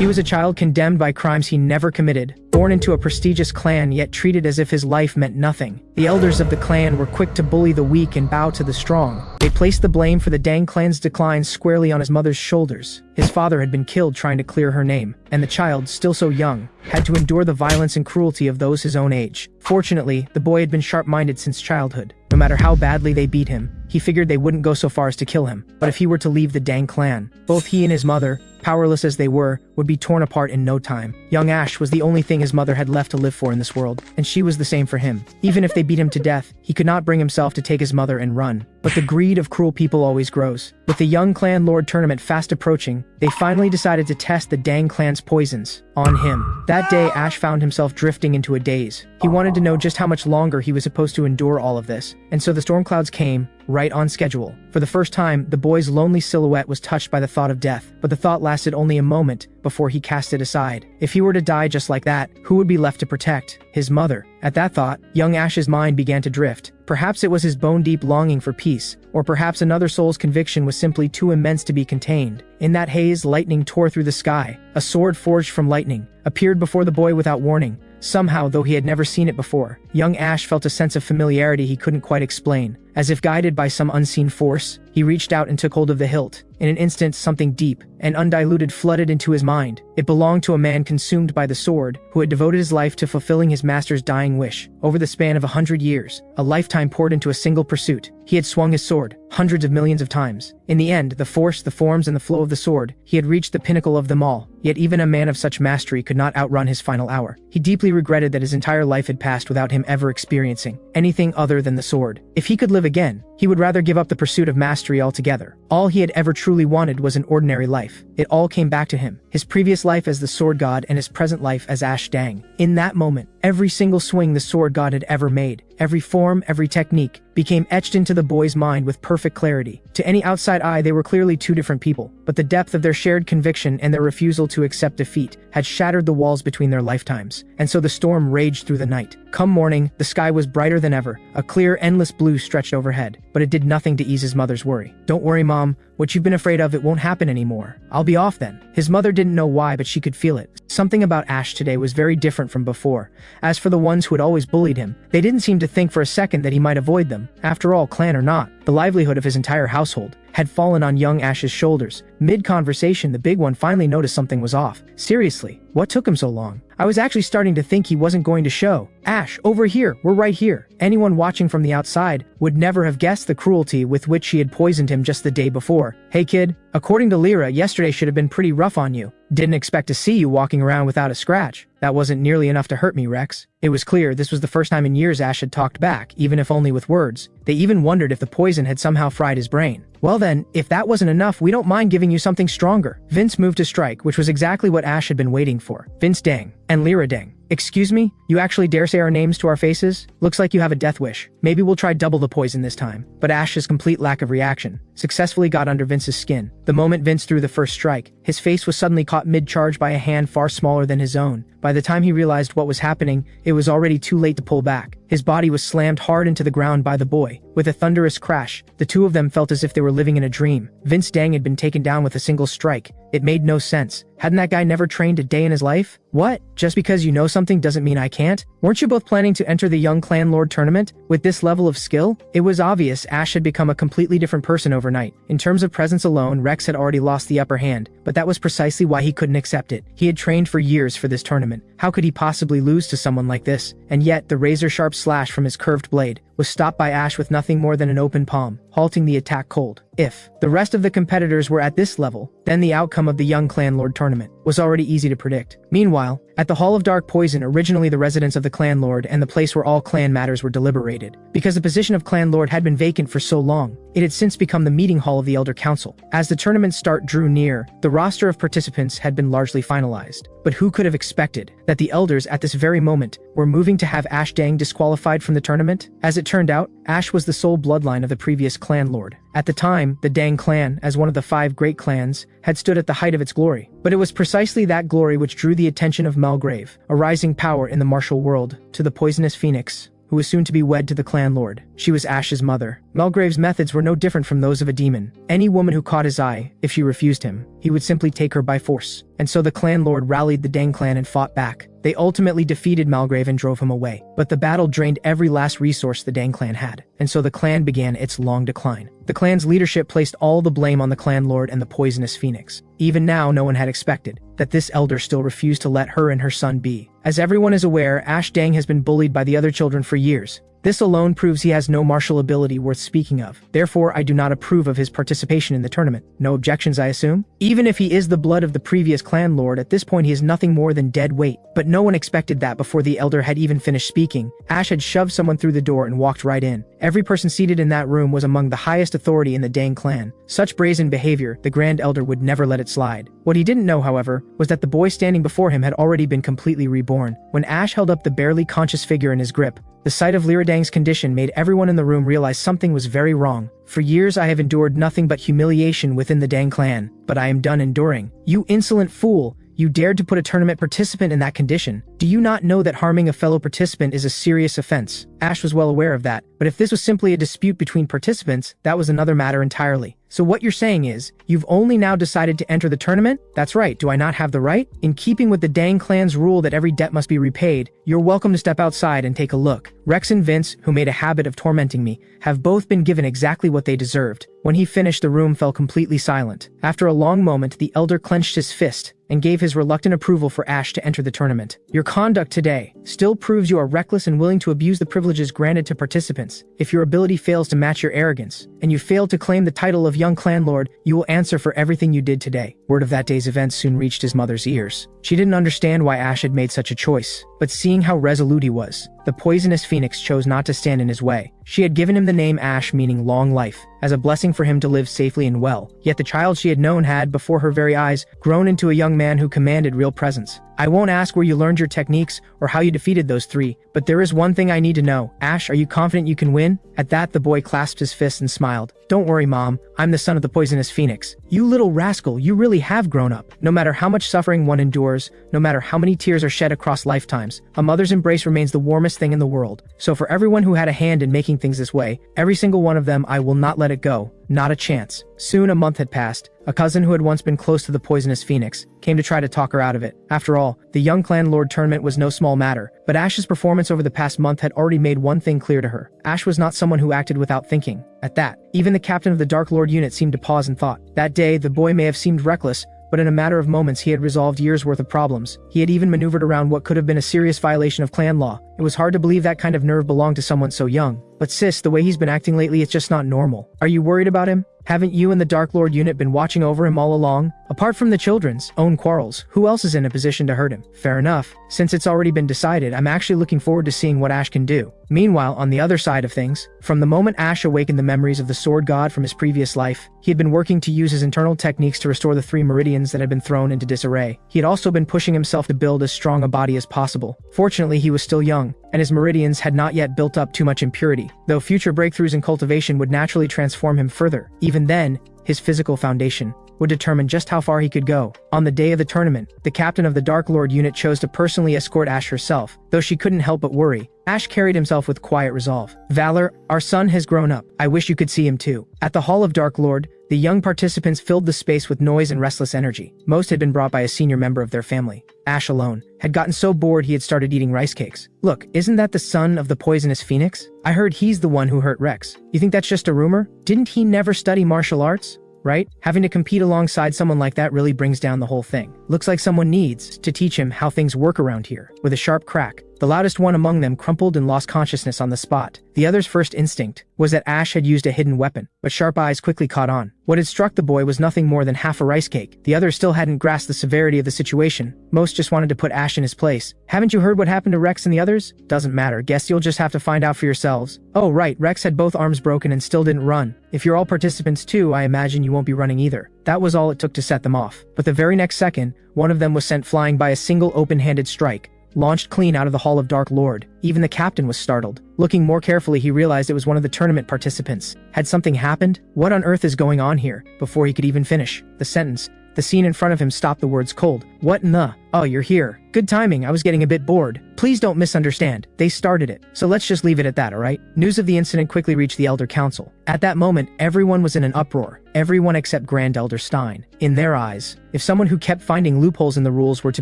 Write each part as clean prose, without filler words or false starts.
He was a child condemned by crimes he never committed, born into a prestigious clan yet treated as if his life meant nothing. The elders of the clan were quick to bully the weak and bow to the strong. They placed the blame for the Dang clan's decline squarely on his mother's shoulders. His father had been killed trying to clear her name, and the child, still so young, had to endure the violence and cruelty of those his own age. Fortunately, the boy had been sharp-minded since childhood. No matter how badly they beat him, he figured they wouldn't go so far as to kill him. But if he were to leave the Dang clan, both he and his mother, powerless as they were, would be torn apart in no time. Young Ash was the only thing his mother had left to live for in this world, and she was the same for him. Even if they beat him to death, he could not bring himself to take his mother and run. But the greed of cruel people always grows. With the young clan lord tournament fast approaching, they finally decided to test the Dang clan's poisons on him. That day, Ash found himself drifting into a daze. He wanted to know just how much longer he was supposed to endure all of this, and so the storm clouds came, right on schedule. For the first time, the boy's lonely silhouette was touched by the thought of death, but the thought lasted only a moment before he cast it aside. If he were to die just like that, who would be left to protect? His mother. At that thought, young Ash's mind began to drift. Perhaps it was his bone-deep longing for peace, or perhaps another soul's conviction was simply too immense to be contained. In that haze, lightning tore through the sky. A sword forged from lightning appeared before the boy without warning. Somehow, though he had never seen it before, young Ash felt a sense of familiarity he couldn't quite explain. As if guided by some unseen force, he reached out and took hold of the hilt. In an instant, something deep and undiluted flooded into his mind. It belonged to a man consumed by the sword, who had devoted his life to fulfilling his master's dying wish. Over the span of 100 years, a lifetime poured into a single pursuit. He had swung his sword hundreds of millions of times. In the end, the force, the forms, and the flow of the sword, he had reached the pinnacle of them all. Yet even a man of such mastery could not outrun his final hour. He deeply regretted that his entire life had passed without him ever experiencing anything other than the sword. If he could live again, he would rather give up the pursuit of mastery altogether. All he had ever truly wanted was an ordinary life. It all came back to him. His previous life as the sword god and his present life as Ash Dang. In that moment, every single swing the sword god had ever made, every form, every technique, became etched into the boy's mind with perfect clarity. To any outside eye, they were clearly two different people, but the depth of their shared conviction and their refusal to accept defeat had shattered the walls between their lifetimes. And so the storm raged through the night. Come morning, the sky was brighter than ever. A clear, endless blue stretched overhead, but it did nothing to ease his mother's worry. "Don't worry, Mom. What you've been afraid of, it won't happen anymore. I'll be off then." His mother didn't know why, but she could feel it. Something about Ash today was very different from before. As for the ones who had always bullied him, they didn't seem to think for a second that he might avoid them. After all, clan or not, the livelihood of his entire household had fallen on young Ash's shoulders. Mid-conversation, the big one finally noticed something was off. "Seriously, what took him so long? I was actually starting to think he wasn't going to show. Ash, over here, we're right here." Anyone watching from the outside would never have guessed the cruelty with which she had poisoned him just the day before. "Hey kid, according to Lyra, yesterday should have been pretty rough on you. Didn't expect to see you walking around without a scratch. That wasn't nearly enough to hurt me, Rex." It was clear this was the first time in years Ash had talked back, even if only with words. They even wondered if the poison had somehow fried his brain. "Well then, if that wasn't enough, we don't mind giving you something stronger." Vince moved to strike, which was exactly what Ash had been waiting for. Vince Dang and Lyra Dang. "Excuse me? You actually dare say our names to our faces? Looks like you have a death wish. Maybe we'll try double the poison this time." But Ash's complete lack of reaction successfully got under Vince's skin. The moment Vince threw the first strike, his face was suddenly caught mid-charge by a hand far smaller than his own. By the time he realized what was happening, it was already too late to pull back. His body was slammed hard into the ground by the boy. With a thunderous crash, the two of them felt as if they were living in a dream. Vince Dang had been taken down with a single strike. It made no sense. Hadn't that guy never trained a day in his life? What? Just because you know something doesn't mean I can't? Weren't you both planning to enter the young clan lord tournament with this level of skill? It was obvious Ash had become a completely different person overnight. In terms of presence alone, Rex had already lost the upper hand, but that was precisely why he couldn't accept it. He had trained for years for this tournament. How could he possibly lose to someone like this? And yet, the razor-sharp slash from his curved blade was stopped by Ash with nothing more than an open palm, halting the attack cold. If the rest of the competitors were at this level, then the outcome of the young clan lord tournament was already easy to predict. Meanwhile, at the Hall of Dark Poison, originally the residence of the clan lord and the place where all clan matters were deliberated, because the position of clan lord had been vacant for so long, it had since become the meeting hall of the Elder Council. As the tournament start drew near, the roster of participants had been largely finalized. But who could have expected that the elders at this very moment were moving to have Ash Dang disqualified from the tournament? As it turned out, Ash was the sole bloodline of the previous clan lord. At the time, the Dang clan, as one of the 5 great clans, had stood at the height of its glory. But it was precisely that glory which drew the attention of Malgrave, a rising power in the martial world, to the poisonous phoenix, who was soon to be wed to the clan lord. She was Ash's mother. Mulgrave's methods were no different from those of a demon. Any woman who caught his eye, if she refused him, he would simply take her by force. And so the clan lord rallied the Dang clan and fought back. They ultimately defeated Mulgrave and drove him away. But the battle drained every last resource the Dang clan had, and so the clan began its long decline. The clan's leadership placed all the blame on the clan lord and the poisonous phoenix. Even now, no one had expected that this elder still refused to let her and her son be. As everyone is aware, Ash Dang has been bullied by the other children for years. This alone proves he has no martial ability worth speaking of. Therefore, I do not approve of his participation in the tournament. No objections, I assume? Even if he is the blood of the previous clan lord, at this point he is nothing more than dead weight. But no one expected that before the elder had even finished speaking. Ash had shoved someone through the door and walked right in. Every person seated in that room was among the highest authority in the Dang clan. Such brazen behavior, the Grand Elder would never let it slide. What he didn't know, however, was that the boy standing before him had already been completely reborn. When Ash held up the barely conscious figure in his grip, the sight of Lyra Dang's condition made everyone in the room realize something was very wrong. For years I have endured nothing but humiliation within the Dang clan, but I am done enduring. You insolent fool! You dared to put a tournament participant in that condition. Do you not know that harming a fellow participant is a serious offense? Ash was well aware of that, but if this was simply a dispute between participants, that was another matter entirely. So what you're saying is, you've only now decided to enter the tournament? That's right, do I not have the right? In keeping with the Dang clan's rule that every debt must be repaid, you're welcome to step outside and take a look. Rex and Vince, who made a habit of tormenting me, have both been given exactly what they deserved. When he finished, the room fell completely silent. After a long moment, the elder clenched his fist and gave his reluctant approval for Ash to enter the tournament. Your conduct today still proves you are reckless and willing to abuse the privileges granted to participants. If your ability fails to match your arrogance, and you fail to claim the title of young clan lord, you will answer for everything you did today. Word of that day's events soon reached his mother's ears. She didn't understand why Ash had made such a choice, but seeing how resolute he was, the poisonous phoenix chose not to stand in his way. She had given him the name Ash, meaning long life, as a blessing for him to live safely and well. Yet the child she had known had, before her very eyes, grown into a young man who commanded real presence. I won't ask where you learned your techniques or how you defeated those three, but there is one thing I need to know. Ash, are you confident you can win? At that, the boy clasped his fist and smiled. Don't worry, Mom. I'm the son of the poisonous phoenix. You little rascal, you really have grown up. No matter how much suffering one endures, no matter how many tears are shed across lifetimes, a mother's embrace remains the warmest thing in the world. So for everyone who had a hand in making things this way, every single one of them, I will not let it go. Not a chance. Soon a month had passed. A cousin who had once been close to the poisonous phoenix came to try to talk her out of it. After all, the young clan lord tournament was no small matter, but Ash's performance over the past month had already made one thing clear to her. Ash was not someone who acted without thinking. At that, even the captain of the Dark Lord unit seemed to pause and thought. That day, the boy may have seemed reckless, but in a matter of moments he had resolved years' worth of problems. He had even maneuvered around what could have been a serious violation of clan law. It was hard to believe that kind of nerve belonged to someone so young. But sis, the way he's been acting lately, it's just not normal. Are you worried about him? Haven't you and the Dark Lord unit been watching over him all along? Apart from the children's own quarrels, who else is in a position to hurt him? Fair enough. Since it's already been decided, I'm actually looking forward to seeing what Ash can do. Meanwhile, on the other side of things, from the moment Ash awakened the memories of the sword god from his previous life, he had been working to use his internal techniques to restore the 3 meridians that had been thrown into disarray. He had also been pushing himself to build as strong a body as possible. Fortunately, he was still young, and his meridians had not yet built up too much impurity, though future breakthroughs in cultivation would naturally transform him further. Even then, his physical foundation would determine just how far he could go. On the day of the tournament, the captain of the Dark Lord unit chose to personally escort Ash herself. Though she couldn't help but worry, Ash carried himself with quiet resolve. Valor, our son has grown up. I wish you could see him too. At the Hall of Dark Lord, the young participants filled the space with noise and restless energy. Most had been brought by a senior member of their family. Ash alone had gotten so bored he had started eating rice cakes. Look, isn't that the son of the poisonous phoenix? I heard he's the one who hurt Rex. You think that's just a rumor? Didn't he never study martial arts? Right? Having to compete alongside someone like that really brings down the whole thing. Looks like someone needs to teach him how things work around here. With a sharp crack, the loudest one among them crumpled and lost consciousness on the spot. The other's first instinct was that Ash had used a hidden weapon, but sharp eyes quickly caught on. What had struck the boy was nothing more than half a rice cake. The others still hadn't grasped the severity of the situation. Most just wanted to put Ash in his place. Haven't you heard what happened to Rex and the others? Doesn't matter. Guess you'll just have to find out for yourselves. Oh right, Rex had both arms broken and still didn't run. If you're all participants too, I imagine you won't be running either. That was all it took to set them off. But the very next second, one of them was sent flying by a single open-handed strike, launched clean out of the Hall of Dark Lord. Even the captain was startled. Looking more carefully, he realized it was one of the tournament participants. Had something happened? What on earth is going on here? Before he could even finish the sentence, the scene in front of him stopped the words cold. What in the? Oh, you're here. Good timing, I was getting a bit bored. Please don't misunderstand. They started it. So let's just leave it at that, alright? News of the incident quickly reached the Elder Council. At that moment, everyone was in an uproar. Everyone except Grand Elder Stein. In their eyes, if someone who kept finding loopholes in the rules were to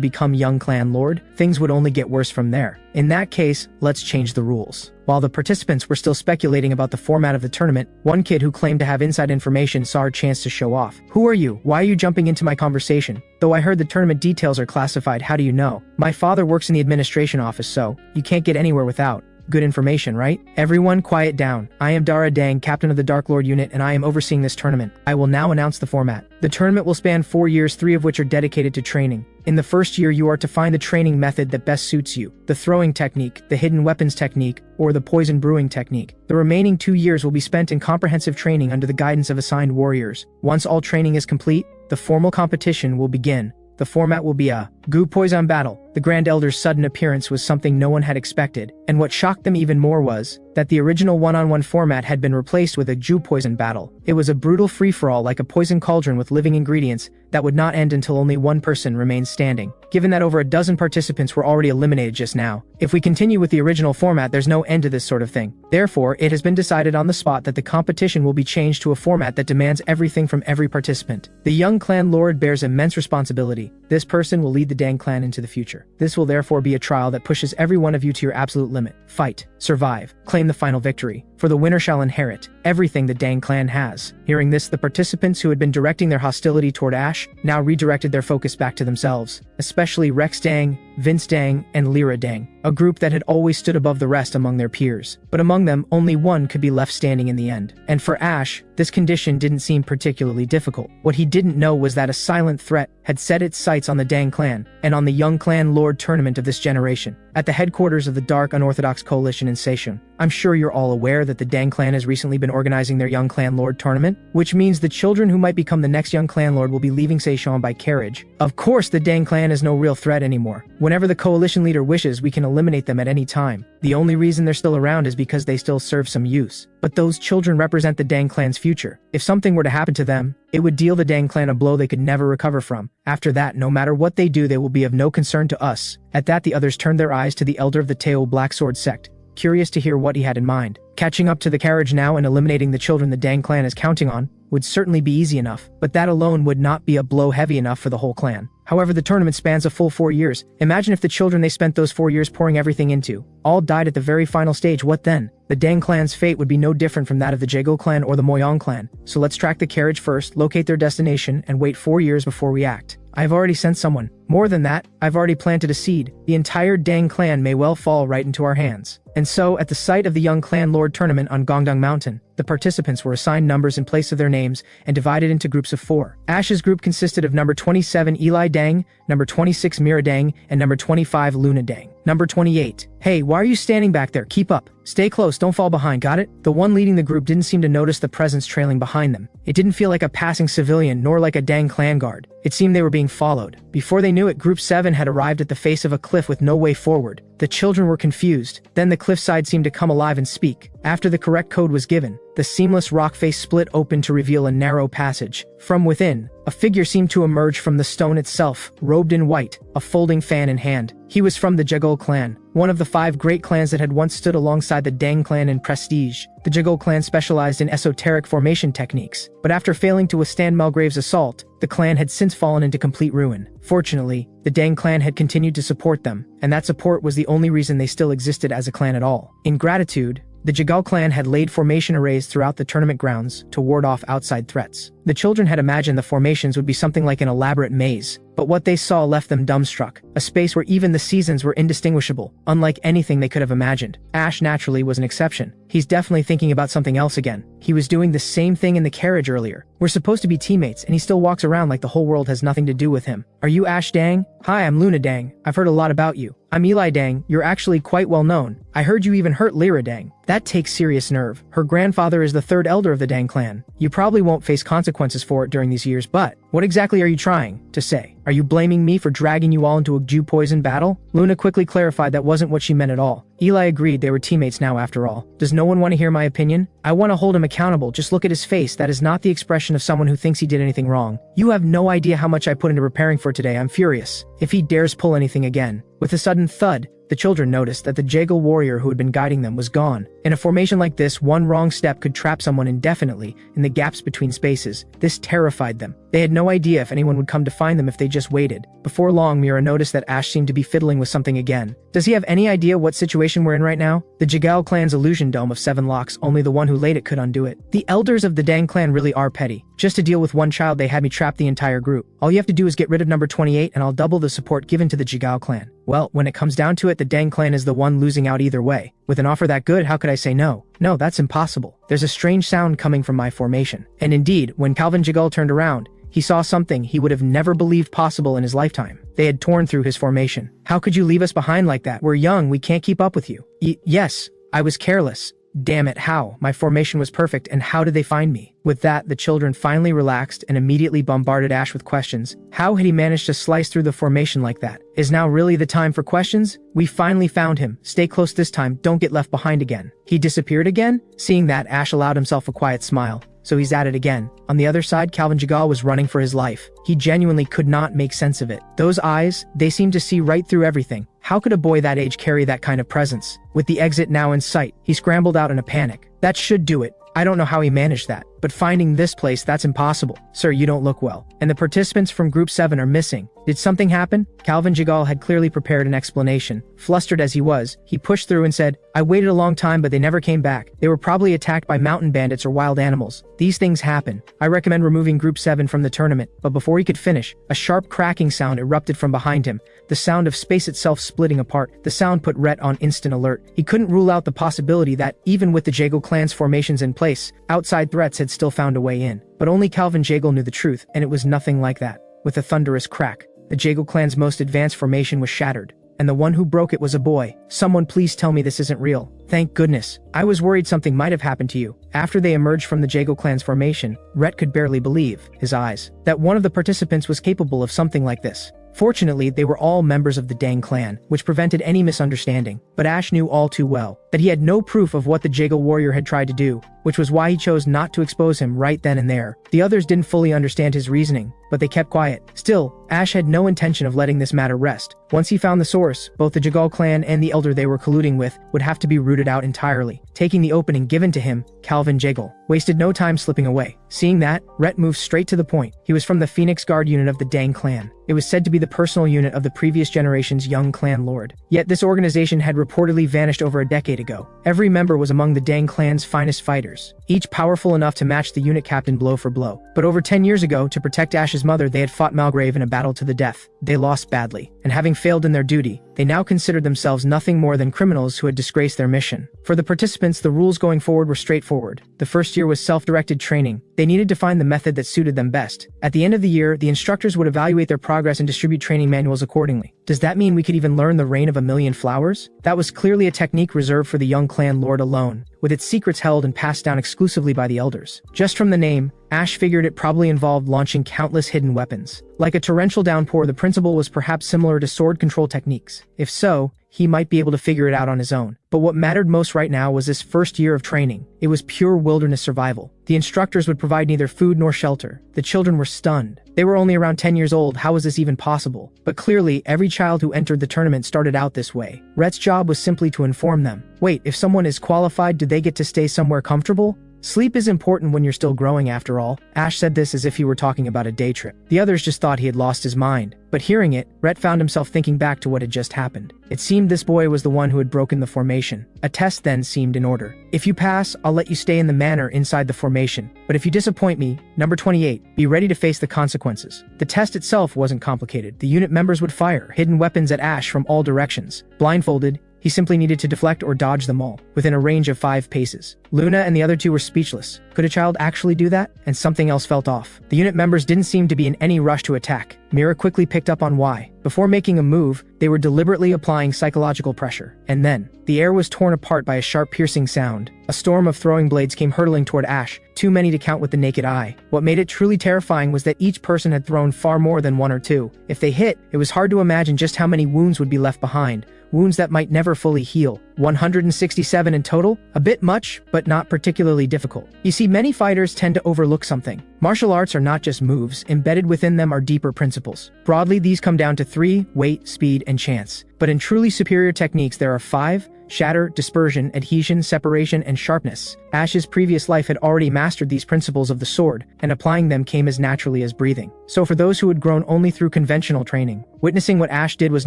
become young clan lord, things would only get worse from there. In that case, let's change the rules. While the participants were still speculating about the format of the tournament, one kid who claimed to have inside information saw a chance to show off. Who are you? Why are you jumping into my conversation? Though I heard the tournament details are classified, how do you know? My father works in the administration office, so you can't get anywhere without good information, right? Everyone quiet down. I am Dara Dang, captain of the Dark Lord unit, and I am overseeing this tournament. I will now announce the format. The tournament will span 4 years, 3 of which are dedicated to training. In the first year, you are to find the training method that best suits you, the throwing technique, the hidden weapons technique, or the poison brewing technique. The remaining 2 years will be spent in comprehensive training under the guidance of assigned warriors. Once all training is complete, the formal competition will begin. The format will be a Gu Poison battle. The Grand Elder's sudden appearance was something no one had expected, and what shocked them even more was that the original one-on-one format had been replaced with a Ju Poison battle. It was a brutal free-for-all like a poison cauldron with living ingredients that would not end until only one person remained standing. Given that over a dozen participants were already eliminated just now, if we continue with the original format, there's no end to this sort of thing. Therefore, it has been decided on the spot that the competition will be changed to a format that demands everything from every participant. The young clan lord bears immense responsibility. This person will lead the Dang clan into the future. This will therefore be a trial that pushes every one of you to your absolute limit. Fight, survive, claim the final victory. For the winner shall inherit everything the Dang clan has. Hearing this, the participants who had been directing their hostility toward Ash now redirected their focus back to themselves, especially Rex Dang, Vince Dang, and Lyra Dang, a group that had always stood above the rest among their peers. But among them, only one could be left standing in the end. And for Ash, this condition didn't seem particularly difficult. What he didn't know was that a silent threat had set its sights on the Dang clan, and on the young clan lord tournament of this generation. At the headquarters of the Dark Unorthodox Coalition in Seishun, I'm sure you're all aware that the Dang clan has recently been organizing their young clan lord tournament, which means the children who might become the next young clan lord will be leaving Seishun by carriage. Of course, the Dang clan is no real threat anymore. Whenever the coalition leader wishes, we can eliminate them at any time. The only reason they're still around is because they still serve some use. But those children represent the Dang clan's future. If something were to happen to them, it would deal the Dang clan a blow they could never recover from. After that, no matter what they do, they will be of no concern to us. At that, the others turned their eyes to the elder of the Teo Black Sword sect, curious to hear what he had in mind. Catching up to the carriage now and eliminating the children the Dang clan is counting on would certainly be easy enough, but that alone would not be a blow heavy enough for the whole clan. However, the tournament spans a full 4 years. Imagine if the children they spent those 4 years pouring everything into all died at the very final stage. What then? The Dang clan's fate would be no different from that of the Jago clan or the Moyong clan. So let's track the carriage first, locate their destination, and wait 4 years before we act. I've already sent someone. More than that, I've already planted a seed. The entire Dang clan may well fall right into our hands. And so, at the site of the Young Clan Lord tournament on Gongdong Mountain, the participants were assigned numbers in place of their names and divided into groups of 4. Ash's group consisted of number 27 Eli Dang, number 26 Mira Dang, and number 25 Luna Dang. Number 28. Hey, why are you standing back there? Keep up. Stay close, don't fall behind, got it? The one leading the group didn't seem to notice the presence trailing behind them. It didn't feel like a passing civilian nor like a Dang clan guard. It seemed they were being followed. Before they knew it, Group 7 had arrived at the face of a cliff with no way forward. The children were confused. Then the cliffside seemed to come alive and speak. After the correct code was given, the seamless rock face split open to reveal a narrow passage. From within, a figure seemed to emerge from the stone itself, robed in white, a folding fan in hand. He was from the Jagol clan, one of the 5 great clans that had once stood alongside the Dang clan in prestige. The Jagol clan specialized in esoteric formation techniques, but after failing to withstand Malgrave's assault, the clan had since fallen into complete ruin. Fortunately, the Dang clan had continued to support them, and that support was the only reason they still existed as a clan at all. In gratitude, the Jagol clan had laid formation arrays throughout the tournament grounds to ward off outside threats. The children had imagined the formations would be something like an elaborate maze, but what they saw left them dumbstruck, a space where even the seasons were indistinguishable, unlike anything they could have imagined. Ash naturally was an exception. He's definitely thinking about something else again. He was doing the same thing in the carriage earlier. We're supposed to be teammates, and he still walks around like the whole world has nothing to do with him. Are you Ash Dang? Hi, I'm Luna Dang. I've heard a lot about you. I'm Eli Dang. You're actually quite well known. I heard you even hurt Lyra Dang. That takes serious nerve. Her grandfather is the 3rd elder of the Dang clan. You probably won't face consequences for it during these years, but What exactly are you trying to say? Are you blaming me for dragging you all into a Jew poison battle? Luna quickly clarified that wasn't what she meant at all. Eli agreed they were teammates now after all. Does no one want to hear my opinion? I want to hold him accountable. Just look at his face. That is not the expression of someone who thinks he did anything wrong. You have no idea how much I put into preparing for today. I'm furious. If he dares pull anything again. With a sudden thud, the children noticed that the Jagal warrior who had been guiding them was gone. In a formation like this, one wrong step could trap someone indefinitely in the gaps between spaces. This terrified them. They had no idea if anyone would come to find them if they just waited. Before long, Mira noticed that Ash seemed to be fiddling with something again. Does he have any idea what situation we're in right now? The Jagal clan's illusion dome of 7 locks, only the one who laid it could undo it. The elders of the Dang clan really are petty. Just to deal with one child, they had me trap the entire group. All you have to do is get rid of number 28 and I'll double the support given to the Jagal clan. Well, when it comes down to it, the Dang clan is the one losing out either way. With an offer that good, how could I say no? No, that's impossible. There's a strange sound coming from my formation. And indeed, when Calvin Jagal turned around, he saw something he would have never believed possible in his lifetime. They had torn through his formation. How could you leave us behind like that? We're young, we can't keep up with you. Yes, I was careless. Damn it, how? My formation was perfect, and how did they find me? With that, the children finally relaxed and immediately bombarded Ash with questions. How had he managed to slice through the formation like that? Is now really the time for questions? We finally found him. Stay close this time, don't get left behind again. He disappeared again? Seeing that, Ash allowed himself a quiet smile. So he's at it again. On the other side, Calvin Jagal was running for his life. He genuinely could not make sense of it. Those eyes, they seemed to see right through everything. How could a boy that age carry that kind of presence? With the exit now in sight, he scrambled out in a panic. That should do it. I don't know how he managed that, but finding this place, that's impossible. Sir, you don't look well. And the participants from Group 7 are missing. Did something happen? Calvin Jagal had clearly prepared an explanation. Flustered as he was, he pushed through and said, I waited a long time but they never came back. They were probably attacked by mountain bandits or wild animals. These things happen. I recommend removing Group 7 from the tournament. But before he could finish, a sharp cracking sound erupted from behind him. The sound of space itself splitting apart. The sound put Rhett on instant alert. He couldn't rule out the possibility that, even with the Jagal clan's formations in place, outside threats had still found a way in. But only Calvin Jagal knew the truth, and it was nothing like that. With a thunderous crack, the Jagal clan's most advanced formation was shattered, and the one who broke it was a boy. Someone please tell me this isn't real. Thank goodness. I was worried something might have happened to you. After they emerged from the Jagal clan's formation, Rhett could barely believe his eyes that one of the participants was capable of something like this. Fortunately, they were all members of the Dang clan, which prevented any misunderstanding. But Ash knew all too well that he had no proof of what the Jagal warrior had tried to do, which was why he chose not to expose him right then and there. The others didn't fully understand his reasoning, but they kept quiet. Still, Ash had no intention of letting this matter rest. Once he found the source, both the Jagal clan and the elder they were colluding with would have to be rooted out entirely. Taking the opening given to him, Calvin Jagal wasted no time slipping away. Seeing that, Rhett moved straight to the point. He was from the Phoenix Guard unit of the Dang clan. It was said to be the personal unit of the previous generation's young clan lord. Yet this organization had reportedly vanished over a decade ago. Every member was among the Dang clan's finest fighters, each powerful enough to match the unit captain blow for blow. But over 10 years ago, to protect Ash's mother, they had fought Malgrave in a battle to the death. They lost badly, and having failed in their duty, they now considered themselves nothing more than criminals who had disgraced their mission. For the participants, the rules going forward were straightforward. The first year was self-directed training. They needed to find the method that suited them best. At the end of the year, the instructors would evaluate their progress and distribute training manuals accordingly. Does that mean we could even learn the Reign of a Million Flowers? That was clearly a technique reserved for the young clan lord alone, with its secrets held and passed down exclusively by the elders. Just from the name, Ash figured it probably involved launching countless hidden weapons. Like a torrential downpour, the principle was perhaps similar to sword control techniques. If so, he might be able to figure it out on his own. But what mattered most right now was this first year of training. It was pure wilderness survival. The instructors would provide neither food nor shelter. The children were stunned. They were only around 10 years old. How was this even possible? But clearly, every child who entered the tournament started out this way. Rhett's job was simply to inform them. Wait, if someone is qualified, do they get to stay somewhere comfortable? Sleep is important when you're still growing after all. Ash said this as if he were talking about a day trip. The others just thought he had lost his mind. But hearing it, Rhett found himself thinking back to what had just happened. It seemed this boy was the one who had broken the formation. A test then seemed in order. If you pass, I'll let you stay in the manor inside the formation. But if you disappoint me, number 28, be ready to face the consequences. The test itself wasn't complicated. The unit members would fire hidden weapons at Ash from all directions. Blindfolded, He simply needed to deflect or dodge them all, within a range of 5 paces. Luna and the other two were speechless. Could a child actually do that? And something else felt off. The unit members didn't seem to be in any rush to attack. Mira quickly picked up on why. Before making a move, they were deliberately applying psychological pressure. And then, the air was torn apart by a sharp piercing sound. A storm of throwing blades came hurtling toward Ash, too many to count with the naked eye. What made it truly terrifying was that each person had thrown far more than 1 or 2. If they hit, it was hard to imagine just how many wounds would be left behind. Wounds that might never fully heal. 167 in total? A bit much, but not particularly difficult. You see, many fighters tend to overlook something. Martial arts are not just moves, embedded within them are deeper principles. Broadly, these come down to 3: weight, speed, and chance. But in truly superior techniques, there are 5: shatter, dispersion, adhesion, separation, and sharpness. Ash's previous life had already mastered these principles of the sword, and applying them came as naturally as breathing. So for those who had grown only through conventional training, witnessing what Ash did was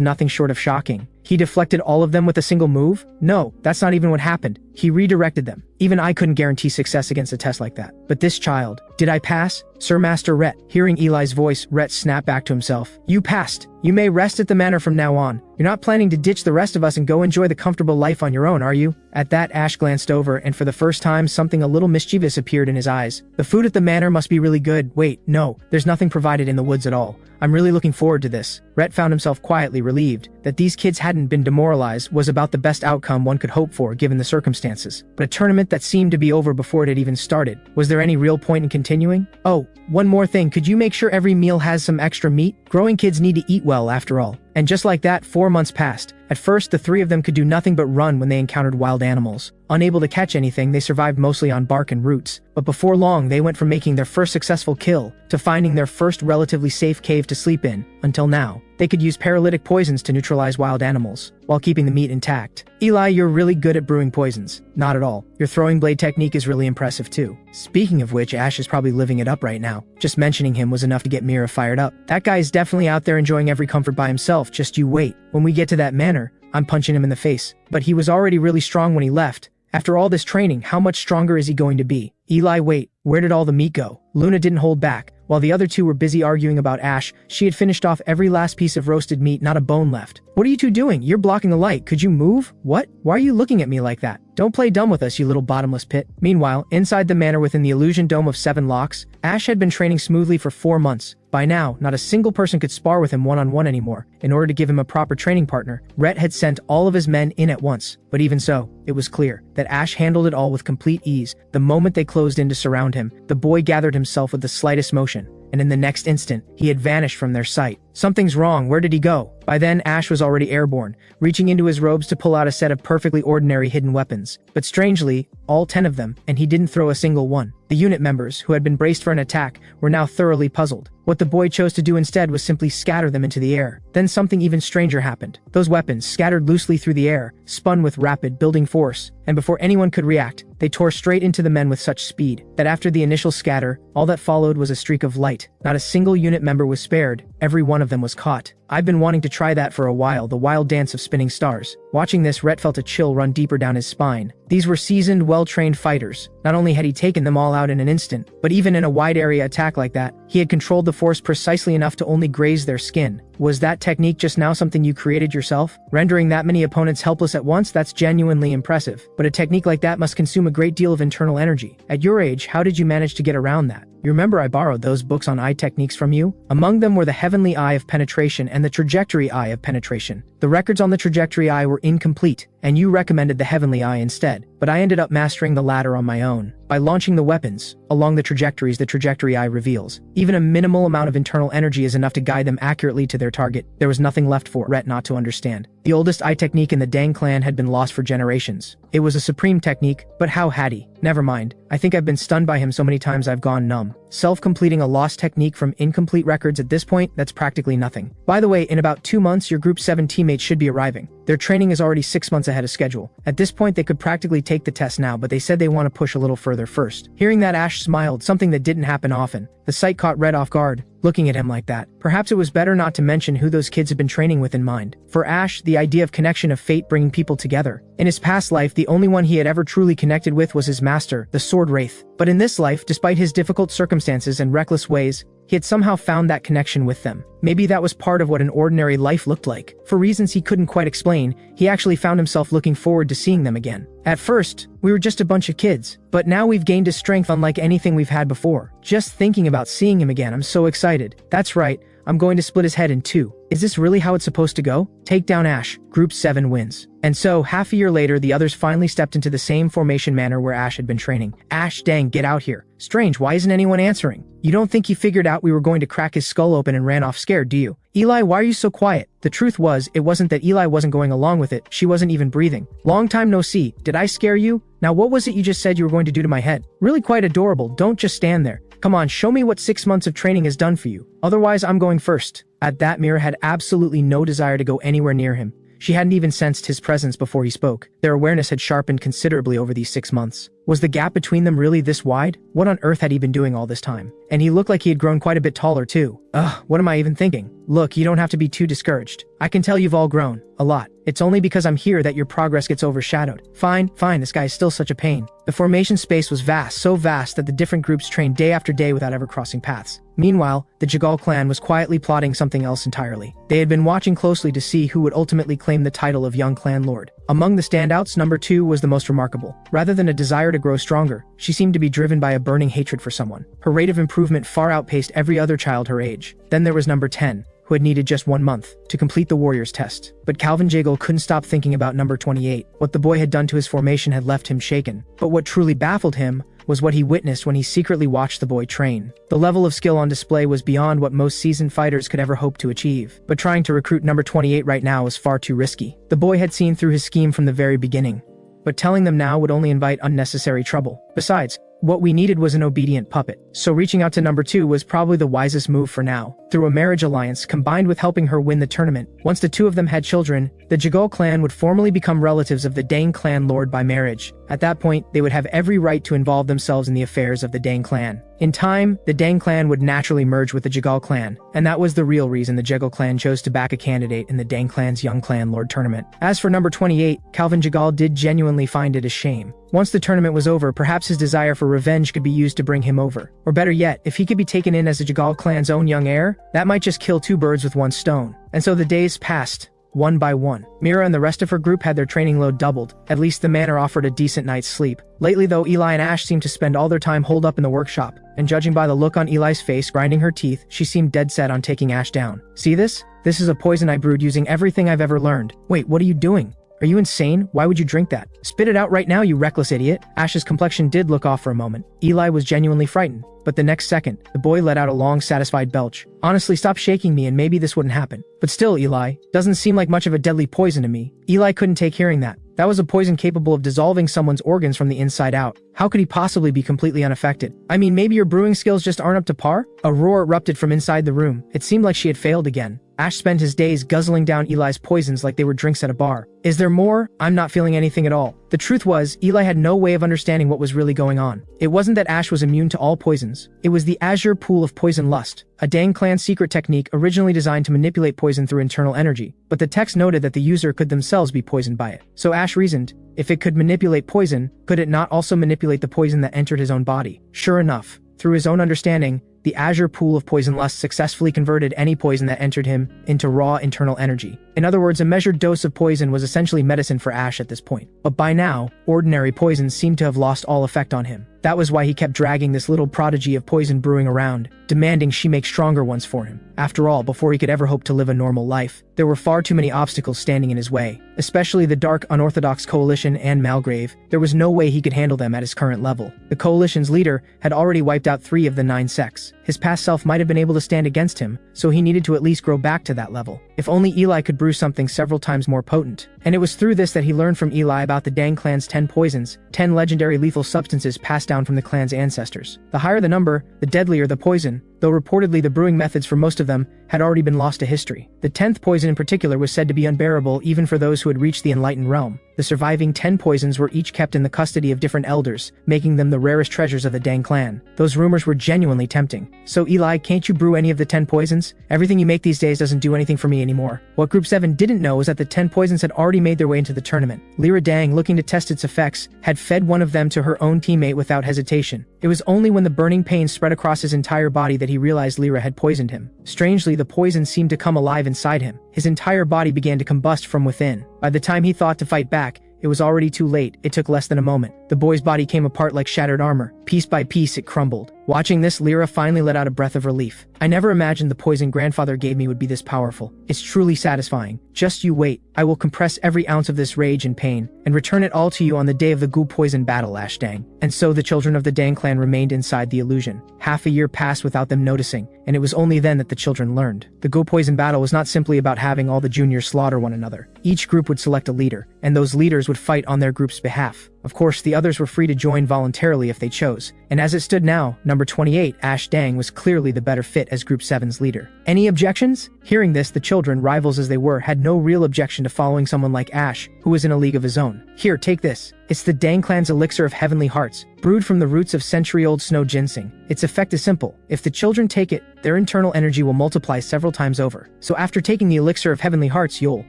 nothing short of shocking. He deflected all of them with a single move? No, that's not even what happened. He redirected them. Even I couldn't guarantee success against a test like that. But this child, did I pass? Sir Master Rhett. Hearing Eli's voice, Rhett snapped back to himself. You passed. You may rest at the manor from now on. You're not planning to ditch the rest of us and go enjoy the comfortable life on your own, are you? At that, Ash glanced over, and for the first time, something a little mischievous appeared in his eyes. The food at the manor must be really good. Wait, no, there's nothing provided in the woods at all. I'm really looking forward to this. Rhett found himself quietly relieved. That these kids hadn't been demoralized was about the best outcome one could hope for given the circumstances. But a tournament that seemed to be over before it had even started. Was there any real point in continuing? Oh, one more thing, could you make sure every meal has some extra meat? Growing kids need to eat well, after all. And just like that, 4 months passed. At first, the 3 of them could do nothing but run when they encountered wild animals. Unable to catch anything, they survived mostly on bark and roots. But before long, they went from making their first successful kill to finding their first relatively safe cave to sleep in. Until now, they could use paralytic poisons to neutralize wild animals, while keeping the meat intact. Eli, you're really good at brewing poisons. Not at all. Your throwing blade technique is really impressive too. Speaking of which, Ash is probably living it up right now. Just mentioning him was enough to get Mira fired up. That guy is definitely out there enjoying every comfort by himself, just you wait. When we get to that manor, I'm punching him in the face. But he was already really strong when he left. After all this training, how much stronger is he going to be? Eli, wait, where did all the meat go? Luna didn't hold back. While the other two were busy arguing about Ash, she had finished off every last piece of roasted meat, not a bone left. What are you two doing? You're blocking the light. Could you move? What? Why are you looking at me like that? Don't play dumb with us, you little bottomless pit. Meanwhile, inside the manor within the illusion dome of 7 locks, Ash had been training smoothly for 4 months. By now, not a single person could spar with him one-on-one anymore. In order to give him a proper training partner, Rhett had sent all of his men in at once. But even so, it was clear that Ash handled it all with complete ease. The moment they closed in to surround him, the boy gathered himself with the slightest motion, and in the next instant, he had vanished from their sight. Something's wrong, where did he go? By then, Ash was already airborne, reaching into his robes to pull out a set of perfectly ordinary hidden weapons. But strangely, all 10 of them, and he didn't throw a single one. The unit members, who had been braced for an attack, were now thoroughly puzzled. What the boy chose to do instead was simply scatter them into the air. Then something even stranger happened. Those weapons, scattered loosely through the air, spun with rapid, building force, and before anyone could react, they tore straight into the men with such speed that after the initial scatter, all that followed was a streak of light. Not a single unit member was spared. Every one of them was caught. I've been wanting to try that for a while, the wild dance of spinning stars. Watching this, Rhett felt a chill run deeper down his spine. These were seasoned, well-trained fighters. Not only had he taken them all out in an instant, but even in a wide-area attack like that, he had controlled the force precisely enough to only graze their skin. Was that technique just now something you created yourself? Rendering that many opponents helpless at once? That's genuinely impressive. But a technique like that must consume a great deal of internal energy. At your age, how did you manage to get around that? You remember I borrowed those books on eye techniques from you? Among them were the Heavenly Eye of Penetration and the Trajectory Eye of Penetration. The records on the Trajectory Eye were incomplete, and you recommended the Heavenly Eye instead. But I ended up mastering the latter on my own. By launching the weapons along the trajectories the Trajectory Eye reveals, even a minimal amount of internal energy is enough to guide them accurately to their target. There was nothing left for Rhett not to understand. The oldest eye technique in the Dang clan had been lost for generations. It was a supreme technique, but how had he? Never mind. I think I've been stunned by him so many times I've gone numb. Self-completing a lost technique from incomplete records at this point, that's practically nothing. By the way, in about 2 months, your Group 7 teammates should be arriving. Their training is already 6 months ahead of schedule. At this point, they could practically take the test now, but they said they want to push a little further first. Hearing that, Ash smiled, something that didn't happen often. The sight caught Rhett off guard, looking at him like that. Perhaps it was better not to mention who those kids had been training with in mind. For Ash, the idea of connection of fate bringing people together. In his past life, the only one he had ever truly connected with was his master, the Sword Wraith. But in this life, despite his difficult circumstances and reckless ways, He had somehow found that connection with them. Maybe that was part of what an ordinary life looked like. For reasons he couldn't quite explain, he actually found himself looking forward to seeing them again. At first, we were just a bunch of kids, but now we've gained a strength unlike anything we've had before. Just thinking about seeing him again, I'm so excited. That's right, I'm going to split his head in two. Is this really how it's supposed to go? Take down Ash. Group 7 wins. And so, half a year later, the others finally stepped into the same formation manner where Ash had been training. Ash, dang, get out here. Strange, why isn't anyone answering? You don't think he figured out we were going to crack his skull open and ran off scared, do you? Eli, why are you so quiet? The truth was, it wasn't that Eli wasn't going along with it, she wasn't even breathing. Long time no see. Did I scare you? Now what was it you just said you were going to do to my head? Really quite adorable, don't just stand there. Come on, show me what 6 months of training has done for you. Otherwise, I'm going first. At that, Mira had absolutely no desire to go anywhere near him. She hadn't even sensed his presence before he spoke. Their awareness had sharpened considerably over these 6 months. Was the gap between them really this wide? What on earth had he been doing all this time? And he looked like he had grown quite a bit taller too. Ugh, what am I even thinking? Look, you don't have to be too discouraged. I can tell you've all grown. A lot. It's only because I'm here that your progress gets overshadowed. Fine, this guy is still such a pain. The formation space was vast, so vast that the different groups trained day after day without ever crossing paths. Meanwhile, the Jagal clan was quietly plotting something else entirely. They had been watching closely to see who would ultimately claim the title of young clan lord. Among the standouts, number 2 was the most remarkable. Rather than a desire to grow stronger, she seemed to be driven by a burning hatred for someone. Her rate of improvement far outpaced every other child her age. Then there was number 10, who had needed just 1 month to complete the warrior's test. But Calvin Jagal couldn't stop thinking about number 28. What the boy had done to his formation had left him shaken. But what truly baffled him was what he witnessed when he secretly watched the boy train. The level of skill on display was beyond what most seasoned fighters could ever hope to achieve. But trying to recruit number 28 right now was far too risky. The boy had seen through his scheme from the very beginning. But telling them now would only invite unnecessary trouble. Besides, what we needed was an obedient puppet. So reaching out to number 2 was probably the wisest move for now. Through a marriage alliance combined with helping her win the tournament, once the two of them had children, the Jagal clan would formally become relatives of the Dang clan lord by marriage. At that point, they would have every right to involve themselves in the affairs of the Dang clan. In time, the Dang clan would naturally merge with the Jagal clan, and that was the real reason the Jagal clan chose to back a candidate in the Dang clan's young clan lord tournament. As for number 28, Calvin Jagal did genuinely find it a shame. Once the tournament was over, perhaps his desire for revenge could be used to bring him over. Or better yet, if he could be taken in as the Jagal clan's own young heir, that might just kill 2 birds with 1 stone. And so the days passed, one by one. Mira and the rest of her group had their training load doubled. At least the manor offered a decent night's sleep. Lately though, Eli and Ash seemed to spend all their time holed up in the workshop, and judging by the look on Eli's face grinding her teeth, she seemed dead set on taking Ash down. See this? This is a poison I brewed using everything I've ever learned. Wait, what are you doing? Are you insane? Why would you drink that? Spit it out right now, you reckless idiot. Ash's complexion did look off for a moment. Eli was genuinely frightened. But the next second, the boy let out a long, satisfied belch. Honestly, stop shaking me and maybe this wouldn't happen. But still, Eli, doesn't seem like much of a deadly poison to me. Eli couldn't take hearing that. That was a poison capable of dissolving someone's organs from the inside out. How could he possibly be completely unaffected? I mean, maybe your brewing skills just aren't up to par? A roar erupted from inside the room. It seemed like she had failed again. Ash spent his days guzzling down Eli's poisons like they were drinks at a bar. Is there more? I'm not feeling anything at all. The truth was, Eli had no way of understanding what was really going on. It wasn't that Ash was immune to all poisons. It was the azure pool of poison lust, a Dang clan secret technique originally designed to manipulate poison through internal energy. But the text noted that the user could themselves be poisoned by it. So Ash reasoned, if it could manipulate poison, could it not also manipulate the poison that entered his own body? Sure enough, through his own understanding, the azure pool of poison lust successfully converted any poison that entered him into raw internal energy. In other words, a measured dose of poison was essentially medicine for Ash at this point. But by now, ordinary poison seemed to have lost all effect on him. That was why he kept dragging this little prodigy of poison brewing around, demanding she make stronger ones for him. After all, before he could ever hope to live a normal life, there were far too many obstacles standing in his way, especially the Dark Unorthodox Coalition and Malgrave. There was no way he could handle them at his current level. The Coalition's leader had already wiped out 3 of the 9 sects. His past self might have been able to stand against him, so he needed to at least grow back to that level. If only Eli could brew something several times more potent. And it was through this that he learned from Eli about the Dang clan's 10 poisons, 10 legendary lethal substances passed down from the clan's ancestors. The higher the number, the deadlier the poison, though reportedly the brewing methods for most of them had already been lost to history. The 10th poison in particular was said to be unbearable even for those who had reached the enlightened realm. The surviving 10 poisons were each kept in the custody of different elders, making them the rarest treasures of the Dang clan. Those rumors were genuinely tempting. So Eli, can't you brew any of the 10 poisons? Everything you make these days doesn't do anything for me anymore. What Group 7 didn't know was that the 10 poisons had already made their way into the tournament. Lyra Dang, looking to test its effects, had fed one of them to her own teammate without hesitation. It was only when the burning pain spread across his entire body that that he realized Lyra had poisoned him. Strangely, the poison seemed to come alive inside him. His entire body began to combust from within. By the time he thought to fight back, it was already too late. It took less than a moment. The boy's body came apart like shattered armor. Piece by piece, it crumbled. Watching this, Lyra finally let out a breath of relief. I never imagined the poison grandfather gave me would be this powerful. It's truly satisfying. Just you wait. I will compress every ounce of this rage and pain, and return it all to you on the day of the Gu poison battle, Ash Dang. And so the children of the Dang clan remained inside the illusion. Half a year passed without them noticing, and it was only then that the children learned. The Gu poison battle was not simply about having all the juniors slaughter one another. Each group would select a leader, and those leaders would fight on their group's behalf. Of course, the others were free to join voluntarily if they chose. And as it stood now, number 28, Ash Dang, was clearly the better fit as Group 7's leader. Any objections? Hearing this, the children, rivals as they were, had no real objection to following someone like Ash, who was in a league of his own. Here, take this. It's the Dang clan's elixir of heavenly hearts, brewed from the roots of century-old snow ginseng. Its effect is simple. If the children take it, their internal energy will multiply several times over. So after taking the elixir of heavenly hearts, you'll...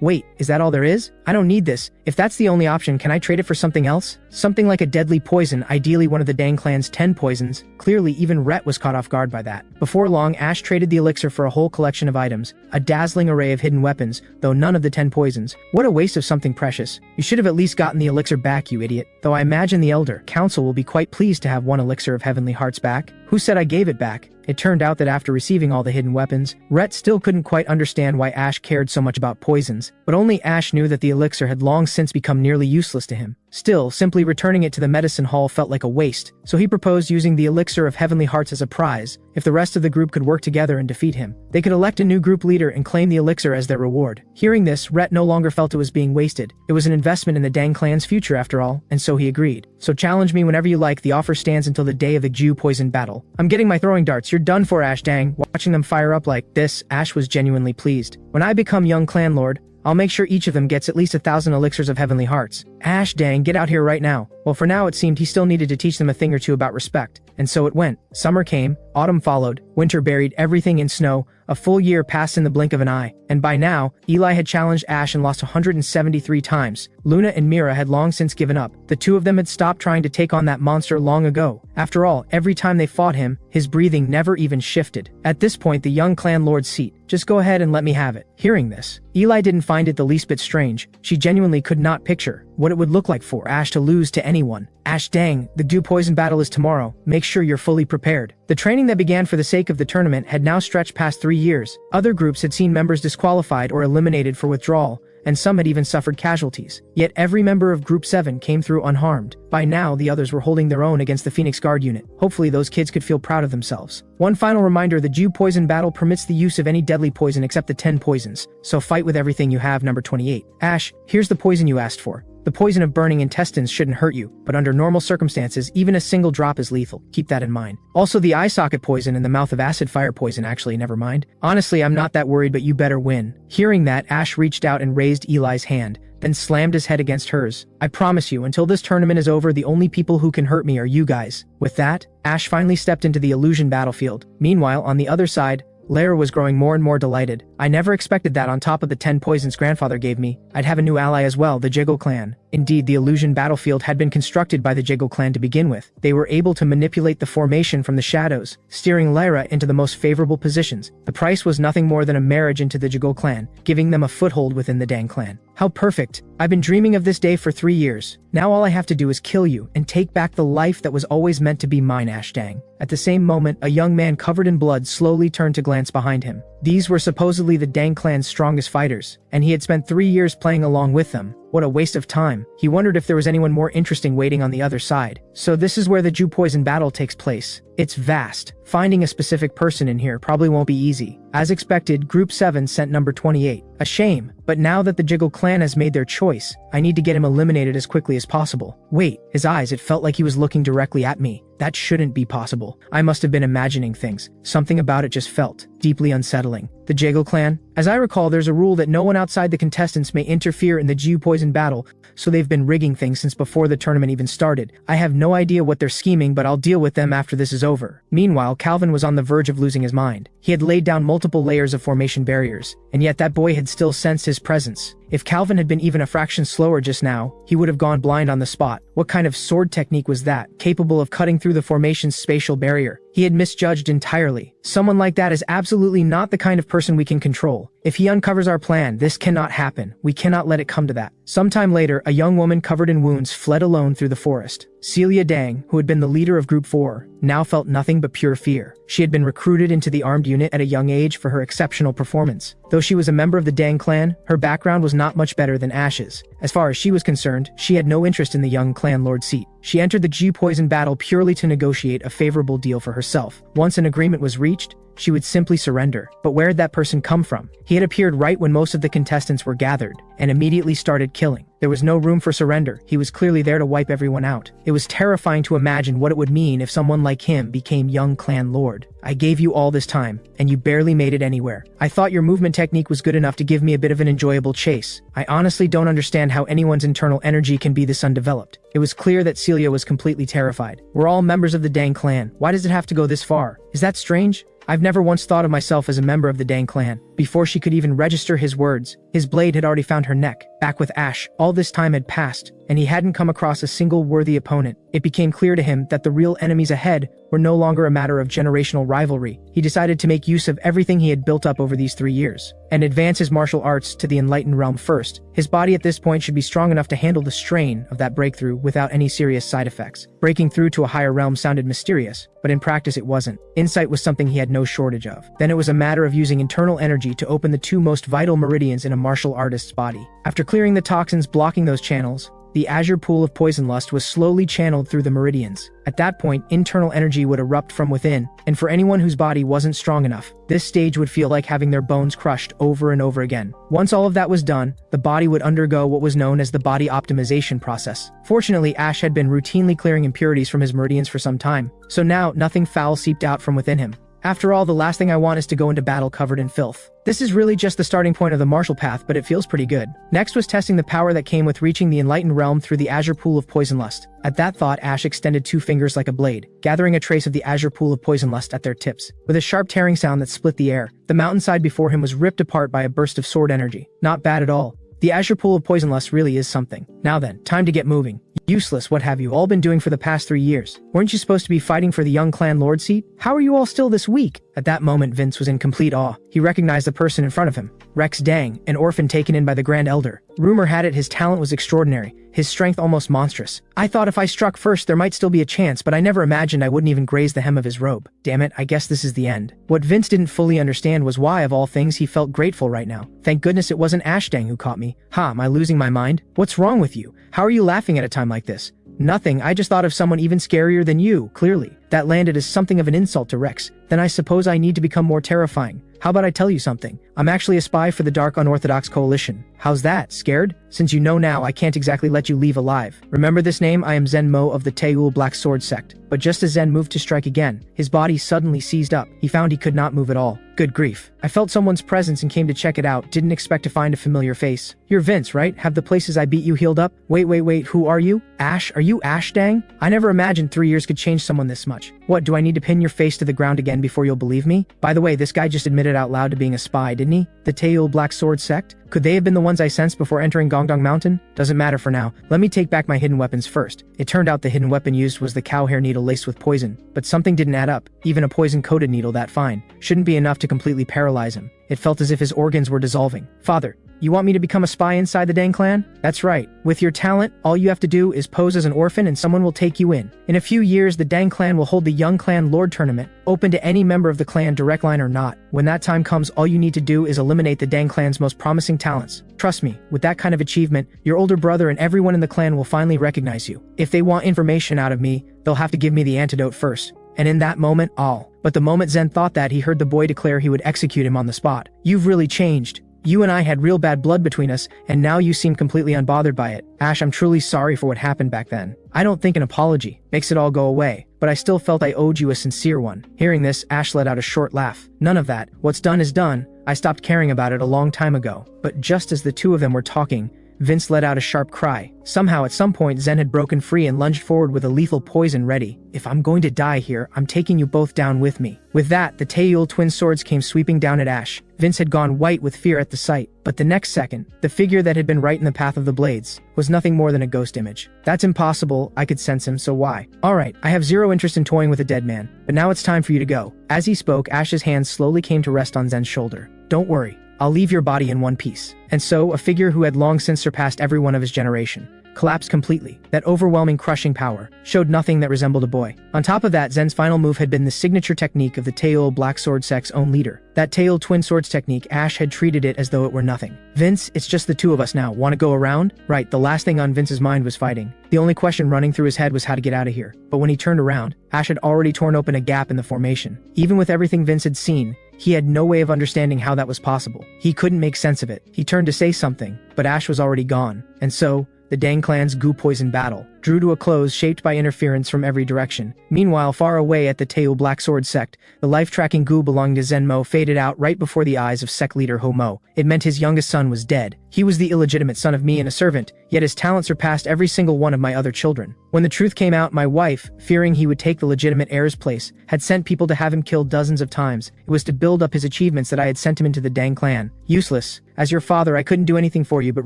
Wait, is that all there is? I don't need this. If that's the only option, can I trade it for something else? Something like a deadly poison, ideally one of the Dang clan's 10 poisons. Clearly, even Rhett was caught off guard by that. Before long, Ash traded the elixir for a whole collection of items, a dazzling array of hidden weapons, though none of the 10 poisons. What a waste of something precious. You should have at least gotten the elixir back, you idiot. Though I imagine the Elder Council will be quite pleased to have one elixir of heavenly hearts back. Who said I gave it back? It turned out that after receiving all the hidden weapons, Rhett still couldn't quite understand why Ash cared so much about poisons, but only Ash knew that the elixir had long since become nearly useless to him. Still, simply returning it to the medicine hall felt like a waste, so he proposed using the elixir of heavenly hearts as a prize. If the rest of the group could work together and defeat him, they could elect a new group leader and claim the elixir as their reward. Hearing this, Rhett no longer felt it was being wasted. It was an investment in the Dang clan's future after all, and so he agreed. So challenge me whenever you like. The offer stands until the day of the Jew poison battle. I'm getting my throwing darts. You're done for, Ash Dang. Watching them fire up like this, Ash was genuinely pleased. When I become young clan lord, I'll make sure each of them gets at least 1,000 elixirs of heavenly hearts. Ash Dang, get out here right now. Well, for now it seemed he still needed to teach them a thing or two about respect. And so it went. Summer came, autumn followed, winter buried everything in snow. A full year passed in the blink of an eye, and by now, Eli had challenged Ash and lost 173 times. Luna and Mira had long since given up. The two of them had stopped trying to take on that monster long ago. After all, every time they fought him, his breathing never even shifted. At this point, the young clan lord's seat. Just go ahead and let me have it. Hearing this, Eli didn't find it the least bit strange. She genuinely could not picture what it would look like for Ash to lose to anyone. Ash Dang, the Dew Poison battle is tomorrow. Make sure you're fully prepared. The training that began for the sake of the tournament had now stretched past 3 years. Other groups had seen members disqualified or eliminated for withdrawal, and some had even suffered casualties. Yet every member of Group 7 came through unharmed. By now, the others were holding their own against the Phoenix Guard unit. Hopefully those kids could feel proud of themselves. One final reminder, the Jew poison battle permits the use of any deadly poison except the 10 poisons, so fight with everything you have. Number 28. Ash, here's the poison you asked for. The poison of burning intestines shouldn't hurt you, but under normal circumstances, even a single drop is lethal. Keep that in mind. Also, the eye socket poison and the mouth of acid fire poison, actually, never mind. Honestly, I'm not that worried, but you better win. Hearing that, Ash reached out and raised Eli's hand, then slammed his head against hers. I promise you, until this tournament is over, the only people who can hurt me are you guys. With that, Ash finally stepped into the illusion battlefield. Meanwhile, on the other side, Lyra was growing more and more delighted. I never expected that on top of the 10 poisons grandfather gave me, I'd have a new ally as well, the Jiggle clan. Indeed, the illusion battlefield had been constructed by the Jiggle clan to begin with. They were able to manipulate the formation from the shadows, steering Lyra into the most favorable positions. The price was nothing more than a marriage into the Jiggle clan, giving them a foothold within the Dang clan. How perfect. I've been dreaming of this day for 3 years. Now all I have to do is kill you and take back the life that was always meant to be mine, Ash Dang. At the same moment, a young man covered in blood slowly turned to glance behind him. These were supposedly the Dang clan's strongest fighters, and he had spent 3 years playing along with them. What a waste of time. He wondered if there was anyone more interesting waiting on the other side. So this is where the Jew poison battle takes place. It's vast. Finding a specific person in here probably won't be easy. As expected, Group 7 sent number 28. A shame, but now that the Jiggle clan has made their choice, I need to get him eliminated as quickly as possible. Wait, his eyes, it felt like he was looking directly at me. That shouldn't be possible. I must have been imagining things. Something about it just felt deeply unsettling. The Jiggle clan? As I recall, there's a rule that no one outside the contestants may interfere in the Jew poison battle, so they've been rigging things since before the tournament even started. I have no idea what they're scheming, but I'll deal with them after this is over. Meanwhile, Calvin was on the verge of losing his mind. He had laid down multiple layers of formation barriers, and yet that boy had still sensed his presence. If Calvin had been even a fraction slower just now, he would have gone blind on the spot. What kind of sword technique was that, capable of cutting through the formation's spatial barrier? He had misjudged entirely. Someone like that is absolutely not the kind of person we can control. If he uncovers our plan, this cannot happen. We cannot let it come to that. Sometime later, a young woman covered in wounds fled alone through the forest. Celia Dang, who had been the leader of Group 4, now felt nothing but pure fear. She had been recruited into the armed unit at a young age for her exceptional performance. Though she was a member of the Dang clan, her background was not much better than Ash's. As far as she was concerned, she had no interest in the young clan lord's seat. She entered the Ji poison battle purely to negotiate a favorable deal for herself. Once an agreement was reached, she would simply surrender. But where had that person come from? He had appeared right when most of the contestants were gathered, and immediately started killing. There was no room for surrender. He was clearly there to wipe everyone out. It was terrifying to imagine what it would mean if someone like him became young clan lord. I gave you all this time, and you barely made it anywhere. I thought your movement technique was good enough to give me a bit of an enjoyable chase. I honestly don't understand how anyone's internal energy can be this undeveloped. It was clear that Celia was completely terrified. We're all members of the Dang clan. Why does it have to go this far? Is that strange? I've never once thought of myself as a member of the Dang clan. Before she could even register his words, his blade had already found her neck. Back with Ash, all this time had passed, and he hadn't come across a single worthy opponent. It became clear to him that the real enemies ahead were no longer a matter of generational rivalry. He decided to make use of everything he had built up over these 3 years, and advance his martial arts to the enlightened realm first. His body at this point should be strong enough to handle the strain of that breakthrough without any serious side effects. Breaking through to a higher realm sounded mysterious, but in practice it wasn't. Insight was something he had no shortage of. Then it was a matter of using internal energy to open the 2 most vital meridians in a martial artist's body. After clearing the toxins blocking those channels, the azure pool of poison lust was slowly channeled through the meridians. At that point, internal energy would erupt from within, and for anyone whose body wasn't strong enough, this stage would feel like having their bones crushed over and over again. Once all of that was done, the body would undergo what was known as the body optimization process. Fortunately, Ash had been routinely clearing impurities from his meridians for some time, so now nothing foul seeped out from within him. After all, the last thing I want is to go into battle covered in filth. This is really just the starting point of the martial path, but it feels pretty good. Next was testing the power that came with reaching the enlightened realm through the azure pool of poison lust. At that thought, Ash extended 2 fingers like a blade, gathering a trace of the azure pool of poison lust at their tips. With a sharp tearing sound that split the air, the mountainside before him was ripped apart by a burst of sword energy. Not bad at all. The azure pool of poison lust really is something. Now then, time to get moving. Useless, what have you all been doing for the past 3 years? Weren't you supposed to be fighting for the young clan lord seat? How are you all still this weak? At that moment, Vince was in complete awe. He recognized the person in front of him. Rex Dang, an orphan taken in by the Grand Elder. Rumor had it his talent was extraordinary, his strength almost monstrous. I thought if I struck first there might still be a chance, but I never imagined I wouldn't even graze the hem of his robe. Damn it, I guess this is the end. What Vince didn't fully understand was why, of all things, he felt grateful right now. Thank goodness it wasn't Ash Dang who caught me. Ha, am I losing my mind? What's wrong with you? How are you laughing at a time like this? Nothing, I just thought of someone even scarier than you, clearly. That landed as something of an insult to Rex. Then I suppose I need to become more terrifying. How about I tell you something? I'm actually a spy for the Dark Unorthodox Coalition. How's that? Scared? Since you know now, I can't exactly let you leave alive. Remember this name? I am Zen Mo of the Taeul Black Sword Sect. But just as Zen moved to strike again, his body suddenly seized up. He found he could not move at all. Good grief. I felt someone's presence and came to check it out. Didn't expect to find a familiar face. You're Vince, right? Have the places I beat you healed up? Wait, who are you? Ash? Are you Ash Dang? I never imagined 3 years could change someone this much. What, do I need to pin your face to the ground again before you'll believe me? By the way, this guy just admitted out loud to being a spy, didn't he? The Taeul Black Sword Sect? Could they have been the ones I sensed before entering Gongdong Mountain? Doesn't matter for now. Let me take back my hidden weapons first. It turned out the hidden weapon used was the cow hair needle laced with poison, but something didn't add up. Even a poison-coated needle that fine shouldn't be enough to completely paralyze him. It felt as if his organs were dissolving. Father, you want me to become a spy inside the Dang clan? That's right. With your talent, all you have to do is pose as an orphan and someone will take you in. In a few years, the Dang clan will hold the Young Clan Lord Tournament, open to any member of the clan, direct line or not. When that time comes, all you need to do is eliminate the Dang clan's most promising talents. Trust me, with that kind of achievement, your older brother and everyone in the clan will finally recognize you. If they want information out of me, they'll have to give me the antidote first. And in that moment, But the moment Zen thought that, he heard the boy declare he would execute him on the spot. You've really changed. You and I had real bad blood between us, and now you seem completely unbothered by it. Ash, I'm truly sorry for what happened back then. I don't think an apology makes it all go away, but I still felt I owed you a sincere one. Hearing this, Ash let out a short laugh. None of that. What's done is done. I stopped caring about it a long time ago. But just as the two of them were talking, Vince let out a sharp cry. Somehow at some point Zen had broken free and lunged forward with a lethal poison ready. "If I'm going to die here, I'm taking you both down with me." With that, the Taeyul twin swords came sweeping down at Ash. Vince had gone white with fear at the sight, but the next second, the figure that had been right in the path of the blades was nothing more than a ghost image. "That's impossible, I could sense him, so why?" "Alright, I have zero interest in toying with a dead man, but now it's time for you to go." As he spoke, Ash's hand slowly came to rest on Zen's shoulder. "Don't worry, I'll leave your body in one piece." And so, a figure who had long since surpassed everyone of his generation collapsed completely. That overwhelming, crushing power showed nothing that resembled a boy. On top of that, Zen's final move had been the signature technique of the Taeyul Black Sword sect's own leader. That Taeyul twin swords technique, Ash had treated it as though it were nothing. "Vince, it's just the two of us now. Want to go around?" Right, the last thing on Vince's mind was fighting. The only question running through his head was how to get out of here. But when he turned around, Ash had already torn open a gap in the formation. Even with everything Vince had seen, he had no way of understanding how that was possible. He couldn't make sense of it. He turned to say something, but Ash was already gone. And so, the Dang clan's goo poison battle drew to a close, shaped by interference from every direction. Meanwhile, far away at the Taeyul Black Sword sect, the life-tracking goo belonging to Zenmo faded out right before the eyes of sect leader Ho-Mo. It meant his youngest son was dead. He was the illegitimate son of me and a servant, yet his talent surpassed every single one of my other children. When the truth came out, my wife, fearing he would take the legitimate heir's place, had sent people to have him killed dozens of times. It was to build up his achievements that I had sent him into the Dang clan. Useless. As your father, I couldn't do anything for you, but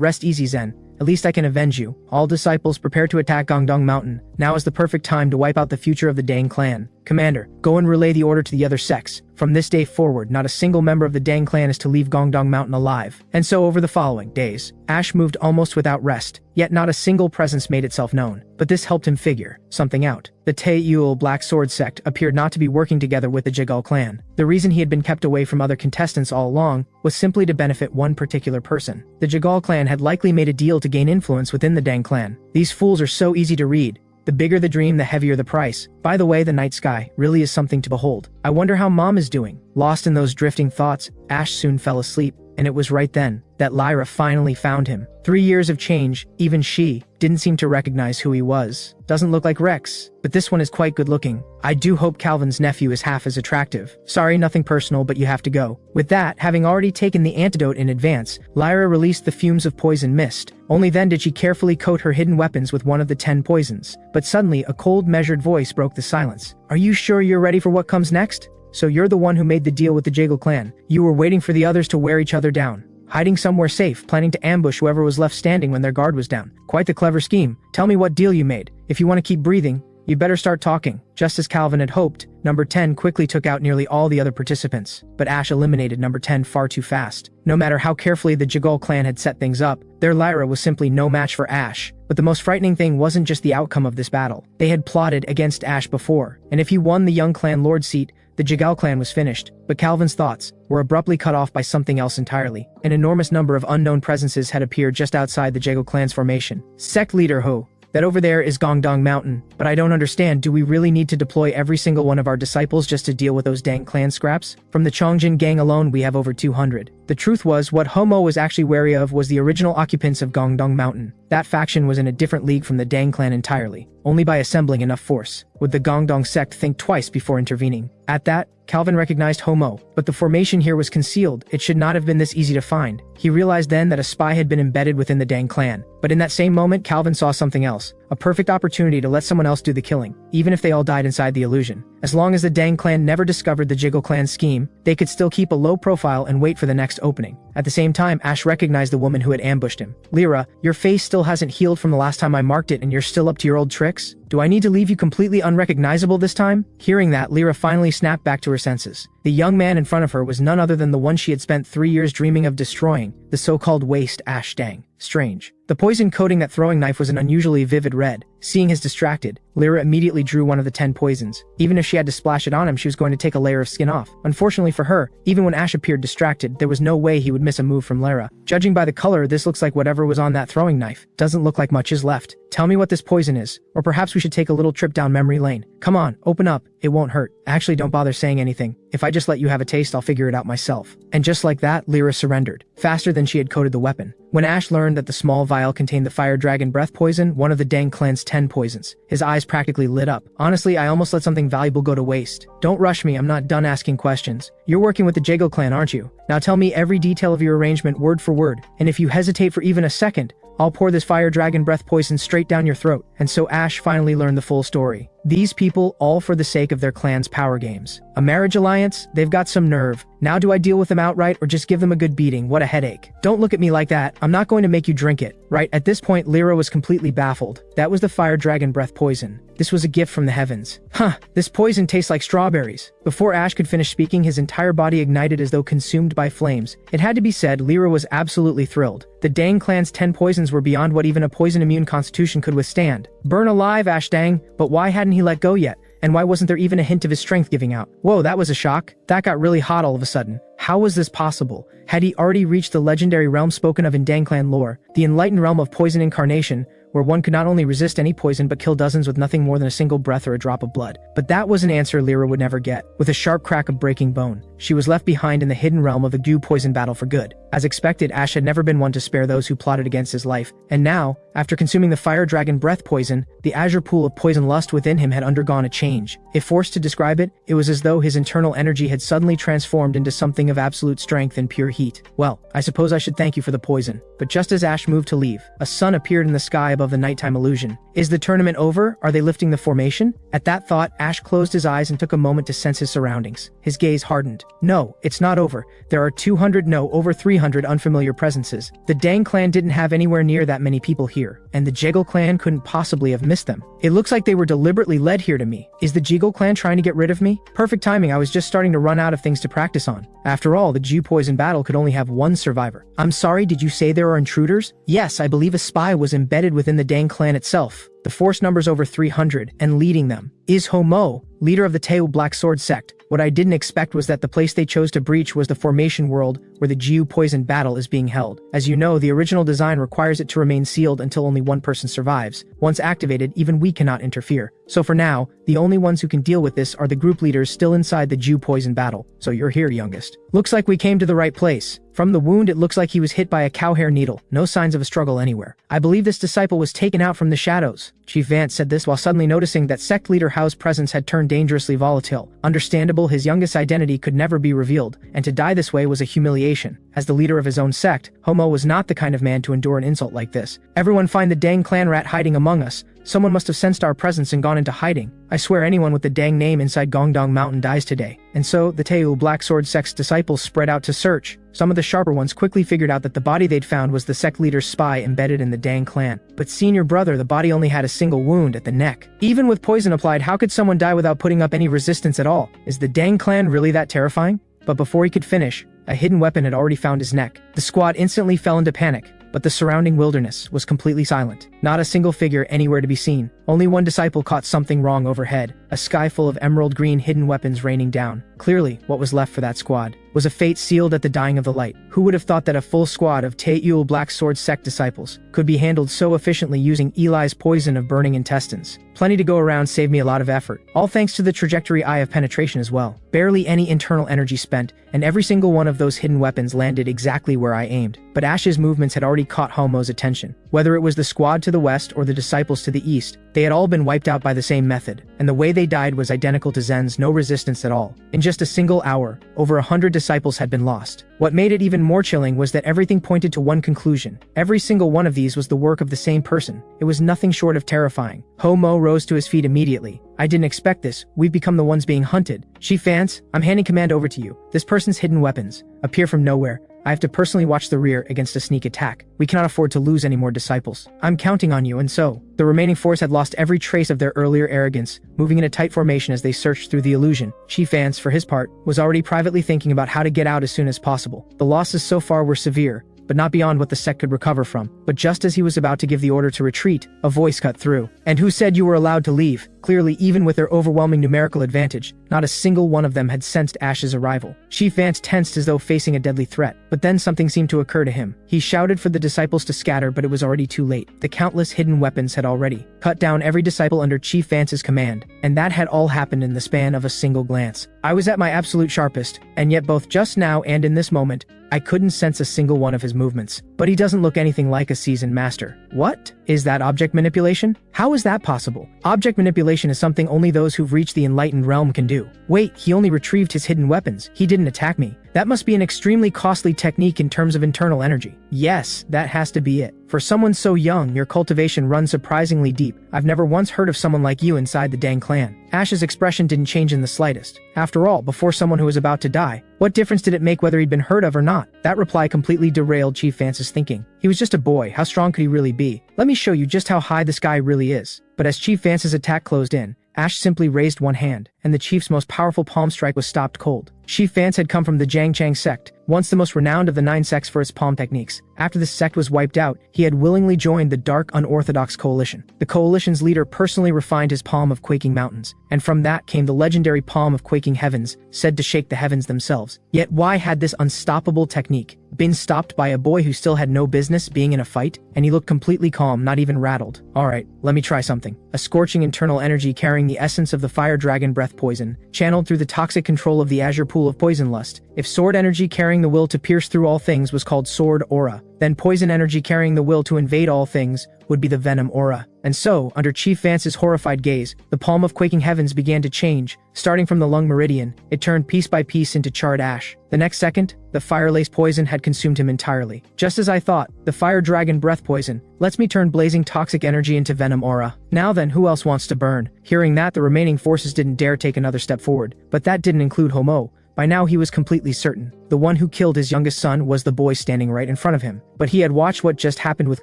rest easy, Zen. At least I can avenge you. All disciples, prepare to attack Gongdong Mountain. Now is the perfect time to wipe out the future of the Dang clan. Commander, go and relay the order to the other sects. From this day forward, not a single member of the Dang clan is to leave Gongdong Mountain alive. And so over the following days, Ash moved almost without rest, yet not a single presence made itself known. But this helped him figure something out. The Taeyul Black Sword sect appeared not to be working together with the Jigal clan. The reason he had been kept away from other contestants all along was simply to benefit one particular person. The Jigal clan had likely made a deal to gain influence within the Dang clan. These fools are so easy to read. The bigger the dream, the heavier the price. By the way, the night sky really is something to behold. I wonder how Mom is doing. Lost in those drifting thoughts, Ash soon fell asleep, and it was right then that Lyra finally found him. 3 years of change, even she didn't seem to recognize who he was. Doesn't look like Rex, but this one is quite good looking. I do hope Calvin's nephew is half as attractive. Sorry, nothing personal, but you have to go. With that, having already taken the antidote in advance, Lyra released the fumes of poison mist. Only then did she carefully coat her hidden weapons with one of the 10 poisons. But suddenly, a cold, measured voice broke the silence. "Are you sure you're ready for what comes next? So you're the one who made the deal with the Jagal clan. You were waiting for the others to wear each other down. Hiding somewhere safe, planning to ambush whoever was left standing when their guard was down. Quite the clever scheme. Tell me what deal you made. If you want to keep breathing, you better start talking." Just as Calvin had hoped, number 10 quickly took out nearly all the other participants, but Ash eliminated number 10 far too fast. No matter how carefully the Jigal clan had set things up, their Lyra was simply no match for Ash. But the most frightening thing wasn't just the outcome of this battle. They had plotted against Ash before, and if he won the young clan lord seat, the Jigal clan was finished. But Calvin's thoughts were abruptly cut off by something else entirely. An enormous number of unknown presences had appeared just outside the Jigal clan's formation. Sect leader Ho. That over there is Gongdong Mountain, but I don't understand, do we really need to deploy every single one of our disciples just to deal with those Dang clan scraps? From the Chongjin gang alone we have over 200. The truth was, what Ho-Mo was actually wary of was the original occupants of Gongdong Mountain. That faction was in a different league from the Dang clan entirely. Only by assembling enough force would the Gongdong sect think twice before intervening. At that, Calvin recognized Ho-Mo, but the formation here was concealed. It should not have been this easy to find. He realized then that a spy had been embedded within the Dang clan. But in that same moment, Calvin saw something else. A perfect opportunity to let someone else do the killing, even if they all died inside the illusion. As long as the Dang clan never discovered the Jigal clan's scheme, they could still keep a low profile and wait for the next opening. At the same time, Ash recognized the woman who had ambushed him. "Lyra, your face still hasn't healed from the last time I marked it and you're still up to your old tricks? Do I need to leave you completely unrecognizable this time?" Hearing that, Lyra finally snapped back to her senses. The young man in front of her was none other than the one she had spent 3 years dreaming of destroying, the so-called waste Ash Dang. Strange. The poison coating that throwing knife was an unusually vivid red. Seeing his distracted, Lyra immediately drew one of the 10 poisons. Even if she had to splash it on him, she was going to take a layer of skin off. Unfortunately for her, even when Ash appeared distracted, there was no way he would miss a move from Lyra. Judging by the color, this looks like whatever was on that throwing knife. Doesn't look like much is left. Tell me what this poison is, or perhaps we should take a little trip down memory lane. Come on, open up. It won't hurt. Actually, don't bother saying anything. If I just let you have a taste, I'll figure it out myself. And just like that, Lyra surrendered, faster than she had coated the weapon. When Ash learned that the small vial contained the fire dragon breath poison, one of the Dang clan's 10 poisons, his eyes practically lit up. Honestly, I almost let something valuable go to waste. Don't rush me, I'm not done asking questions. You're working with the Jagal clan, aren't you? Now tell me every detail of your arrangement word for word, and if you hesitate for even a second, I'll pour this fire dragon breath poison straight down your throat. And so Ash finally learned the full story. These people, all for the sake of their clan's power games. A marriage alliance? They've got some nerve. Now do I deal with them outright or just give them a good beating? What a headache. Don't look at me like that. I'm not going to make you drink it. Right at this point, Lyra was completely baffled. That was the fire dragon breath poison. This was a gift from the heavens. Huh, this poison tastes like strawberries. Before Ash could finish speaking, his entire body ignited as though consumed by flames. It had to be said, Lyra was absolutely thrilled. The Dang clan's 10 poisons were beyond what even a poison-immune constitution could withstand. Burn alive, Ash Dang, but why hadn't he let go yet? And why wasn't there even a hint of his strength giving out? Whoa, that was a shock. That got really hot all of a sudden. How was this possible? Had he already reached the legendary realm spoken of in Dang clan lore, the enlightened realm of poison incarnation, where one could not only resist any poison but kill dozens with nothing more than a single breath or a drop of blood? But that was an answer Lyra would never get. With a sharp crack of breaking bone, she was left behind in the hidden realm of the Dew poison battle for good. As expected, Ash had never been one to spare those who plotted against his life, and now, after consuming the fire dragon breath poison, the azure pool of poison lust within him had undergone a change. If forced to describe it, it was as though his internal energy had suddenly transformed into something of absolute strength and pure heat. Well, I suppose I should thank you for the poison. But just as Ash moved to leave, a sun appeared in the sky above the nighttime illusion. Is the tournament over? Are they lifting the formation? At that thought, Ash closed his eyes and took a moment to sense his surroundings. His gaze hardened. No, it's not over. There are 200, no, over 300 unfamiliar presences. The Dang clan didn't have anywhere near that many people here, and the Jiggle clan couldn't possibly have missed them. It looks like they were deliberately led here to me. Is the Jiggle clan trying to get rid of me? Perfect timing, I was just starting to run out of things to practice on. After all, the Dew poison battle could only have one survivor. I'm sorry, did you say there are intruders? Yes, I believe a spy was embedded within the Dang clan itself. The force number's over 300, and leading them is Homo, leader of the Teo Black Sword sect. What I didn't expect was that the place they chose to breach was the formation world where the Dew poison battle is being held. As you know, the original design requires it to remain sealed until only one person survives. Once activated, even we cannot interfere. So for now, the only ones who can deal with this are the group leaders still inside the Dew poison battle. So you're here, youngest. Looks like we came to the right place. From the wound, it looks like he was hit by a cowhair needle. No signs of a struggle anywhere. I believe this disciple was taken out from the shadows. Chief Vance said this while suddenly noticing that sect leader Hao's presence had turned dangerously volatile. Understandable, his youngest identity could never be revealed, and to die this way was a humiliation. As the leader of his own sect, Homo was not the kind of man to endure an insult like this. Everyone find the Dang clan rat hiding among us. Someone must have sensed our presence and gone into hiding. I swear anyone with the Dang name inside Gongdong Mountain dies today. And so, the Teu Black Sword sect's disciples spread out to search. Some of the sharper ones quickly figured out that the body they'd found was the sect leader's spy embedded in the Dang clan. But senior brother, the body only had a single wound at the neck. Even with poison applied, how could someone die without putting up any resistance at all? Is the Dang clan really that terrifying? But before he could finish, a hidden weapon had already found his neck. The squad instantly fell into panic, but the surrounding wilderness was completely silent. Not a single figure anywhere to be seen. Only one disciple caught something wrong overhead, a sky full of emerald green hidden weapons raining down. Clearly, what was left for that squad was a fate sealed at the dying of the light. Who would have thought that a full squad of Taeul Black Sword sect disciples could be handled so efficiently using Eli's poison of burning intestines? Plenty to go around saved me a lot of effort. All thanks to the trajectory eye of penetration as well. Barely any internal energy spent, and every single one of those hidden weapons landed exactly where I aimed. But Ash's movements had already caught Homo's attention. Whether it was the squad to the west or the disciples to the east, they had all been wiped out by the same method, and the way they died was identical to Zen's, no resistance at all. In just a single hour, over 100 disciples had been lost. What made it even more chilling was that everything pointed to one conclusion. Every single one of these was the work of the same person. It was nothing short of terrifying. Homo rose to his feet immediately. I didn't expect this. We've become the ones being hunted. Chief Vance, I'm handing command over to you. This person's hidden weapons appear from nowhere. I have to personally watch the rear against a sneak attack. We cannot afford to lose any more disciples. I'm counting on you, and so, the remaining force had lost every trace of their earlier arrogance, moving in a tight formation as they searched through the illusion. Chief Vance, for his part, was already privately thinking about how to get out as soon as possible. The losses so far were severe, but not beyond what the sect could recover from. But just as he was about to give the order to retreat, a voice cut through. And who said you were allowed to leave? Clearly, even with their overwhelming numerical advantage, not a single one of them had sensed Ash's arrival. Chief Vance tensed as though facing a deadly threat, but then something seemed to occur to him. He shouted for the disciples to scatter, but it was already too late. The countless hidden weapons had already cut down every disciple under Chief Vance's command, and that had all happened in the span of a single glance. I was at my absolute sharpest, and yet both just now and in this moment, I couldn't sense a single one of his movements. But he doesn't look anything like a seasoned master. What? Is that object manipulation? How is that possible? Object manipulation is something only those who've reached the enlightened realm can do. Wait, he only retrieved his hidden weapons. He didn't attack me. That must be an extremely costly technique in terms of internal energy. Yes, that has to be it. For someone so young, your cultivation runs surprisingly deep. I've never once heard of someone like you inside the dang clan. Ash's expression didn't change in the slightest. After all, before someone who was about to die, what difference did it make whether he'd been heard of or not? That reply completely derailed Chief Vance's thinking. He was just a boy. How strong could he really be? Let me show you just how high this guy really is. But as Chief Vance's attack closed in, Ash simply raised one hand, and the chief's most powerful palm strike was stopped cold. Chief Vance had come from the Jiangchang sect, once the most renowned of the 9 sects for its palm techniques. After this sect was wiped out, he had willingly joined the Dark Unorthodox Coalition. The coalition's leader personally refined his palm of quaking mountains, and from that came the legendary palm of quaking heavens, said to shake the heavens themselves. Yet why had this unstoppable technique been stopped by a boy who still had no business being in a fight? And he looked completely calm, not even rattled. Alright, let me try something. A scorching internal energy carrying the essence of the fire dragon breath poison, channeled through the toxic control of the azure pool of poison lust. If sword energy carrying the will to pierce through all things was called sword aura, then poison energy carrying the will to invade all things would be the venom aura. And so, under Chief Vance's horrified gaze, the palm of quaking heavens began to change. Starting from the lung meridian, it turned piece by piece into charred ash. The next second, the fire-laced poison had consumed him entirely. Just as I thought, the fire dragon breath poison lets me turn blazing toxic energy into venom aura. Now then, who else wants to burn? Hearing that, the remaining forces didn't dare take another step forward. But that didn't include Homo. By now he was completely certain. The one who killed his youngest son was the boy standing right in front of him. But he had watched what just happened with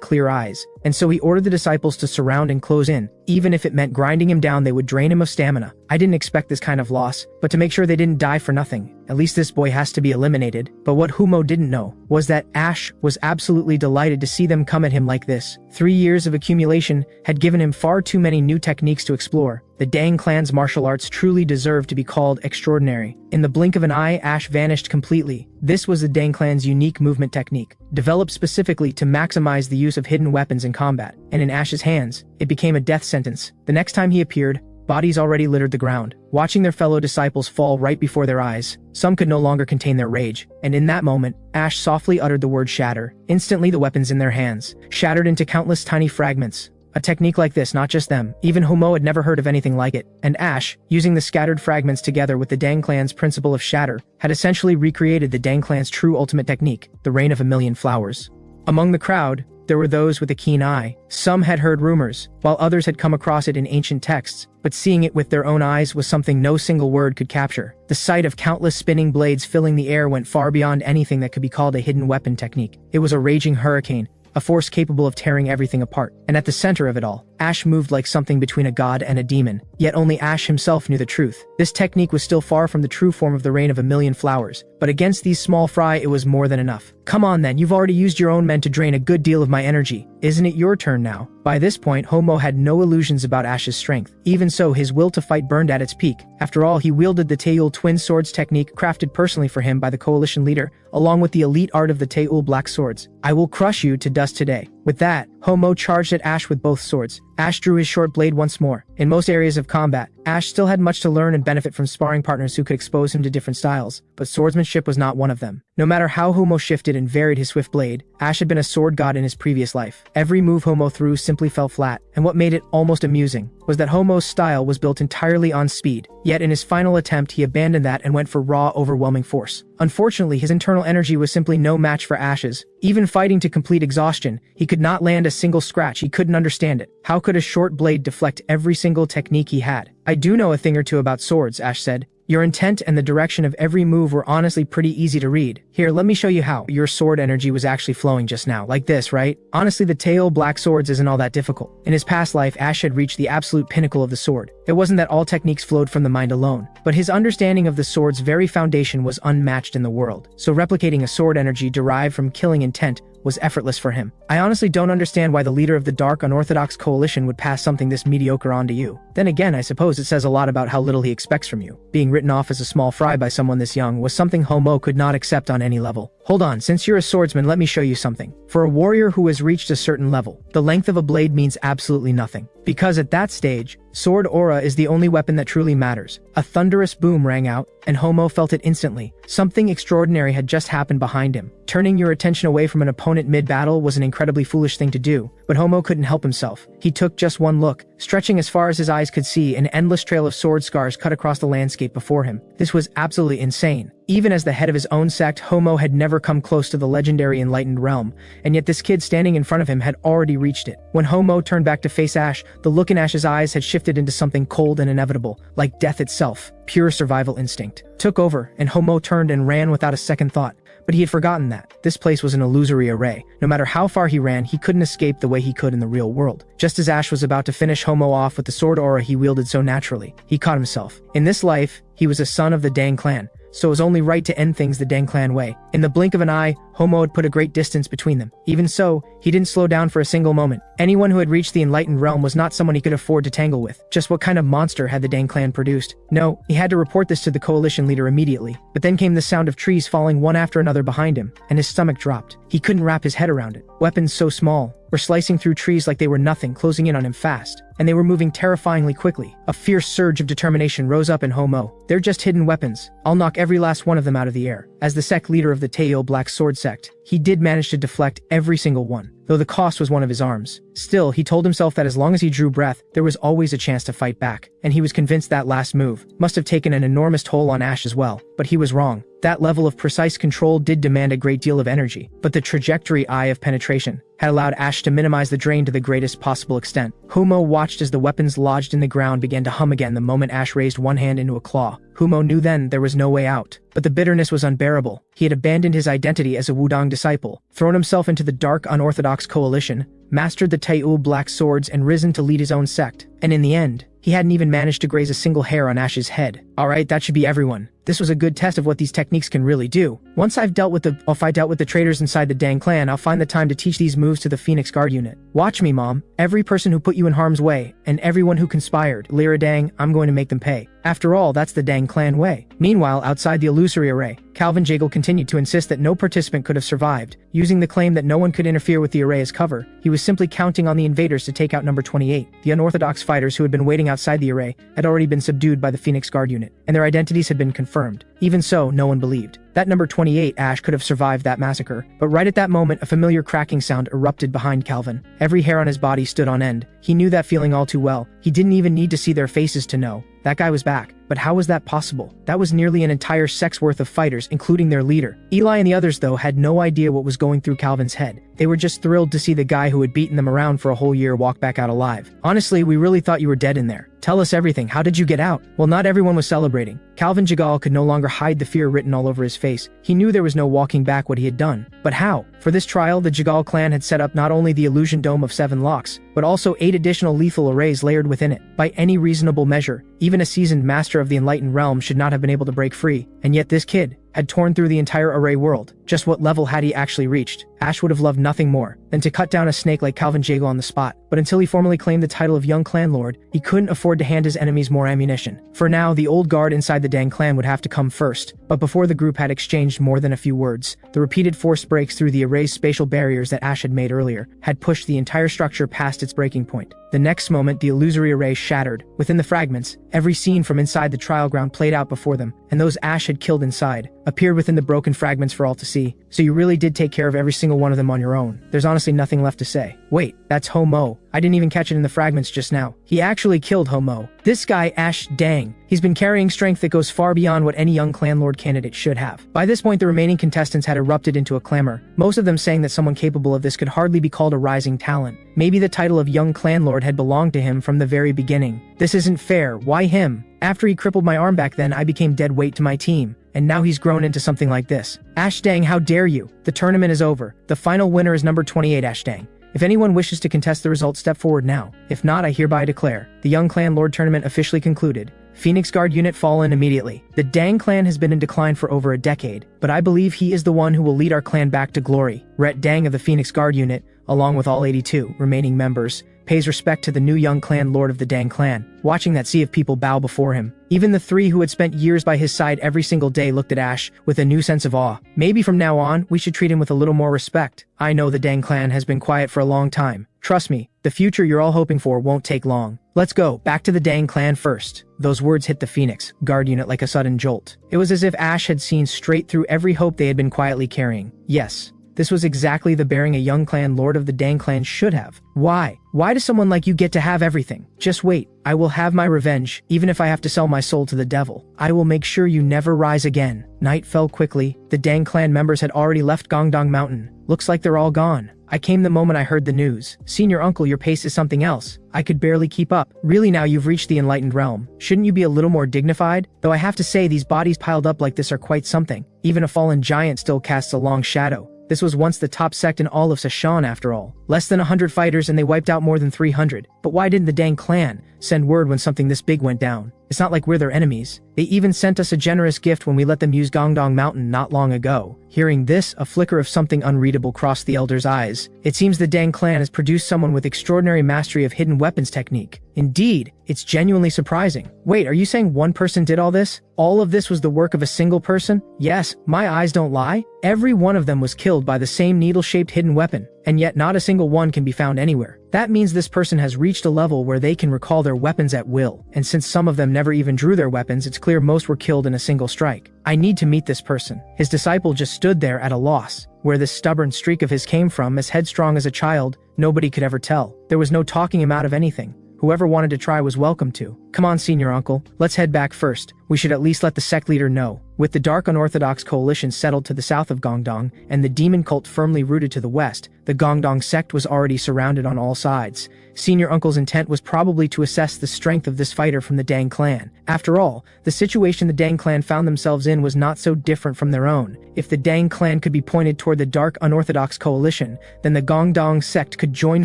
clear eyes, and so he ordered the disciples to surround and close in. Even if it meant grinding him down, they would drain him of stamina. I didn't expect this kind of loss, but to make sure they didn't die for nothing, at least this boy has to be eliminated. But what Humo didn't know was that Ash was absolutely delighted to see them come at him like this. 3 years of accumulation had given him far too many new techniques to explore. The Dang clan's martial arts truly deserved to be called extraordinary. In the blink of an eye, Ash vanished completely. This was the Dang clan's unique movement technique, developed specifically to maximize the use of hidden weapons in combat, and in Ash's hands, it became a death sentence. The next time he appeared, bodies already littered the ground, watching their fellow disciples fall right before their eyes. Some could no longer contain their rage, and in that moment, Ash softly uttered the word shatter. Instantly the weapons in their hands shattered into countless tiny fragments. A technique like this, not just them, even Homo had never heard of anything like it, and Ash, using the scattered fragments together with the Dang clan's principle of shatter, had essentially recreated the Dang clan's true ultimate technique, the Rain of a Million Flowers. Among the crowd, there were those with a keen eye. Some had heard rumors, while others had come across it in ancient texts, but seeing it with their own eyes was something no single word could capture. The sight of countless spinning blades filling the air went far beyond anything that could be called a hidden weapon technique. It was a raging hurricane, a force capable of tearing everything apart. And at the center of it all, Ash moved like something between a god and a demon. Yet only Ash himself knew the truth. This technique was still far from the true form of the Rain of a Million Flowers, but against these small fry it was more than enough. Come on then, you've already used your own men to drain a good deal of my energy. Isn't it your turn now? By this point, Homo had no illusions about Ash's strength. Even so, his will to fight burned at its peak. After all, he wielded the Taeul twin swords technique crafted personally for him by the coalition leader, along with the elite art of the Taeul black swords. I will crush you to dust today. With that, Homo charged at Ash with both swords. Ash drew his short blade once more. In most areas of combat, Ash still had much to learn and benefit from sparring partners who could expose him to different styles, but swordsmanship was not one of them. No matter how Homo shifted and varied his swift blade, Ash had been a sword god in his previous life. Every move Homo threw simply fell flat, and what made it almost amusing was that Homo's style was built entirely on speed. Yet in his final attempt, he abandoned that and went for raw, overwhelming force. Unfortunately, his internal energy was simply no match for Ash's. Even fighting to complete exhaustion, he could not land a single scratch. He couldn't understand it. How could a short blade deflect every single technique he had? I do know a thing or two about swords, Ash said. Your intent and the direction of every move were honestly pretty easy to read. Here, let me show you how. Your sword energy was actually flowing just now, like this, right? Honestly, the Taeul black swords isn't all that difficult. In his past life, Ash had reached the absolute pinnacle of the sword. It wasn't that all techniques flowed from the mind alone, but his understanding of the sword's very foundation was unmatched in the world. So replicating a sword energy derived from killing intent was effortless for him. I honestly don't understand why the leader of the Dark Unorthodox Coalition would pass something this mediocre on to you. Then again, I suppose it says a lot about how little he expects from you. Being written off as a small fry by someone this young was something Homo could not accept on any level. Hold on, since you're a swordsman, let me show you something. For a warrior who has reached a certain level, the length of a blade means absolutely nothing. Because at that stage, sword aura is the only weapon that truly matters. A thunderous boom rang out, and Homo felt it instantly. Something extraordinary had just happened behind him. Turning your attention away from an opponent mid-battle was an incredibly foolish thing to do, but Homo couldn't help himself. He took just one look. Stretching as far as his eyes could see, an endless trail of sword scars cut across the landscape before him. This was absolutely insane. Even as the head of his own sect, Homo had never come close to the legendary enlightened realm, and yet this kid standing in front of him had already reached it. When Homo turned back to face Ash, the look in Ash's eyes had shifted into something cold and inevitable, like death itself. Pure survival instinct took over, and Homo turned and ran without a second thought. But he had forgotten that this place was an illusory array. No matter how far he ran, he couldn't escape the way he could in the real world. Just as Ash was about to finish Homo off with the sword aura he wielded so naturally, he caught himself. In this life, he was a son of the Dang clan, so it was only right to end things the Dang clan way. In the blink of an eye, Homo had put a great distance between them. Even so, he didn't slow down for a single moment. Anyone who had reached the enlightened realm was not someone he could afford to tangle with. Just what kind of monster had the Dang clan produced? No, he had to report this to the coalition leader immediately. But then came the sound of trees falling one after another behind him, and his stomach dropped. He couldn't wrap his head around it. Weapons so small were slicing through trees like they were nothing, closing in on him fast. And they were moving terrifyingly quickly. A fierce surge of determination rose up in Homo. They're just hidden weapons. I'll knock every last one of them out of the air. As the sect leader of the Taeyo Black Sword sect, he did manage to deflect every single one, though the cost was one of his arms. Still, he told himself that as long as he drew breath, there was always a chance to fight back, and he was convinced that last move must have taken an enormous toll on Ash as well. But he was wrong. That level of precise control did demand a great deal of energy, but the trajectory eye of penetration had allowed Ash to minimize the drain to the greatest possible extent. Homo watched as the weapons lodged in the ground began to hum again the moment Ash raised one hand into a claw. Homo knew then there was no way out, but the bitterness was unbearable. He had abandoned his identity as a Wudang disciple, thrown himself into the dark, unorthodox coalition, mastered the Taeyo Black Swords, and risen to lead his own sect. And in the end, he hadn't even managed to graze a single hair on Ash's head. Alright, that should be everyone. This was a good test of what these techniques can really do. Once I've dealt with the traitors inside the Dang clan, I'll find the time to teach these moves to the Phoenix Guard unit. Watch me, Mom. Every person who put you in harm's way, and everyone who conspired, Lyra Dang, I'm going to make them pay. After all, that's the Dang clan way. Meanwhile, outside the illusory array, Calvin Jagel continued to insist that no participant could have survived. Using the claim that no one could interfere with the array as cover, he was simply counting on the invaders to take out number 28. The unorthodox fighters who had been waiting outside the array had already been subdued by the Phoenix Guard unit, and their identities had been confirmed. Even so, no one believed that number 28 Ash could have survived that massacre. But right at that moment, a familiar cracking sound erupted behind Calvin. Every hair on his body stood on end. He knew that feeling all too well. He didn't even need to see their faces to know. That guy was back. But how was that possible? That was nearly an entire sect's worth of fighters, including their leader. Eli and the others, though, had no idea what was going through Calvin's head. They were just thrilled to see the guy who had beaten them around for a whole year walk back out alive. Honestly, we really thought you were dead in there. Tell us everything. How did you get out? Well, not everyone was celebrating. Calvin Jagel could no longer hide the fear written all over his face. He knew there was no walking back what he had done. But how? For this trial, the Jagel clan had set up not only the illusion dome of 7 locks, but also 8 additional lethal arrays layered within it. By any reasonable measure, even a seasoned master of the enlightened realm should not have been able to break free. And yet this kid had torn through the entire array world. Just what level had he actually reached? Ash would have loved nothing more than to cut down a snake like Calvin Jagel on the spot. But until he formally claimed the title of young clan lord, he couldn't afford to hand his enemies more ammunition. For now, the old guard inside the Dang clan would have to come first. But before the group had exchanged more than a few words, the repeated forced breaks through the array's spatial barriers that Ash had made earlier had pushed the entire structure past its breaking point. The next moment, the illusory array shattered. Within the fragments, every scene from inside the trial ground played out before them, and those Ash had killed inside appeared within the broken fragments for all to see. So you really did take care of every single one of them on your own. There's honestly nothing left to say. Wait, that's Homo. I didn't even catch it in the fragments just now. He actually killed Homo. This guy, Ash Dang, he's been carrying strength that goes far beyond what any young clan lord candidate should have. By this point, the remaining contestants had erupted into a clamor, most of them saying that someone capable of this could hardly be called a rising talent. Maybe the title of young clan lord had belonged to him from the very beginning. This isn't fair. Why him? After he crippled my arm back then, I became dead weight to my team. And now he's grown into something like this. Ash Dang, how dare you? The tournament is over. The final winner is number 28 Ash Dang. If anyone wishes to contest the results, step forward now. If not, I hereby declare the Young Clan Lord Tournament officially concluded. Phoenix Guard unit fallen immediately. The Dang clan has been in decline for over a decade, but I believe he is the one who will lead our clan back to glory. Rhett Dang of the Phoenix Guard unit, along with all 82 remaining members, pays respect to the new young clan lord of the Dang clan, watching that sea of people bow before him. Even the 3 who had spent years by his side every single day looked at Ash with a new sense of awe. Maybe from now on, we should treat him with a little more respect. I know the Dang clan has been quiet for a long time. Trust me, the future you're all hoping for won't take long. Let's go, back to the Dang clan first. Those words hit the Phoenix Guard unit like a sudden jolt. It was as if Ash had seen straight through every hope they had been quietly carrying. Yes, This was exactly the bearing a young clan lord of the Dang clan should have. Why? Why does someone like you get to have everything? Just wait. I will have my revenge, even if I have to sell my soul to the devil. I will make sure you never rise again. Night fell quickly. The Dang clan members had already left Gongdong Mountain. Looks like they're all gone. I came the moment I heard the news. Senior uncle, your pace is something else. I could barely keep up. Really, now you've reached the enlightened realm. Shouldn't you be a little more dignified? Though I have to say, these bodies piled up like this are quite something. Even a fallen giant still casts a long shadow. This was once the top sect in all of Sashan after all. Less than 100 fighters and they wiped out more than 300. But why didn't the Dang clan send word when something this big went down? It's not like we're their enemies. They even sent us a generous gift when we let them use Gongdong Mountain not long ago. Hearing this, a flicker of something unreadable crossed the elder's eyes. It seems the Dang clan has produced someone with extraordinary mastery of hidden weapons technique. Indeed, it's genuinely surprising. Wait, are you saying one person did all this? All of this was the work of a single person? Yes, my eyes don't lie. Every one of them was killed by the same needle-shaped hidden weapon, and yet not a single one can be found anywhere. That means this person has reached a level where they can recall their weapons at will, and since some of them never even drew their weapons, it's clear most were killed in a single strike. I need to meet this person. His disciple just stood there at a loss. Where this stubborn streak of his came from, as headstrong as a child, nobody could ever tell. There was no talking him out of anything. Whoever wanted to try was welcome to. Come on, senior uncle, let's head back first. We should at least let the sect leader know. With the dark unorthodox coalition settled to the south of Gongdong, and the demon cult firmly rooted to the west, the Gongdong sect was already surrounded on all sides. Senior uncle's intent was probably to assess the strength of this fighter from the Dang clan. After all, the situation the Dang clan found themselves in was not so different from their own. If the Dang clan could be pointed toward the dark unorthodox coalition, then the Gongdong sect could join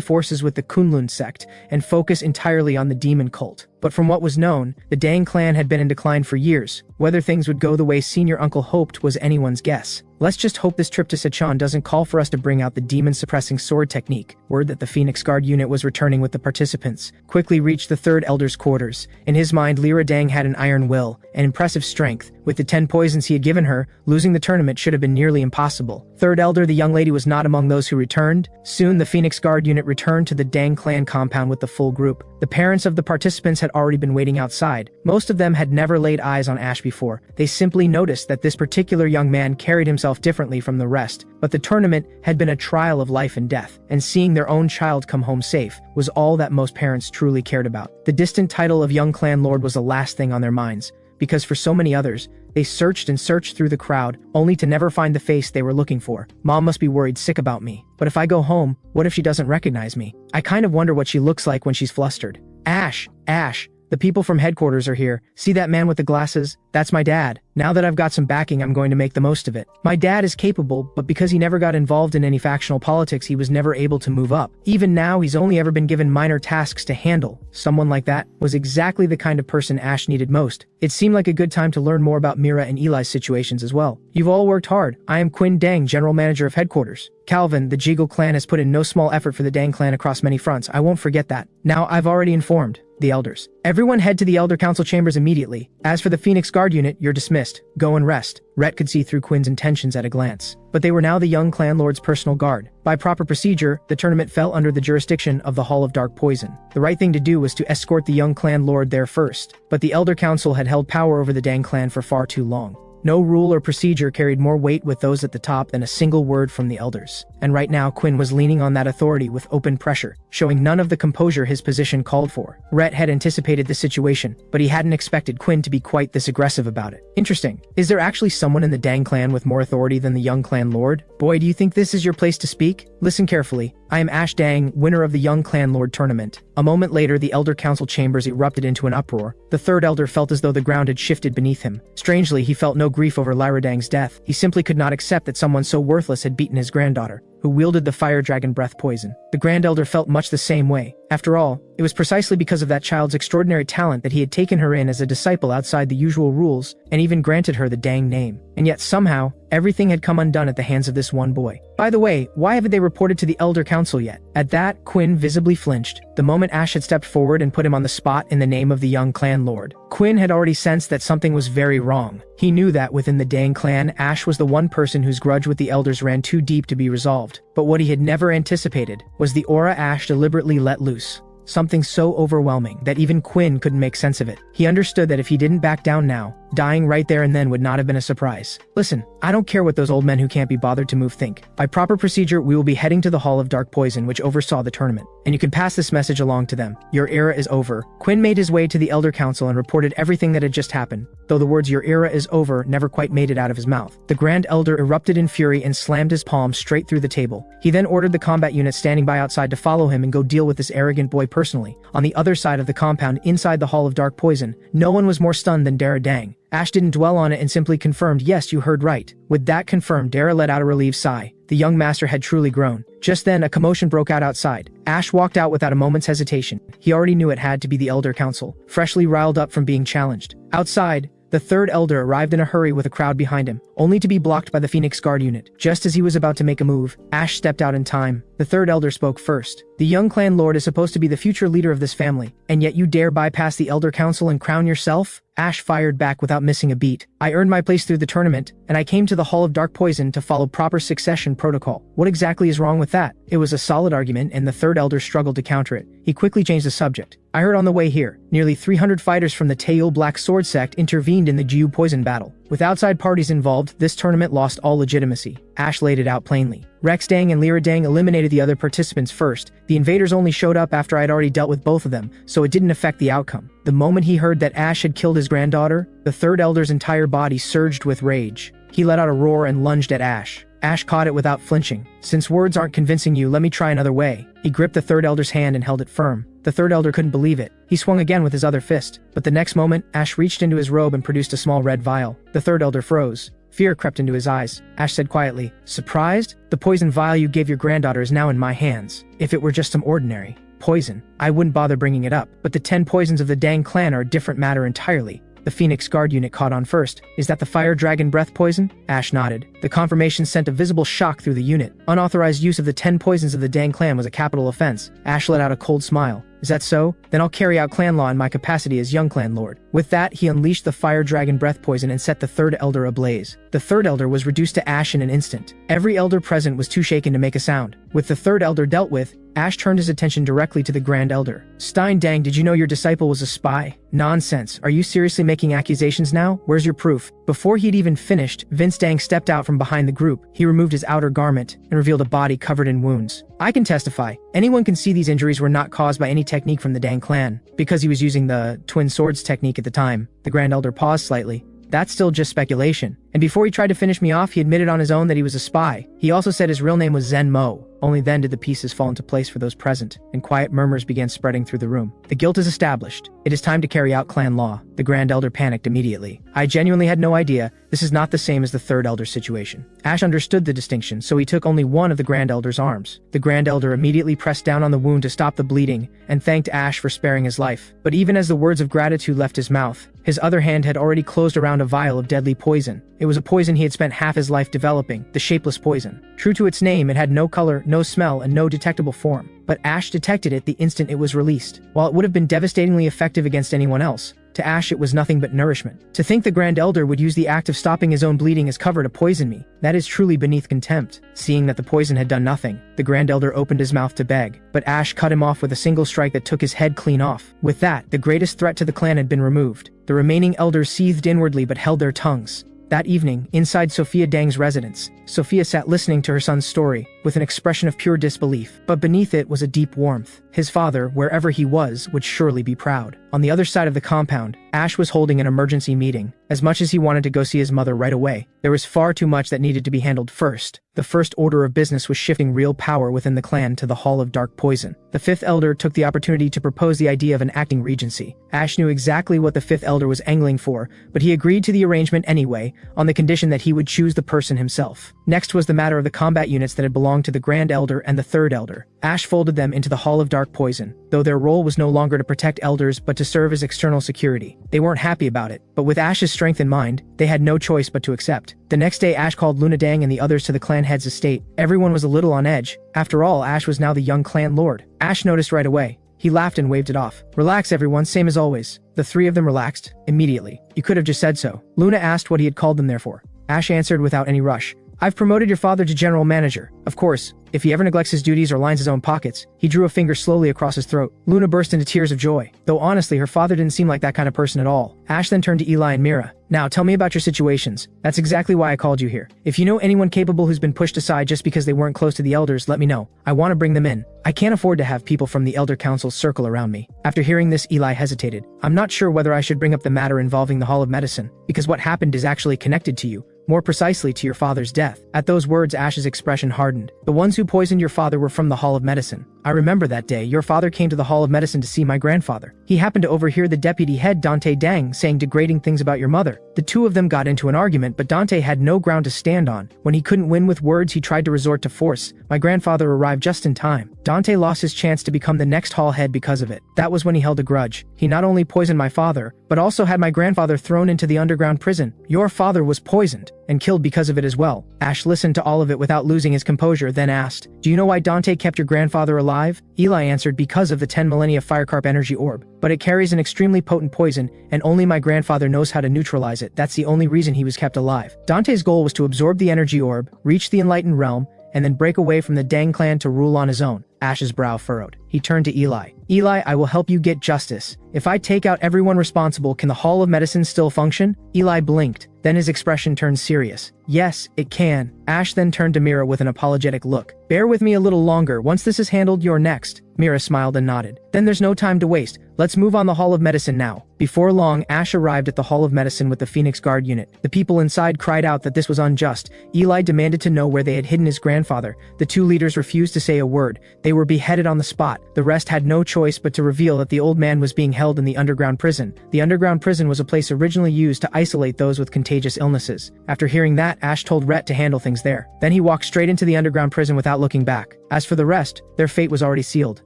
forces with the Kunlun sect and focus entirely on the demon cult. But from what was known, the Dang clan had been in decline for years. Whether things would go the way senior uncle hoped was anyone's guess. Let's just hope this trip to Sachan doesn't call for us to bring out the demon-suppressing sword technique. Word that the Phoenix Guard unit was returning with the participants quickly reached the third elder's quarters. In his mind, Lyra Dang had an iron will and impressive strength. With the 10 poisons he had given her, losing the tournament should have been nearly impossible. Third elder, the young lady, was not among those who returned. Soon, the Phoenix Guard unit returned to the Dang clan compound with the full group. The parents of the participants had already been waiting outside. Most of them had never laid eyes on Ash before. They simply noticed that this particular young man carried himself differently from the rest. But the tournament had been a trial of life and death, and seeing their own child come home safe was all that most parents truly cared about. The distant title of young clan lord was the last thing on their minds, because for so many others, they searched and searched through the crowd, only to never find the face they were looking for. Mom must be worried sick about me. But if I go home, what if she doesn't recognize me? I kind of wonder what she looks like when she's flustered. Ash! Ash! The people from headquarters are here. See that man with the glasses? That's my dad. Now that I've got some backing, I'm going to make the most of it. My dad is capable, but because he never got involved in any factional politics, he was never able to move up. Even now, he's only ever been given minor tasks to handle. Someone like that was exactly the kind of person Ash needed most. It seemed like a good time to learn more about Mira and Eli's situations as well. You've all worked hard. I am Quinn Dang, General Manager of Headquarters. Calvin, the Jiggle clan has put in no small effort for the Dang clan across many fronts. I won't forget that. Now, I've already informed the elders. Everyone head to the Elder Council chambers immediately. As for the Phoenix Guard unit, you're dismissed. Go and rest. Rhett could see through Quinn's intentions at a glance. But they were now the young clan lord's personal guard. By proper procedure, the tournament fell under the jurisdiction of the Hall of Dark Poison. The right thing to do was to escort the young clan lord there first. But the Elder Council had held power over the Dang clan for far too long. No rule or procedure carried more weight with those at the top than a single word from the elders. And right now, Quinn was leaning on that authority with open pressure, showing none of the composure his position called for. Rhett had anticipated the situation, but he hadn't expected Quinn to be quite this aggressive about it. Interesting. Is there actually someone in the Dang clan with more authority than the young clan lord? Boy, do you think this is your place to speak? Listen carefully. I am Ash Dang, winner of the Young Clan Lord tournament. A moment later, the Elder Council chambers erupted into an uproar. The third elder felt as though the ground had shifted beneath him. Strangely, he felt no grief over Lyra Dang's death. He simply could not accept that someone so worthless had beaten his granddaughter, who wielded the fire dragon breath poison. The Grand Elder felt much the same way. After all, it was precisely because of that child's extraordinary talent that he had taken her in as a disciple outside the usual rules, and even granted her the Dang name. And yet somehow, everything had come undone at the hands of this one boy. By the way, why haven't they reported to the Elder Council yet? At that, Quinn visibly flinched. The moment Ash had stepped forward and put him on the spot in the name of the young clan lord, Quinn had already sensed that something was very wrong. He knew that within the Dang clan, Ash was the one person whose grudge with the elders ran too deep to be resolved. But what he had never anticipated was the aura Ash deliberately let loose. Something so overwhelming that even Quinn couldn't make sense of it. He understood that if he didn't back down now, Dying right there and then would not have been a surprise. Listen, I don't care what those old men who can't be bothered to move think. By proper procedure, we will be heading to the Hall of Dark Poison, which oversaw the tournament. And you can pass this message along to them. Your era is over. Quinn made his way to the Elder Council and reported everything that had just happened, though the words "your era is over" never quite made it out of his mouth. The Grand Elder erupted in fury and slammed his palm straight through the table. He then ordered the combat unit standing by outside to follow him and go deal with this arrogant boy personally. On the other side of the compound, inside the Hall of Dark Poison, no one was more stunned than Dara Dang. Ash didn't dwell on it and simply confirmed, "Yes, you heard right." With that confirmed, Dara let out a relieved sigh. The young master had truly grown. Just then, a commotion broke out outside. Ash walked out without a moment's hesitation. He already knew it had to be the Elder Council, freshly riled up from being challenged. Outside, the third elder arrived in a hurry with a crowd behind him, only to be blocked by the Phoenix Guard unit. Just as he was about to make a move, Ash stepped out in time. The third elder spoke first. "The young clan lord is supposed to be the future leader of this family, and yet you dare bypass the Elder Council and crown yourself?" Ash fired back without missing a beat. "I earned my place through the tournament, and I came to the Hall of Dark Poison to follow proper succession protocol. What exactly is wrong with that?" It was a solid argument, and the third elder struggled to counter it. He quickly changed the subject. "I heard on the way here, nearly 300 fighters from the Taeil Black Sword sect intervened in the Jiu Poison battle. With outside parties involved, this tournament lost all legitimacy." Ash laid it out plainly. "Rex Dang and Lyra Dang eliminated the other participants first. The invaders only showed up after I had already dealt with both of them, so it didn't affect the outcome." The moment he heard that Ash had killed his granddaughter, the third elder's entire body surged with rage. He let out a roar and lunged at Ash. Ash caught it without flinching. "Since words aren't convincing you, let me try another way." He gripped the third elder's hand and held it firm. The third elder couldn't believe it. He swung again with his other fist, but the next moment, Ash reached into his robe and produced a small red vial. The third elder froze. Fear crept into his eyes. Ash said quietly, "Surprised? The poison vial you gave your granddaughter is now in my hands. If it were just some ordinary poison, I wouldn't bother bringing it up. But the 10 poisons of the Dang clan are a different matter entirely." The Phoenix Guard unit caught on first. "Is that the fire dragon breath poison?" Ash nodded. The confirmation sent a visible shock through the unit. Unauthorized use of the 10 poisons of the Dang clan was a capital offense. Ash let out a cold smile. "Is that so? Then I'll carry out clan law in my capacity as young clan lord." With that, he unleashed the fire dragon breath poison and set the third elder ablaze. The third elder was reduced to ash in an instant. Every elder present was too shaken to make a sound. With the third elder dealt with, Ash turned his attention directly to the Grand Elder. "Stein Dang, did you know your disciple was a spy?" "Nonsense. Are you seriously making accusations now? Where's your proof?" Before he'd even finished, Vince Dang stepped out from behind the group. He removed his outer garment and revealed a body covered in wounds. "I can testify. Anyone can see these injuries were not caused by any technique from the Dang clan." Because he was using the twin swords technique at the time, the Grand Elder paused slightly. "That's still just speculation. And before he tried to finish me off, he admitted on his own that he was a spy. He also said his real name was Zen Mo." Only then did the pieces fall into place for those present, and quiet murmurs began spreading through the room. "The guilt is established. It is time to carry out clan law." The Grand Elder panicked immediately. "I genuinely had no idea. This is not the same as the Third Elder situation." Ash understood the distinction, so he took only one of the Grand Elder's arms. The Grand Elder immediately pressed down on the wound to stop the bleeding, and thanked Ash for sparing his life. But even as the words of gratitude left his mouth, his other hand had already closed around a vial of deadly poison. It was a poison he had spent half his life developing, the shapeless poison. True to its name, it had no color, no smell, and no detectable form. But Ash detected it the instant it was released. While it would have been devastatingly effective against anyone else, to Ash it was nothing but nourishment. To think the Grand Elder would use the act of stopping his own bleeding as cover to poison me, that is truly beneath contempt. Seeing that the poison had done nothing, the Grand Elder opened his mouth to beg, but Ash cut him off with a single strike that took his head clean off. With that, the greatest threat to the clan had been removed. The remaining elders seethed inwardly but held their tongues. That evening, inside Sophia Dang's residence, Sophia sat listening to her son's story, with an expression of pure disbelief. But beneath it was a deep warmth. His father, wherever he was, would surely be proud. On the other side of the compound, Ash was holding an emergency meeting. As much as he wanted to go see his mother right away, there was far too much that needed to be handled first. The first order of business was shifting real power within the clan to the Hall of Dark Poison. The fifth elder took the opportunity to propose the idea of an acting regency. Ash knew exactly what the fifth elder was angling for, but he agreed to the arrangement anyway, on the condition that he would choose the person himself. Next was the matter of the combat units that had belonged to the Grand Elder and the Third Elder. Ash folded them into the Hall of Dark Poison, though their role was no longer to protect elders but to serve as external security. They weren't happy about it, but with Ash's strength in mind, they had no choice but to accept. The next day, Ash called Luna Dang and the others to the clan head's estate. Everyone was a little on edge. After all, Ash was now the young clan lord. Ash noticed right away. He laughed and waved it off. "Relax everyone, same as always." The three of them relaxed, immediately. "You could have just said so." Luna asked what he had called them there for. Ash answered without any rush. "I've promoted your father to general manager. Of course, If he ever neglects his duties or lines his own pockets, he drew a finger slowly across his throat. Luna burst into tears of joy, though honestly her father didn't seem like that kind of person at all. Ash then turned to Eli and Mira. Now tell me about your situations. That's exactly why I called you here. If you know anyone capable who's been pushed aside just because they weren't close to the elders, let me know. I want to bring them in. I can't afford to have people from the Elder Council circle around me. After hearing this, Eli hesitated. I'm not sure whether I should bring up the matter involving the Hall of Medicine, because what happened is actually connected to you. More precisely to your father's death. At those words, Ash's expression hardened. The ones who poisoned your father were from the Hall of Medicine. I remember that day, your father came to the Hall of Medicine to see my grandfather. He happened to overhear the deputy head Dante Dang saying degrading things about your mother. The two of them got into an argument, but Dante had no ground to stand on. When he couldn't win with words, he tried to resort to force. My grandfather arrived just in time. Dante lost his chance to become the next hall head because of it. That was when he held a grudge. He not only poisoned my father, but also had my grandfather thrown into the underground prison. Your father was poisoned and killed because of it as well. Ash listened to all of it without losing his composure, then asked, do you know why Dante kept your grandfather alive? Eli answered, because of the 10 millennia Firecarp energy orb. But it carries an extremely potent poison, and only my grandfather knows how to neutralize it. That's the only reason he was kept alive. Dante's goal was to absorb the energy orb, reach the enlightened realm, and then break away from the Dang clan to rule on his own. Ash's brow furrowed. He turned to Eli. Eli, I will help you get justice. If I take out everyone responsible, can the Hall of Medicine still function? Eli blinked. Then his expression turned serious. Yes, it can. Ash then turned to Mira with an apologetic look. Bear with me a little longer. Once this is handled, you're next. Mira smiled and nodded. Then there's no time to waste. Let's move on the Hall of Medicine now. Before long, Ash arrived at the Hall of Medicine with the Phoenix Guard unit. The people inside cried out that this was unjust. Eli demanded to know where they had hidden his grandfather. The two leaders refused to say a word. They were beheaded on the spot. The rest had no choice but to reveal that the old man was being held in the underground prison. The underground prison was a place originally used to isolate those with contagious illnesses. After hearing that, Ash told Rhett to handle things there. Then he walked straight into the underground prison without looking back. As for the rest, their fate was already sealed.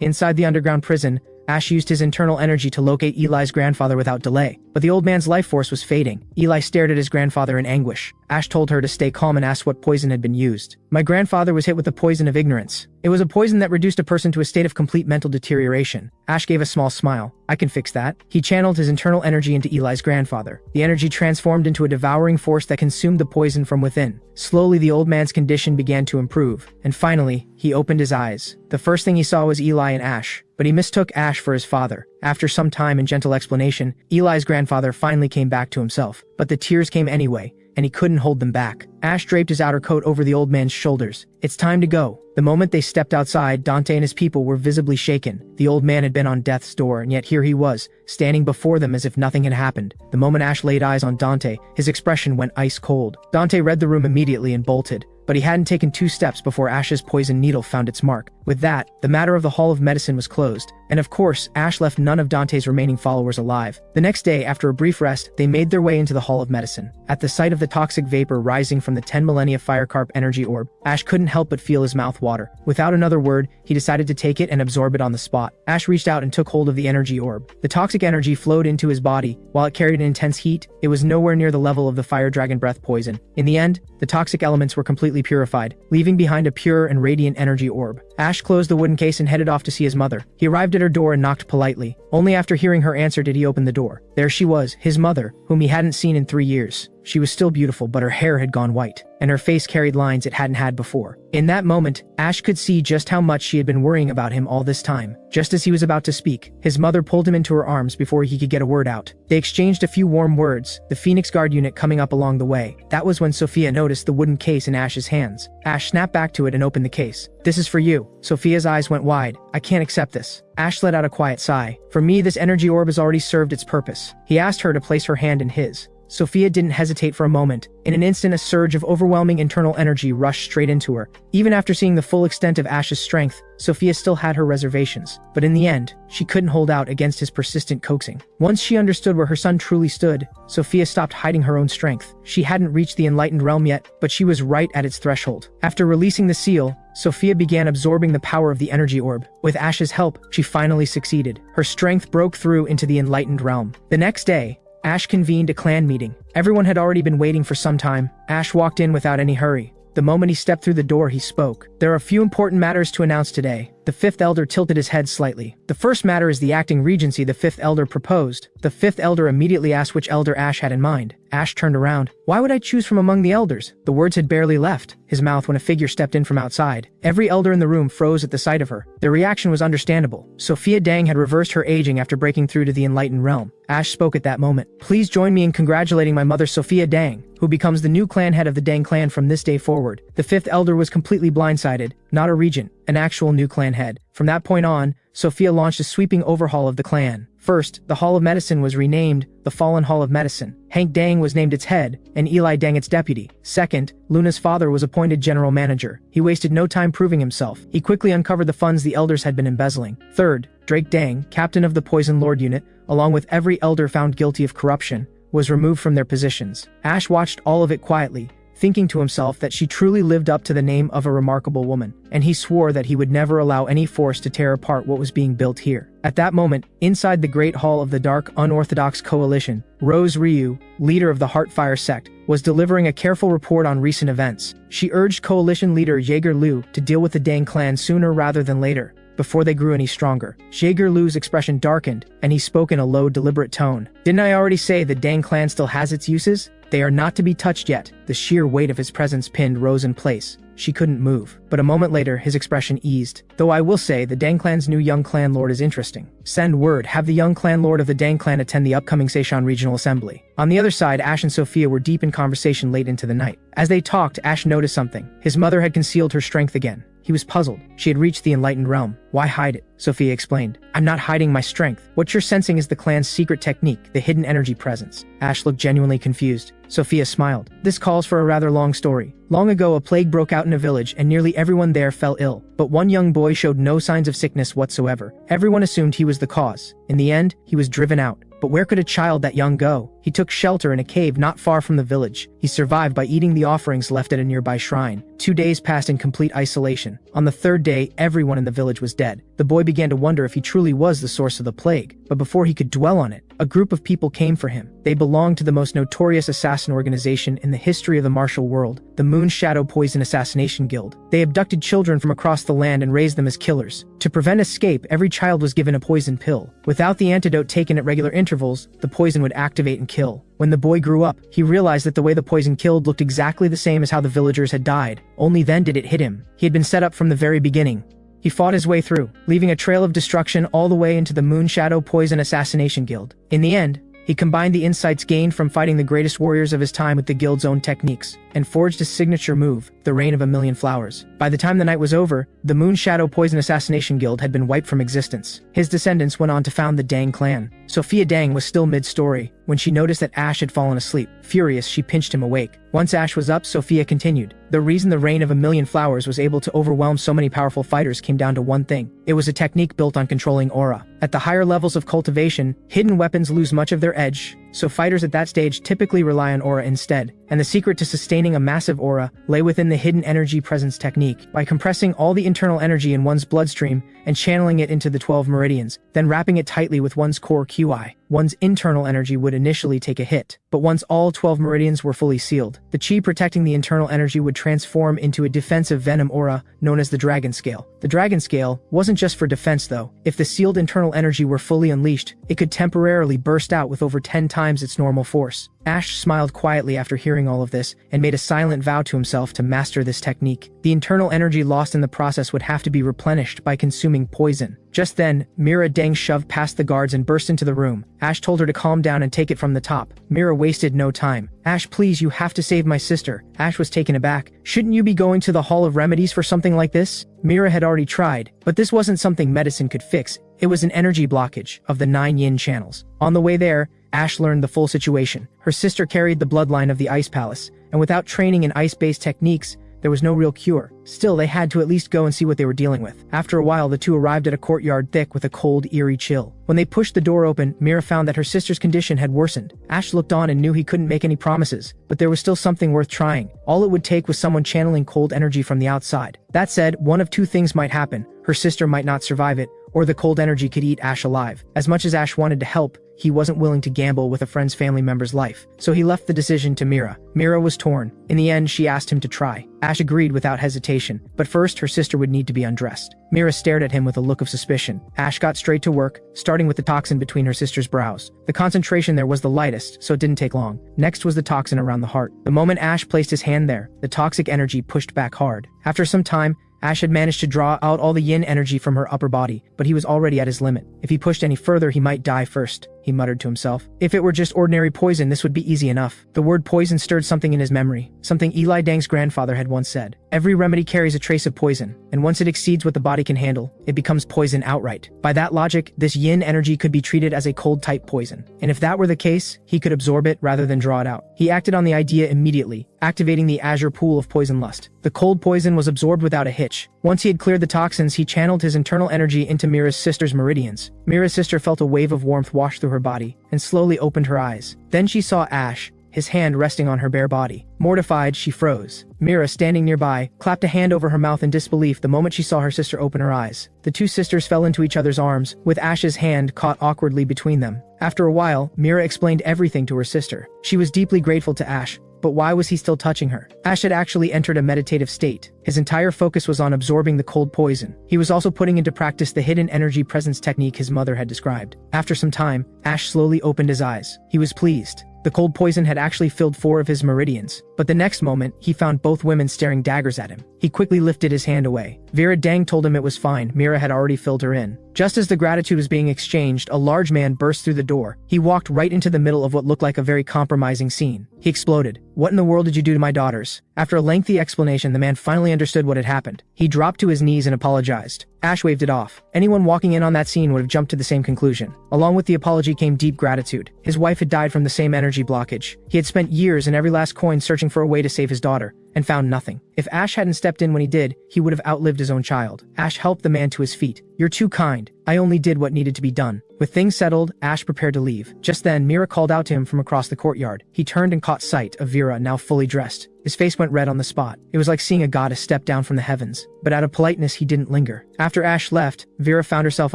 Inside the underground prison, Ash used his internal energy to locate Eli's grandfather without delay. But the old man's life force was fading. Eli stared at his grandfather in anguish. Ash told her to stay calm and asked what poison had been used. My grandfather was hit with the poison of ignorance. It was a poison that reduced a person to a state of complete mental deterioration. Ash gave a small smile. I can fix that. He channeled his internal energy into Eli's grandfather. The energy transformed into a devouring force that consumed the poison from within. Slowly, the old man's condition began to improve. And finally, he opened his eyes. The first thing he saw was Eli and Ash, but he mistook Ash for his father. After some time and gentle explanation, Eli's grandfather finally came back to himself. But the tears came anyway, and he couldn't hold them back. Ash draped his outer coat over the old man's shoulders. It's time to go. The moment they stepped outside, Dante and his people were visibly shaken. The old man had been on death's door, and yet here he was, standing before them as if nothing had happened. The moment Ash laid eyes on Dante, his expression went ice cold. Dante read the room immediately and bolted. But he hadn't taken 2 steps before Ash's poison needle found its mark. With that, the matter of the Hall of Medicine was closed. And of course, Ash left none of Dante's remaining followers alive. The next day, after a brief rest, they made their way into the Hall of Medicine. At the sight of the toxic vapor rising from the 10 millennia Firecarp energy orb, Ash couldn't help but feel his mouth water. Without another word, he decided to take it and absorb it on the spot. Ash reached out and took hold of the energy orb. The toxic energy flowed into his body. While it carried an intense heat, it was nowhere near the level of the fire dragon breath poison. In the end, the toxic elements were completely purified, leaving behind a pure and radiant energy orb. Ash closed the wooden case and headed off to see his mother. He arrived at her door and knocked politely. Only after hearing her answer did he open the door. There she was, his mother, whom he hadn't seen in 3 years. She was still beautiful, but her hair had gone white, and her face carried lines it hadn't had before. In that moment, Ash could see just how much she had been worrying about him all this time. Just as he was about to speak, his mother pulled him into her arms before he could get a word out. They exchanged a few warm words, the Phoenix Guard unit coming up along the way. That was when Sophia noticed the wooden case in Ash's hands. Ash snapped back to it and opened the case. This is for you. Sophia's eyes went wide. I can't accept this. Ash let out a quiet sigh. For me, this energy orb has already served its purpose. He asked her to place her hand in his. Sophia didn't hesitate for a moment. In an instant, a surge of overwhelming internal energy rushed straight into her. Even after seeing the full extent of Ash's strength, Sophia still had her reservations. But in the end, she couldn't hold out against his persistent coaxing. Once she understood where her son truly stood, Sophia stopped hiding her own strength. She hadn't reached the enlightened realm yet, but she was right at its threshold. After releasing the seal, Sophia began absorbing the power of the energy orb. With Ash's help, she finally succeeded. Her strength broke through into the enlightened realm. The next day, Ash convened a clan meeting. Everyone had already been waiting for some time. Ash walked in without any hurry. The moment he stepped through the door, he spoke. There are a few important matters to announce today. The fifth elder tilted his head slightly. The first matter is the acting regency the fifth elder proposed. The fifth elder immediately asked which elder Ash had in mind. Ash turned around. Why would I choose from among the elders? The words had barely left his mouth when a figure stepped in from outside. Every elder in the room froze at the sight of her. Their reaction was understandable. Sophia Dang had reversed her aging after breaking through to the enlightened realm. Ash spoke at that moment. Please join me in congratulating my mother Sophia Dang, who becomes the new clan head of the Dang clan from this day forward. The fifth elder was completely blindsided, not a regent, an actual new clan head. From that point on, Sophia launched a sweeping overhaul of the clan. First, the Hall of Medicine was renamed the Fallen Hall of Medicine. Hank Dang was named its head, and Eli Dang its deputy. Second, Luna's father was appointed general manager. He wasted no time proving himself. He quickly uncovered the funds the elders had been embezzling. Third, Drake Dang, captain of the Poison Lord unit, along with every elder found guilty of corruption, was removed from their positions. Ash watched all of it quietly, thinking to himself that she truly lived up to the name of a remarkable woman, and he swore that he would never allow any force to tear apart what was being built here. At that moment, inside the Great Hall of the Dark Unorthodox Coalition, Rose Ryu, leader of the Heartfire sect, was delivering a careful report on recent events. She urged coalition leader Jaeger Liu to deal with the Dang clan sooner rather than later, before they grew any stronger. Jaeger Liu's expression darkened, and he spoke in a low, deliberate tone. Didn't I already say the Dang clan still has its uses? They are not to be touched yet. The sheer weight of his presence pinned Rose in place. She couldn't move. But a moment later, his expression eased. Though I will say, the Dang clan's new young clan lord is interesting. Send word, have the young clan lord of the Dang clan attend the upcoming Seishan Regional Assembly. On the other side, Ash and Sophia were deep in conversation late into the night. As they talked, Ash noticed something. His mother had concealed her strength again. He was puzzled. She had reached the enlightened realm. Why hide it? Sophia explained. I'm not hiding my strength. What you're sensing is the clan's secret technique, the hidden energy presence. Ash looked genuinely confused. Sophia smiled. This calls for a rather long story. Long ago, a plague broke out in a village and nearly everyone there fell ill. But one young boy showed no signs of sickness whatsoever. Everyone assumed he was the cause. In the end, he was driven out. But where could a child that young go? He took shelter in a cave not far from the village. He survived by eating the offerings left at a nearby shrine. 2 days passed in complete isolation. On the third day, everyone in the village was dead. The boy began to wonder if he truly was the source of the plague. But before he could dwell on it, a group of people came for him. They belonged to the most notorious assassin organization in the history of the martial world, the Moon Shadow Poison Assassination Guild. They abducted children from across the land and raised them as killers. To prevent escape, every child was given a poison pill. Without the antidote taken at regular intervals, the poison would activate and kill. When the boy grew up, he realized that the way the poison killed looked exactly the same as how the villagers had died. Only then did it hit him. He had been set up from the very beginning. He fought his way through, leaving a trail of destruction all the way into the Moon Shadow Poison Assassination Guild. In the end, he combined the insights gained from fighting the greatest warriors of his time with the guild's own techniques, and forged his signature move, the Rain of a Million Flowers. By the time the night was over, the Moon Shadow Poison Assassination Guild had been wiped from existence. His descendants went on to found the Dang clan. Sophia Dang was still mid-story when she noticed that Ash had fallen asleep. Furious, she pinched him awake. Once Ash was up, Sophia continued. The reason the Rain of a Million Flowers was able to overwhelm so many powerful fighters came down to one thing. It was a technique built on controlling aura. At the higher levels of cultivation, hidden weapons lose much of their edge, so fighters at that stage typically rely on aura instead. And the secret to sustaining a massive aura lay within the hidden energy presence technique. By compressing all the internal energy in one's bloodstream and channeling it into the 12 meridians, then wrapping it tightly with one's core QI, one's internal energy would initially take a hit. But once all 12 meridians were fully sealed, the chi protecting the internal energy would transform into a defensive venom aura known as the Dragon Scale. The Dragon Scale wasn't just for defense though. If the sealed internal energy were fully unleashed, it could temporarily burst out with over 10 times its normal force. Ash smiled quietly after hearing all of this and made a silent vow to himself to master this technique. The internal energy lost in the process would have to be replenished by consuming poison. Just then, Mira Deng shoved past the guards and burst into the room. Ash told her to calm down and take it from the top. Mira wasted no time. Ash, please, you have to save my sister. Ash was taken aback. Shouldn't you be going to the Hall of Remedies for something like this? Mira had already tried, but this wasn't something medicine could fix. It was an energy blockage of the 9 yin channels. On the way there, Ash learned the full situation. Her sister carried the bloodline of the Ice Palace, and without training in ice-based techniques, there was no real cure. Still, they had to at least go and see what they were dealing with. After a while, the two arrived at a courtyard thick with a cold, eerie chill. When they pushed the door open, Mira found that her sister's condition had worsened. Ash looked on and knew he couldn't make any promises, but there was still something worth trying. All it would take was someone channeling cold energy from the outside. That said, one of two things might happen. Her sister might not survive it, or the cold energy could eat Ash alive. As much as Ash wanted to help, he wasn't willing to gamble with a friend's family member's life, so he left the decision to Mira. Mira was torn. In the end, she asked him to try. Ash agreed without hesitation, but first her sister would need to be undressed. Mira stared at him with a look of suspicion. Ash got straight to work, starting with the toxin between her sister's brows. The concentration there was the lightest, so it didn't take long. Next was the toxin around the heart. The moment Ash placed his hand there, the toxic energy pushed back hard. After some time, Ash had managed to draw out all the yin energy from her upper body, but he was already at his limit. If he pushed any further, he might die first, he muttered to himself. If it were just ordinary poison, this would be easy enough. The word poison stirred something in his memory, something Eli Dang's grandfather had once said. Every remedy carries a trace of poison, and once it exceeds what the body can handle, it becomes poison outright. By that logic, this yin energy could be treated as a cold-type poison. And if that were the case, he could absorb it rather than draw it out. He acted on the idea immediately, activating the azure pool of poison lust. The cold poison was absorbed without a hitch. Once he had cleared the toxins, he channeled his internal energy into Mira's sister's meridians. Mira's sister felt a wave of warmth wash through her body, and slowly opened her eyes. Then she saw Ash, his hand resting on her bare body. Mortified, she froze. Mira, standing nearby, clapped a hand over her mouth in disbelief the moment she saw her sister open her eyes. The two sisters fell into each other's arms, with Ash's hand caught awkwardly between them. After a while, Mira explained everything to her sister. She was deeply grateful to Ash, but why was he still touching her? Ash had actually entered a meditative state. His entire focus was on absorbing the cold poison. He was also putting into practice the hidden energy presence technique his mother had described. After some time, Ash slowly opened his eyes. He was pleased. The cold poison had actually filled 4 of his meridians, but the next moment, he found both women staring daggers at him. He quickly lifted his hand away. Vera Dang told him it was fine, Mira had already filled her in. Just as the gratitude was being exchanged, a large man burst through the door. He walked right into the middle of what looked like a very compromising scene. He exploded. "What in the world did you do to my daughters?" After a lengthy explanation, the man finally understood what had happened. He dropped to his knees and apologized. Ash waved it off. Anyone walking in on that scene would have jumped to the same conclusion. Along with the apology came deep gratitude. His wife had died from the same energy blockage. He had spent years and every last coin searching for a way to save his daughter, and found nothing. If Ash hadn't stepped in when he did, he would have outlived his own child. Ash helped the man to his feet. "You're too kind. I only did what needed to be done." With things settled, Ash prepared to leave. Just then, Mira called out to him from across the courtyard. He turned and caught sight of Vera, now fully dressed. His face went red on the spot. It was like seeing a goddess step down from the heavens. But out of politeness, he didn't linger. After Ash left, Vera found herself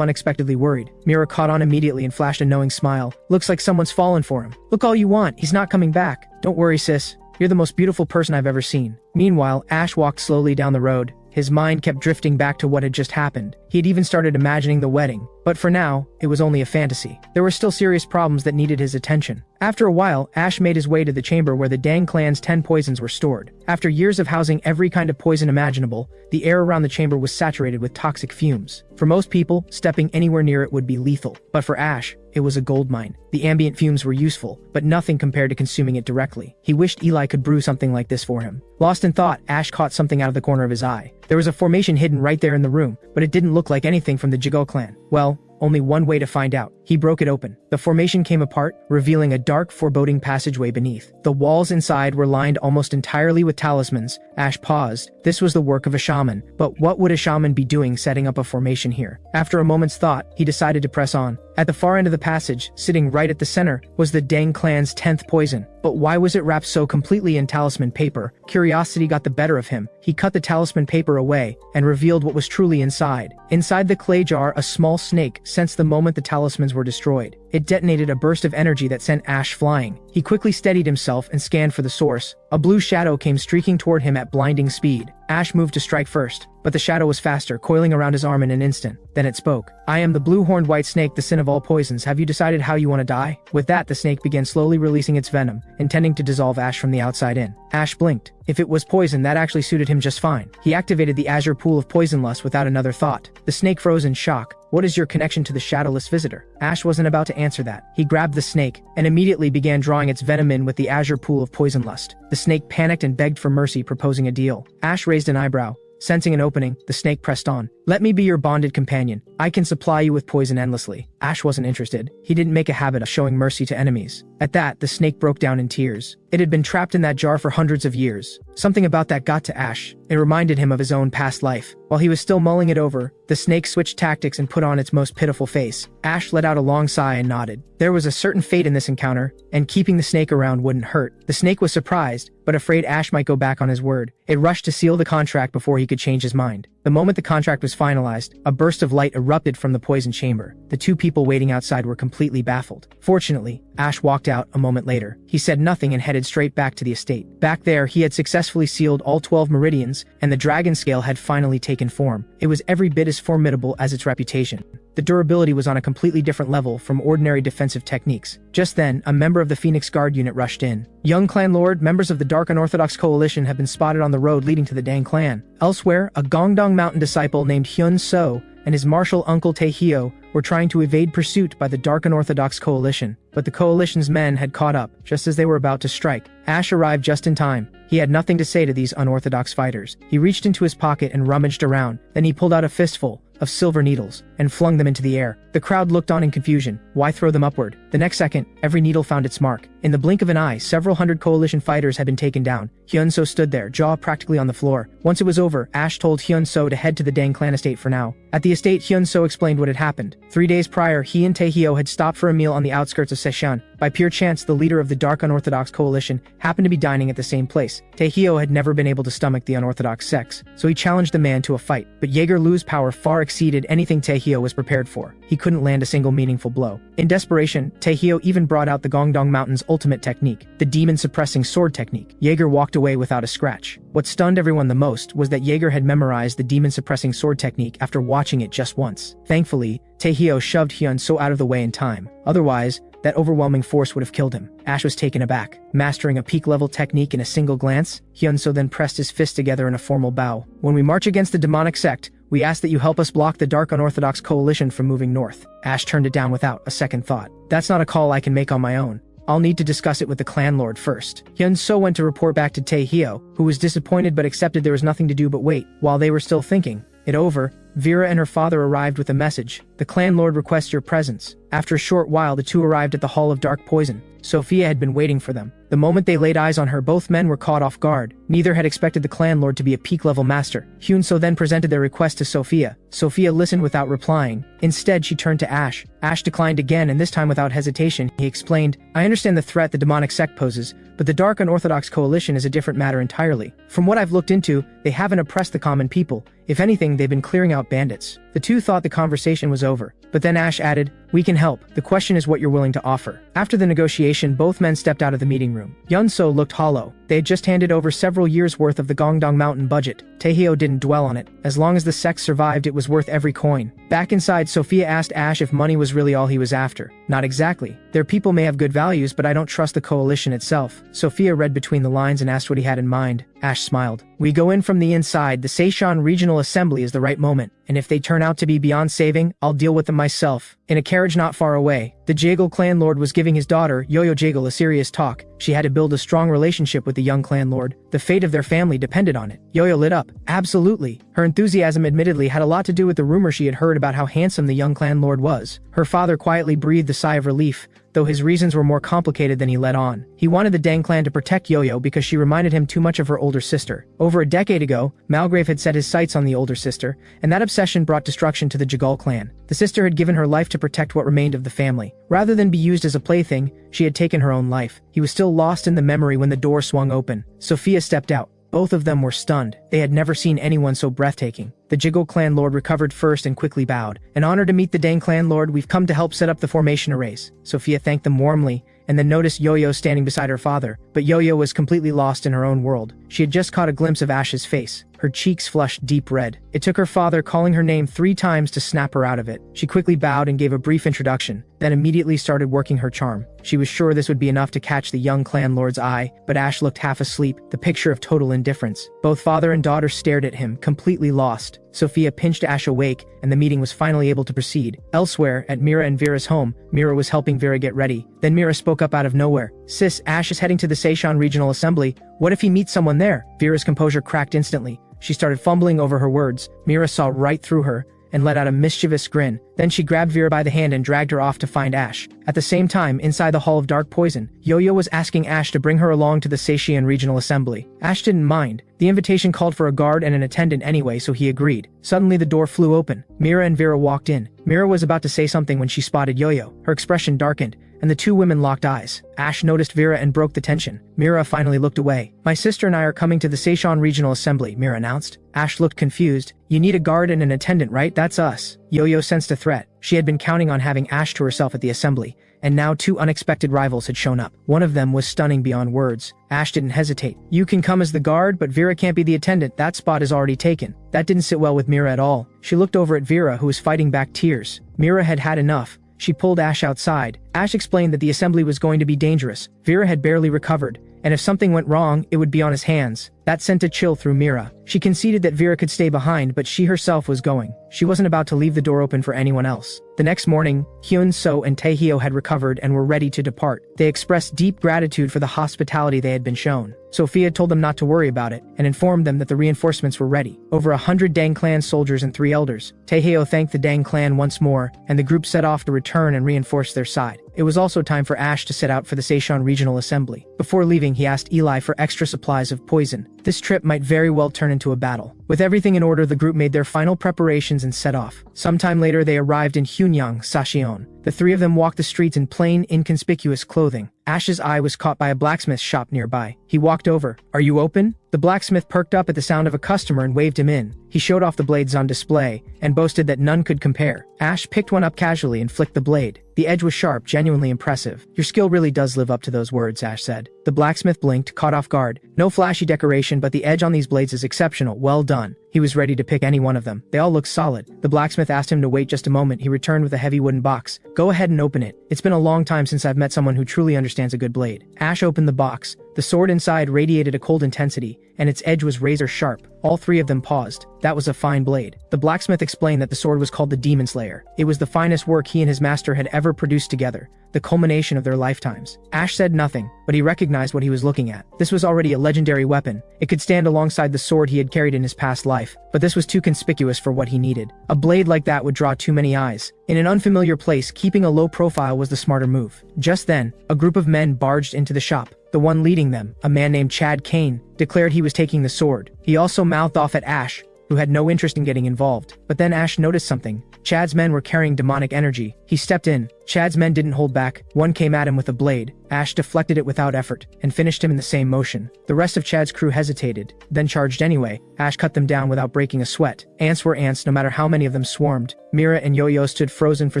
unexpectedly worried. Mira caught on immediately and flashed a knowing smile. "Looks like someone's fallen for him. Look all you want, he's not coming back." "Don't worry, sis. You're the most beautiful person I've ever seen." Meanwhile, Ash walked slowly down the road. His mind kept drifting back to what had just happened. He had even started imagining the wedding. But for now, it was only a fantasy. There were still serious problems that needed his attention. After a while, Ash made his way to the chamber where the Dang clan's 10 poisons were stored. After years of housing every kind of poison imaginable, the air around the chamber was saturated with toxic fumes. For most people, stepping anywhere near it would be lethal. But for Ash, it was a goldmine. The ambient fumes were useful, but nothing compared to consuming it directly. He wished Eli could brew something like this for him. Lost in thought, Ash caught something out of the corner of his eye. There was a formation hidden right there in the room, but it didn't look like anything from the Jigo clan. Well, only one way to find out. He broke it open. The formation came apart, revealing a dark, foreboding passageway beneath. The walls inside were lined almost entirely with talismans. Ash paused. This was the work of a shaman. But what would a shaman be doing setting up a formation here? After a moment's thought, he decided to press on. At the far end of the passage, sitting right at the center, was the Dang clan's 10th poison. But why was it wrapped so completely in talisman paper? Curiosity got the better of him. He cut the talisman paper away, and revealed what was truly inside. Inside the clay jar, a small snake sensed the moment the talismans were destroyed. It detonated a burst of energy that sent Ash flying. He quickly steadied himself and scanned for the source. A blue shadow came streaking toward him at blinding speed. Ash moved to strike first, but the shadow was faster, coiling around his arm in an instant. Then it spoke. "I am the blue-horned white snake, the sin of all poisons. Have you decided how you want to die?" With that, the snake began slowly releasing its venom, intending to dissolve Ash from the outside in. Ash blinked. If it was poison, that actually suited him just fine. He activated the azure pool of poison lust without another thought. The snake froze in shock. "What is your connection to the shadowless visitor?" Ash wasn't about to answer that. He grabbed the snake, and immediately began drawing its venom in with the azure pool of poison lust. The snake panicked and begged for mercy, proposing a deal. Ash raised an eyebrow. Sensing an opening, the snake pressed on. "Let me be your bonded companion. I can supply you with poison endlessly." Ash wasn't interested. He didn't make a habit of showing mercy to enemies. At that, the snake broke down in tears. It had been trapped in that jar for hundreds of years. Something about that got to Ash. It reminded him of his own past life. While he was still mulling it over, the snake switched tactics and put on its most pitiful face. Ash let out a long sigh and nodded. There was a certain fate in this encounter, and keeping the snake around wouldn't hurt. The snake was surprised, but afraid Ash might go back on his word. It rushed to seal the contract before he could change his mind. The moment the contract was finalized, a burst of light erupted from the poison chamber. The two people waiting outside were completely baffled. Fortunately, Ash walked out a moment later. He said nothing and headed straight back to the estate. Back there, he had successfully sealed all 12 meridians, and the dragon scale had finally taken form. It was every bit as formidable as its reputation. The durability was on a completely different level from ordinary defensive techniques. Just then, a member of the Phoenix Guard unit rushed in. Young clan lord, members of the Dark Unorthodox Coalition have been spotted on the road leading to the Dang clan. Elsewhere, a Gongdong Mountain disciple named Hyun So and his martial uncle Tae-hyo were trying to evade pursuit by the Dark Unorthodox Coalition, but the Coalition's men had caught up just as they were about to strike. Ash arrived just in time. He had nothing to say to these unorthodox fighters. He reached into his pocket and rummaged around. Then he pulled out a fistful of silver needles and flung them into the air. The crowd looked on in confusion. Why throw them upward? The next second, every needle found its mark. In the blink of an eye, several hundred Coalition fighters had been taken down. Hyun-so stood there, jaw practically on the floor. Once it was over, Ash told Hyun-so to head to the Dang clan estate for now. At the estate, Hyun-so explained what had happened. 3 days prior, he and Tae-hyo had stopped for a meal on the outskirts of Seshan. By pure chance, the leader of the Dark Unorthodox Coalition happened to be dining at the same place. Tae-hyo had never been able to stomach the unorthodox sects, so he challenged the man to a fight. But Jaeger Lu's power far exceeded anything Tae-hyo was prepared for. He couldn't land a single meaningful blow. In desperation, Tae-hyo even brought out the Gongdong Mountain's ultimate technique, the demon-suppressing sword technique. Jaeger walked away without a scratch. What stunned everyone the most was that Jaeger had memorized the demon-suppressing sword technique after watching it just once. Thankfully, Tae-hyo shoved Hyun-so out of the way in time. Otherwise, that overwhelming force would have killed him. Ash was taken aback. Mastering a peak-level technique in a single glance, Hyun-so then pressed his fists together in a formal bow. When we march against the demonic sect, we ask that you help us block the Dark Unorthodox Coalition from moving north. Ash turned it down without a second thought. That's not a call I can make on my own. I'll need to discuss it with the clan lord first. Hyun-so went to report back to Tae-hyo, who was disappointed but accepted there was nothing to do but wait. While they were still thinking it over, Vera and her father arrived with a message. The clan lord requests your presence. After a short while, the two arrived at the Hall of Dark Poison. Sophia had been waiting for them. The moment they laid eyes on her, both men were caught off guard. Neither had expected the clan lord to be a peak-level master. Hyun-so then presented their request to Sophia. Sophia listened without replying. Instead, she turned to Ash. Ash declined again, and this time without hesitation. He explained, I understand the threat the demonic sect poses, but the Dark Unorthodox Coalition is a different matter entirely. From what I've looked into, they haven't oppressed the common people. If anything, they've been clearing out bandits. The two thought the conversation was over, but then Ash added, we can help. The question is what you're willing to offer. After the negotiation, both men stepped out of the meeting room. Hyun-so looked hollow. They had just handed over several years' worth of the Gongdong Mountain budget. Tae-hyo didn't dwell on it. As long as the sect survived, it was worth every coin. Back inside, Sophia asked Ash if money was really all he was after. Not exactly. Their people may have good values, but I don't trust the coalition itself. Sophia read between the lines and asked what he had in mind. Ash smiled. We go in from the inside. The Seishan Regional Assembly is the right moment, and if they turn out to be beyond saving, I'll deal with them myself. In a carriage not far away, the Jaegal clan lord was giving his daughter, Yo-Yo Jaegal, a serious talk. She had to build a strong relationship with the young clan lord. The fate of their family depended on it. Yo-Yo lit up. Absolutely. Her enthusiasm admittedly had a lot to do with the rumor she had heard about how handsome the young clan lord was. Her father quietly breathed a sigh of relief, though his reasons were more complicated than he let on. He wanted the Dang clan to protect Yo-Yo because she reminded him too much of her older sister. Over a decade ago, Malgrave had set his sights on the older sister, and that obsession brought destruction to the Jaegal clan. The sister had given her life to protect what remained of the family. Rather than be used as a plaything, she had taken her own life. He was still lost in the memory when the door swung open. Sophia stepped out. Both of them were stunned. They had never seen anyone so breathtaking. The Jaegal clan lord recovered first and quickly bowed. An honor to meet the Dang clan lord. We've come to help set up the formation arrays. Sophia thanked them warmly, and then noticed Yo-Yo standing beside her father. But Yo-Yo was completely lost in her own world. She had just caught a glimpse of Ash's face. Her cheeks flushed deep red. It took her father calling her name 3 times to snap her out of it. She quickly bowed and gave a brief introduction, then immediately started working her charm. She was sure this would be enough to catch the young clan lord's eye, but Ash looked half asleep, the picture of total indifference. Both father and daughter stared at him, completely lost. Sophia pinched Ash awake, and the meeting was finally able to proceed. Elsewhere, at Mira and Vera's home, Mira was helping Vera get ready. Then Mira spoke up out of nowhere. Sis, Ash is heading to the Seishan Regional Assembly. What if he meets someone there? Vera's composure cracked instantly. She started fumbling over her words. Mira saw right through her and let out a mischievous grin. Then she grabbed Vera by the hand and dragged her off to find Ash. At the same time, inside the Hall of Dark Poison, Yo-Yo was asking Ash to bring her along to the Seishan Regional Assembly. Ash didn't mind. The invitation called for a guard and an attendant anyway, so he agreed. Suddenly the door flew open. Mira and Vera walked in. Mira was about to say something when she spotted Yo-Yo. Her expression darkened, and the two women locked eyes. Ash noticed Vera and broke the tension. Mira finally looked away. My sister and I are coming to the Seishan Regional Assembly, Mira announced. Ash looked confused. You need a guard and an attendant, right? That's us. Yo-Yo sensed a threat. She had been counting on having Ash to herself at the assembly, and now two unexpected rivals had shown up. One of them was stunning beyond words. Ash didn't hesitate. You can come as the guard, but Vera can't be the attendant. That spot is already taken. That didn't sit well with Mira at all. She looked over at Vera, who was fighting back tears. Mira had had enough. She pulled Ash outside. Ash explained that the assembly was going to be dangerous. Vera had barely recovered, and if something went wrong, it would be on his hands. That sent a chill through Mira. She conceded that Vera could stay behind, but she herself was going. She wasn't about to leave the door open for anyone else. The next morning, Hyun-So and Taehyo had recovered and were ready to depart. They expressed deep gratitude for the hospitality they had been shown. Sophia told them not to worry about it, and informed them that the reinforcements were ready. Over 100 Dang clan soldiers and 3 elders. Taehyo thanked the Dang clan once more, and the group set off to return and reinforce their side. It was also time for Ash to set out for the Seishan Regional Assembly. Before leaving, he asked Eli for extra supplies of poison. This trip might very well turn into a battle. With everything in order, the group made their final preparations and set off. Sometime later, they arrived in Hunyang, Sashion. The 3 of them walked the streets in plain, inconspicuous clothing. Ash's eye was caught by a blacksmith shop nearby. He walked over. Are you open? The blacksmith perked up at the sound of a customer and waved him in. He showed off the blades on display, and boasted that none could compare. Ash picked one up casually and flicked the blade. The edge was sharp, genuinely impressive. Your skill really does live up to those words, Ash said. The blacksmith blinked, caught off guard. No flashy decoration, but the edge on these blades is exceptional. Well done. He was ready to pick any one of them. They all looked solid. The blacksmith asked him to wait just a moment. He returned with a heavy wooden box. Go ahead and open it. It's been a long time since I've met someone who truly understands a good blade. Ash opened the box. The sword inside radiated a cold intensity, and its edge was razor sharp. All 3 of them paused. That was a fine blade. The blacksmith explained that the sword was called the Demon Slayer. It was the finest work he and his master had ever produced together, the culmination of their lifetimes. Ash said nothing, but he recognized what he was looking at. This was already a legendary weapon. It could stand alongside the sword he had carried in his past life, but this was too conspicuous for what he needed. A blade like that would draw too many eyes. In an unfamiliar place, keeping a low profile was the smarter move. Just then, a group of men barged into the shop. The one leading them, a man named Chad Kane, declared he was taking the sword. He also mouthed off at Ash, who had no interest in getting involved. But then Ash noticed something. Chad's men were carrying demonic energy. He stepped in. Chad's men didn't hold back. One came at him with a blade. Ash deflected it without effort, and finished him in the same motion. The rest of Chad's crew hesitated, then charged anyway. Ash cut them down without breaking a sweat. Ants were ants no matter how many of them swarmed. Mira and Yo-Yo stood frozen for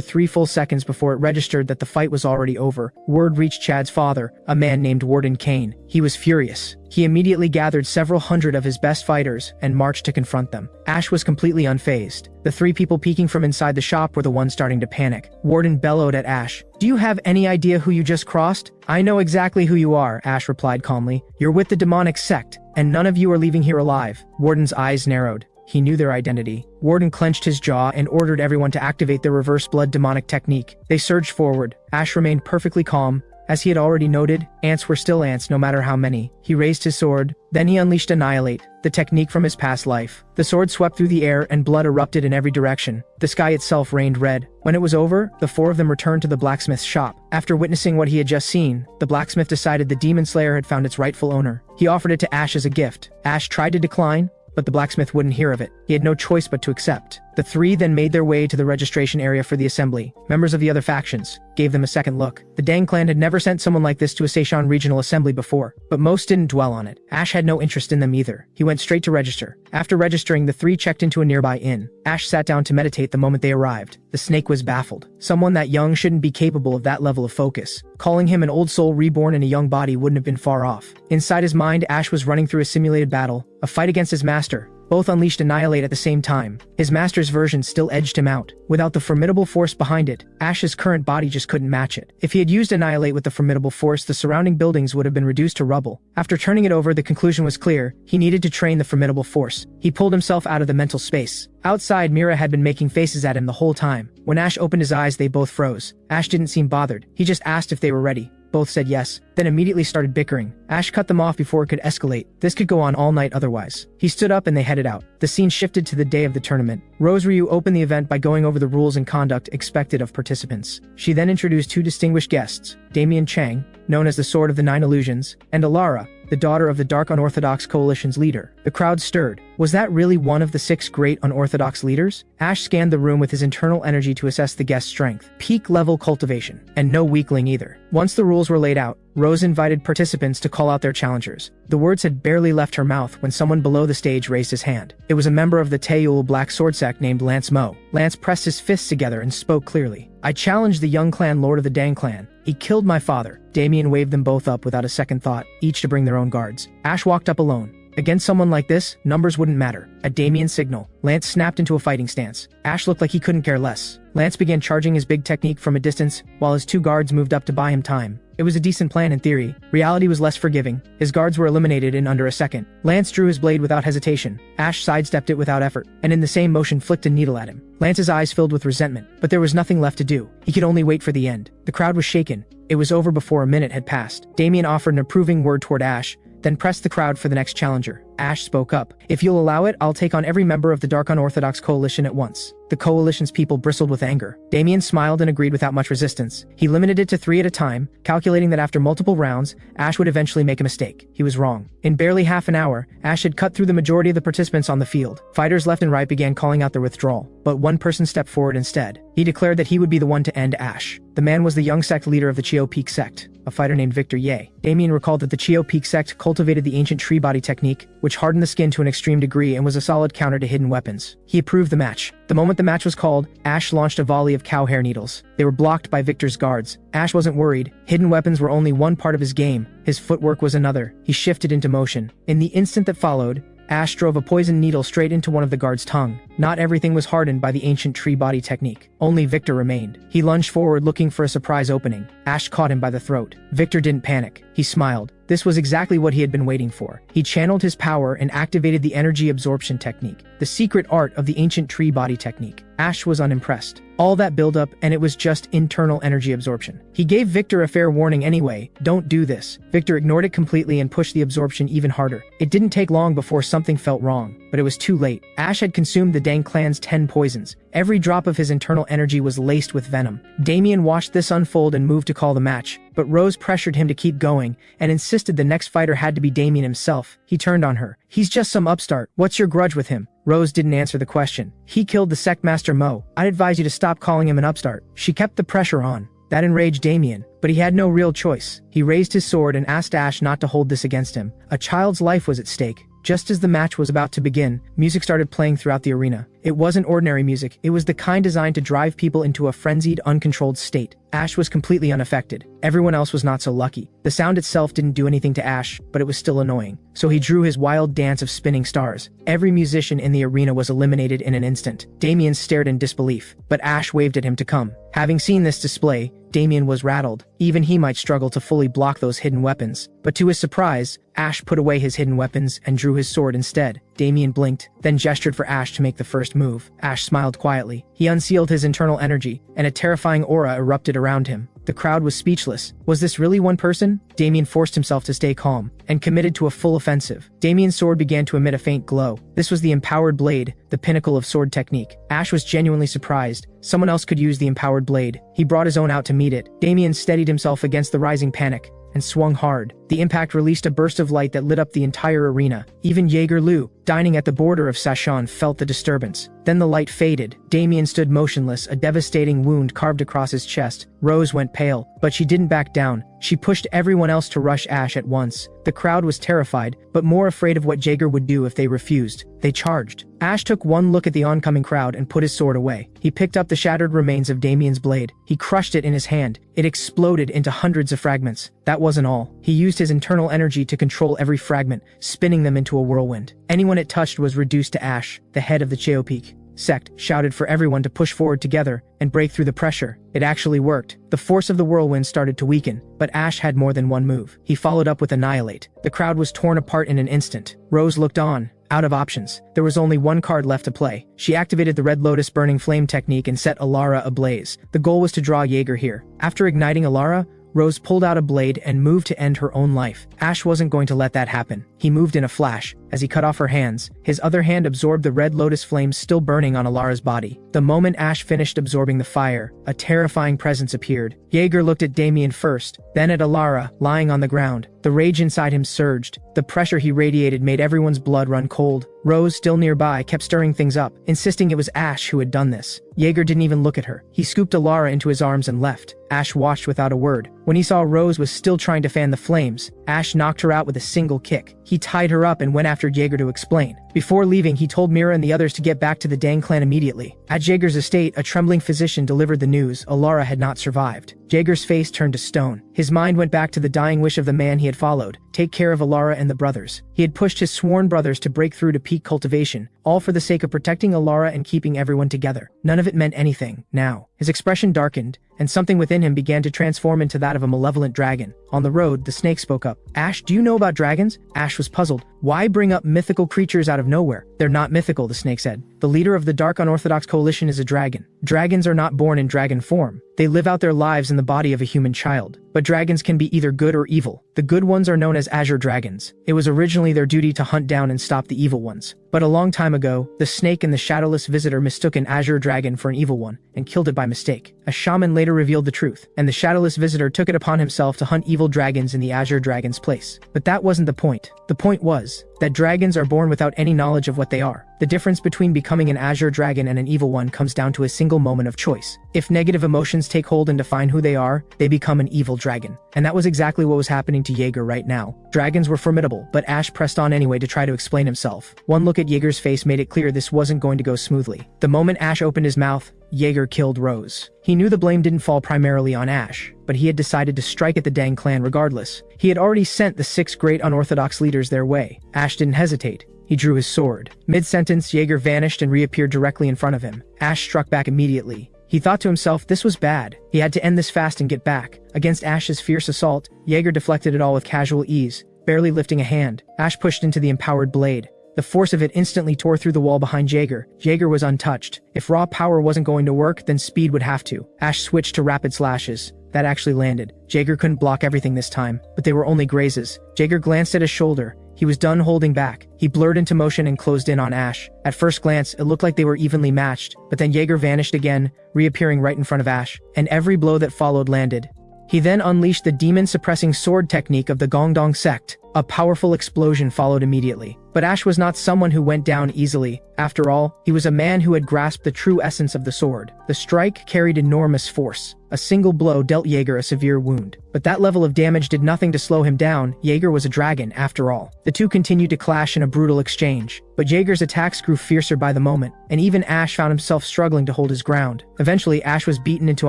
3 full seconds before it registered that the fight was already over. Word reached Chad's father, a man named Warden Kane. He was furious. He immediately gathered several hundred of his best fighters and marched to confront them. Ash was completely unfazed. The 3 people peeking from inside the shop were the ones starting to panic. Warden bellowed at Ash. Do you have any idea who you just crossed? I know exactly who you are, Ash replied calmly. You're with the demonic sect, and none of you are leaving here alive. Warden's eyes narrowed. He knew their identity. Warden clenched his jaw and ordered everyone to activate their reverse blood demonic technique. They surged forward. Ash remained perfectly calm. As he had already noted, ants were still ants no matter how many. He raised his sword. Then he unleashed Annihilate, the technique from his past life. The sword swept through the air and blood erupted in every direction. The sky itself rained red. When it was over, the 4 of them returned to the blacksmith's shop. After witnessing what he had just seen, the blacksmith decided the Demon Slayer had found its rightful owner. He offered it to Ash as a gift. Ash tried to decline, but the blacksmith wouldn't hear of it. He had no choice but to accept. The 3 then made their way to the registration area for the assembly. Members of the other factions gave them a second look. The Dang clan had never sent someone like this to a Seishan Regional Assembly before, but most didn't dwell on it. Ash had no interest in them either. He went straight to register. After registering, the 3 checked into a nearby inn. Ash sat down to meditate the moment they arrived. The snake was baffled. Someone that young shouldn't be capable of that level of focus. Calling him an old soul reborn in a young body wouldn't have been far off. Inside his mind, Ash was running through a simulated battle, a fight against his master. Both unleashed Annihilate at the same time. His master's version still edged him out. Without the formidable force behind it, Ash's current body just couldn't match it. If he had used Annihilate with the formidable force, the surrounding buildings would have been reduced to rubble. After turning it over, the conclusion was clear. He needed to train the formidable force. He pulled himself out of the mental space. Outside, Mira had been making faces at him the whole time. When Ash opened his eyes, they both froze. Ash didn't seem bothered. He just asked if they were ready. Both said yes, then immediately started bickering. Ash cut them off before it could escalate. This could go on all night otherwise. He stood up and they headed out. The scene shifted to the day of the tournament. Rose Ryu opened the event by going over the rules and conduct expected of participants. She then introduced 2 distinguished guests, Damien Chang, known as the Sword of the 9 Illusions, and Alara, the daughter of the Dark Unorthodox Coalition's leader. The crowd stirred. Was that really one of the 6 great unorthodox leaders? Ash scanned the room with his internal energy to assess the guest's strength. Peak level cultivation. And no weakling either. Once the rules were laid out, Rose invited participants to call out their challengers. The words had barely left her mouth when someone below the stage raised his hand. It was a member of the Taeyul Black Sword Sect named Lance Mo. Lance pressed his fists together and spoke clearly. I challenge the young clan lord of the Dang clan. He killed my father. Damien waved them both up without a second thought, each to bring their own guards. Ash walked up alone. Against someone like this, numbers wouldn't matter. At Damien's signal, Lance snapped into a fighting stance. Ash looked like he couldn't care less. Lance began charging his big technique from a distance, while his 2 guards moved up to buy him time. It was a decent plan in theory. Reality was less forgiving. His guards were eliminated in under a second. Lance drew his blade without hesitation. Ash sidestepped it without effort, and in the same motion flicked a needle at him. Lance's eyes filled with resentment, but there was nothing left to do. He could only wait for the end. The crowd was shaken. It was over before a minute had passed. Damien offered an approving word toward Ash, then pressed the crowd for the next challenger. Ash spoke up. If you'll allow it, I'll take on every member of the Dark Unorthodox Coalition at once. The coalition's people bristled with anger. Damien smiled and agreed without much resistance. He limited it to 3 at a time, calculating that after multiple rounds, Ash would eventually make a mistake. He was wrong. In barely half an hour, Ash had cut through the majority of the participants on the field. Fighters left and right began calling out their withdrawal, but one person stepped forward instead. He declared that he would be the one to end Ash. The man was the young sect leader of the Cheo Peak sect, a fighter named Victor Ye. Damien recalled that the Cheo Peak sect cultivated the ancient tree body technique, which hardened the skin to an extreme degree and was a solid counter to hidden weapons. He approved the match. The moment the match was called, Ash launched a volley of cow hair needles. They were blocked by Victor's guards. Ash wasn't worried. Hidden weapons were only one part of his game. His footwork was another. He shifted into motion. In the instant that followed, Ash drove a poisoned needle straight into one of the guards' tongue. Not everything was hardened by the ancient tree body technique. Only Victor remained. He lunged forward looking for a surprise opening. Ash caught him by the throat. Victor didn't panic. He smiled. This was exactly what he had been waiting for. He channeled his power and activated the energy absorption technique, the secret art of the ancient tree body technique. Ash was unimpressed. All that buildup, and it was just internal energy absorption. He gave Victor a fair warning anyway, don't do this. Victor ignored it completely and pushed the absorption even harder. It didn't take long before something felt wrong, but it was too late. Ash had consumed the Dang clan's 10 poisons. Every drop of his internal energy was laced with venom. Damien watched this unfold and moved to call the match, but Rose pressured him to keep going and insisted the next fighter had to be Damien himself. He turned on her. He's just some upstart. What's your grudge with him? Rose didn't answer the question. He killed the sect master Mo. I'd advise you to stop calling him an upstart. She kept the pressure on. That enraged Damien, but he had no real choice. He raised his sword and asked Ash not to hold this against him. A child's life was at stake. Just as the match was about to begin, music started playing throughout the arena. It wasn't ordinary music. It was the kind designed to drive people into a frenzied, uncontrolled state. Ash was completely unaffected. Everyone else was not so lucky. The sound itself didn't do anything to Ash, but it was still annoying. So he drew his wild dance of spinning stars. Every musician in the arena was eliminated in an instant. Damien stared in disbelief, but Ash waved at him to come. Having seen this display, Damien was rattled. Even he might struggle to fully block those hidden weapons. But to his surprise, Ash put away his hidden weapons and drew his sword instead. Damien blinked, then gestured for Ash to make the first move. Ash smiled quietly. He unsealed his internal energy, and a terrifying aura erupted around him. The crowd was speechless. Was this really one person? Damien forced himself to stay calm, and committed to a full offensive. Damien's sword began to emit a faint glow. This was the empowered blade, the pinnacle of sword technique. Ash was genuinely surprised. Someone else could use the empowered blade. He brought his own out to meet it. Damien steadied himself against the rising panic, and swung hard. The impact released a burst of light that lit up the entire arena. Even Jaeger Liu, dining at the border of Sashan, felt the disturbance. Then the light faded. Damien stood motionless, a devastating wound carved across his chest. Rose went pale, but she didn't back down. She pushed everyone else to rush Ash at once. The crowd was terrified, but more afraid of what Jaeger would do if they refused. They charged. Ash took one look at the oncoming crowd and put his sword away. He picked up the shattered remains of Damien's blade. He crushed it in his hand. It exploded into hundreds of fragments. That wasn't all. He used his internal energy to control every fragment, spinning them into a whirlwind. Anyone it touched was reduced to ash. The head of the Cheopeak sect shouted for everyone to push forward together and break through the pressure. It actually worked. The force of the whirlwind started to weaken, but Ash had more than one move. He followed up with Annihilate. The crowd was torn apart in an instant. Rose looked on. Out of options, there was only one card left to play. She activated the Red Lotus Burning Flame technique and set Alara ablaze. The goal was to draw Jaeger here. After igniting Alara, Rose pulled out a blade and moved to end her own life. Ash wasn't going to let that happen. he moved in a flash. As he cut off her hands, his other hand absorbed the red lotus flames still burning on Alara's body. The moment Ash finished absorbing the fire, a terrifying presence appeared. Jaeger looked at Damien first, then at Alara, lying on the ground. The rage inside him surged. The pressure he radiated made everyone's blood run cold. Rose, still nearby, kept stirring things up, insisting it was Ash who had done this. Jaeger didn't even look at her. He scooped Alara into his arms and left. Ash watched without a word. When he saw Rose was still trying to fan the flames, Ash knocked her out with a single kick. He tied her up and went after Jaeger to explain. Before leaving, he told Mira and the others to get back to the Dang clan immediately. At Jaeger's estate, a trembling physician delivered the news Alara had not survived. Jaeger's face turned to stone. His mind went back to the dying wish of the man he had followed, take care of Alara and the brothers. He had pushed his sworn brothers to break through to peak cultivation, all for the sake of protecting Alara and keeping everyone together. None of it meant anything, now. His expression darkened, and something within him began to transform into that of a malevolent dragon. On the road, the snake spoke up. Ash, do you know about dragons? Ash was puzzled. Why bring up mythical creatures out of nowhere? They're not mythical, the snake said. The leader of the Dark Unorthodox Coalition is a dragon. Dragons are not born in dragon form. They live out their lives in the body of a human child. But dragons can be either good or evil. The good ones are known as azure dragons. It was originally their duty to hunt down and stop the evil ones. But a long time ago, the snake and the shadowless visitor mistook an azure dragon for an evil one, and killed it by mistake. A shaman later revealed the truth, and the shadowless visitor took it upon himself to hunt evil dragons in the azure dragon's place. But that wasn't the point. The point was that dragons are born without any knowledge of what they are. The difference between becoming an azure dragon and an evil one comes down to a single moment of choice. If negative emotions take hold and define who they are, they become an evil dragon. And that was exactly what was happening to Jaeger right now. Dragons were formidable, but Ash pressed on anyway to try to explain himself. One look at Jaeger's face made it clear this wasn't going to go smoothly. The moment Ash opened his mouth, Jaeger killed Rose. He knew the blame didn't fall primarily on Ash, but he had decided to strike at the Dang clan regardless. He had already sent the 6 great unorthodox leaders their way. Ash didn't hesitate. He drew his sword. Mid-sentence, Jaeger vanished and reappeared directly in front of him. Ash struck back immediately. He thought to himself this was bad. He had to end this fast and get back. Against Ash's fierce assault, Jaeger deflected it all with casual ease, barely lifting a hand. Ash pushed into the empowered blade. The force of it instantly tore through the wall behind Jaeger. Jaeger was untouched. If raw power wasn't going to work, then speed would have to. Ash switched to rapid slashes. That actually landed. Jaeger couldn't block everything this time, but they were only grazes. Jaeger glanced at his shoulder. He was done holding back. He blurred into motion and closed in on Ash. At first glance, it looked like they were evenly matched, but then Jaeger vanished again, reappearing right in front of Ash, and every blow that followed landed. He then unleashed the demon-suppressing sword technique of the Gongdong sect. A powerful explosion followed immediately. But Ash was not someone who went down easily. After all, he was a man who had grasped the true essence of the sword. The strike carried enormous force. A single blow dealt Jaeger a severe wound. But that level of damage did nothing to slow him down. Jaeger was a dragon, after all. The two continued to clash in a brutal exchange. But Jaeger's attacks grew fiercer by the moment, and even Ash found himself struggling to hold his ground. Eventually, Ash was beaten into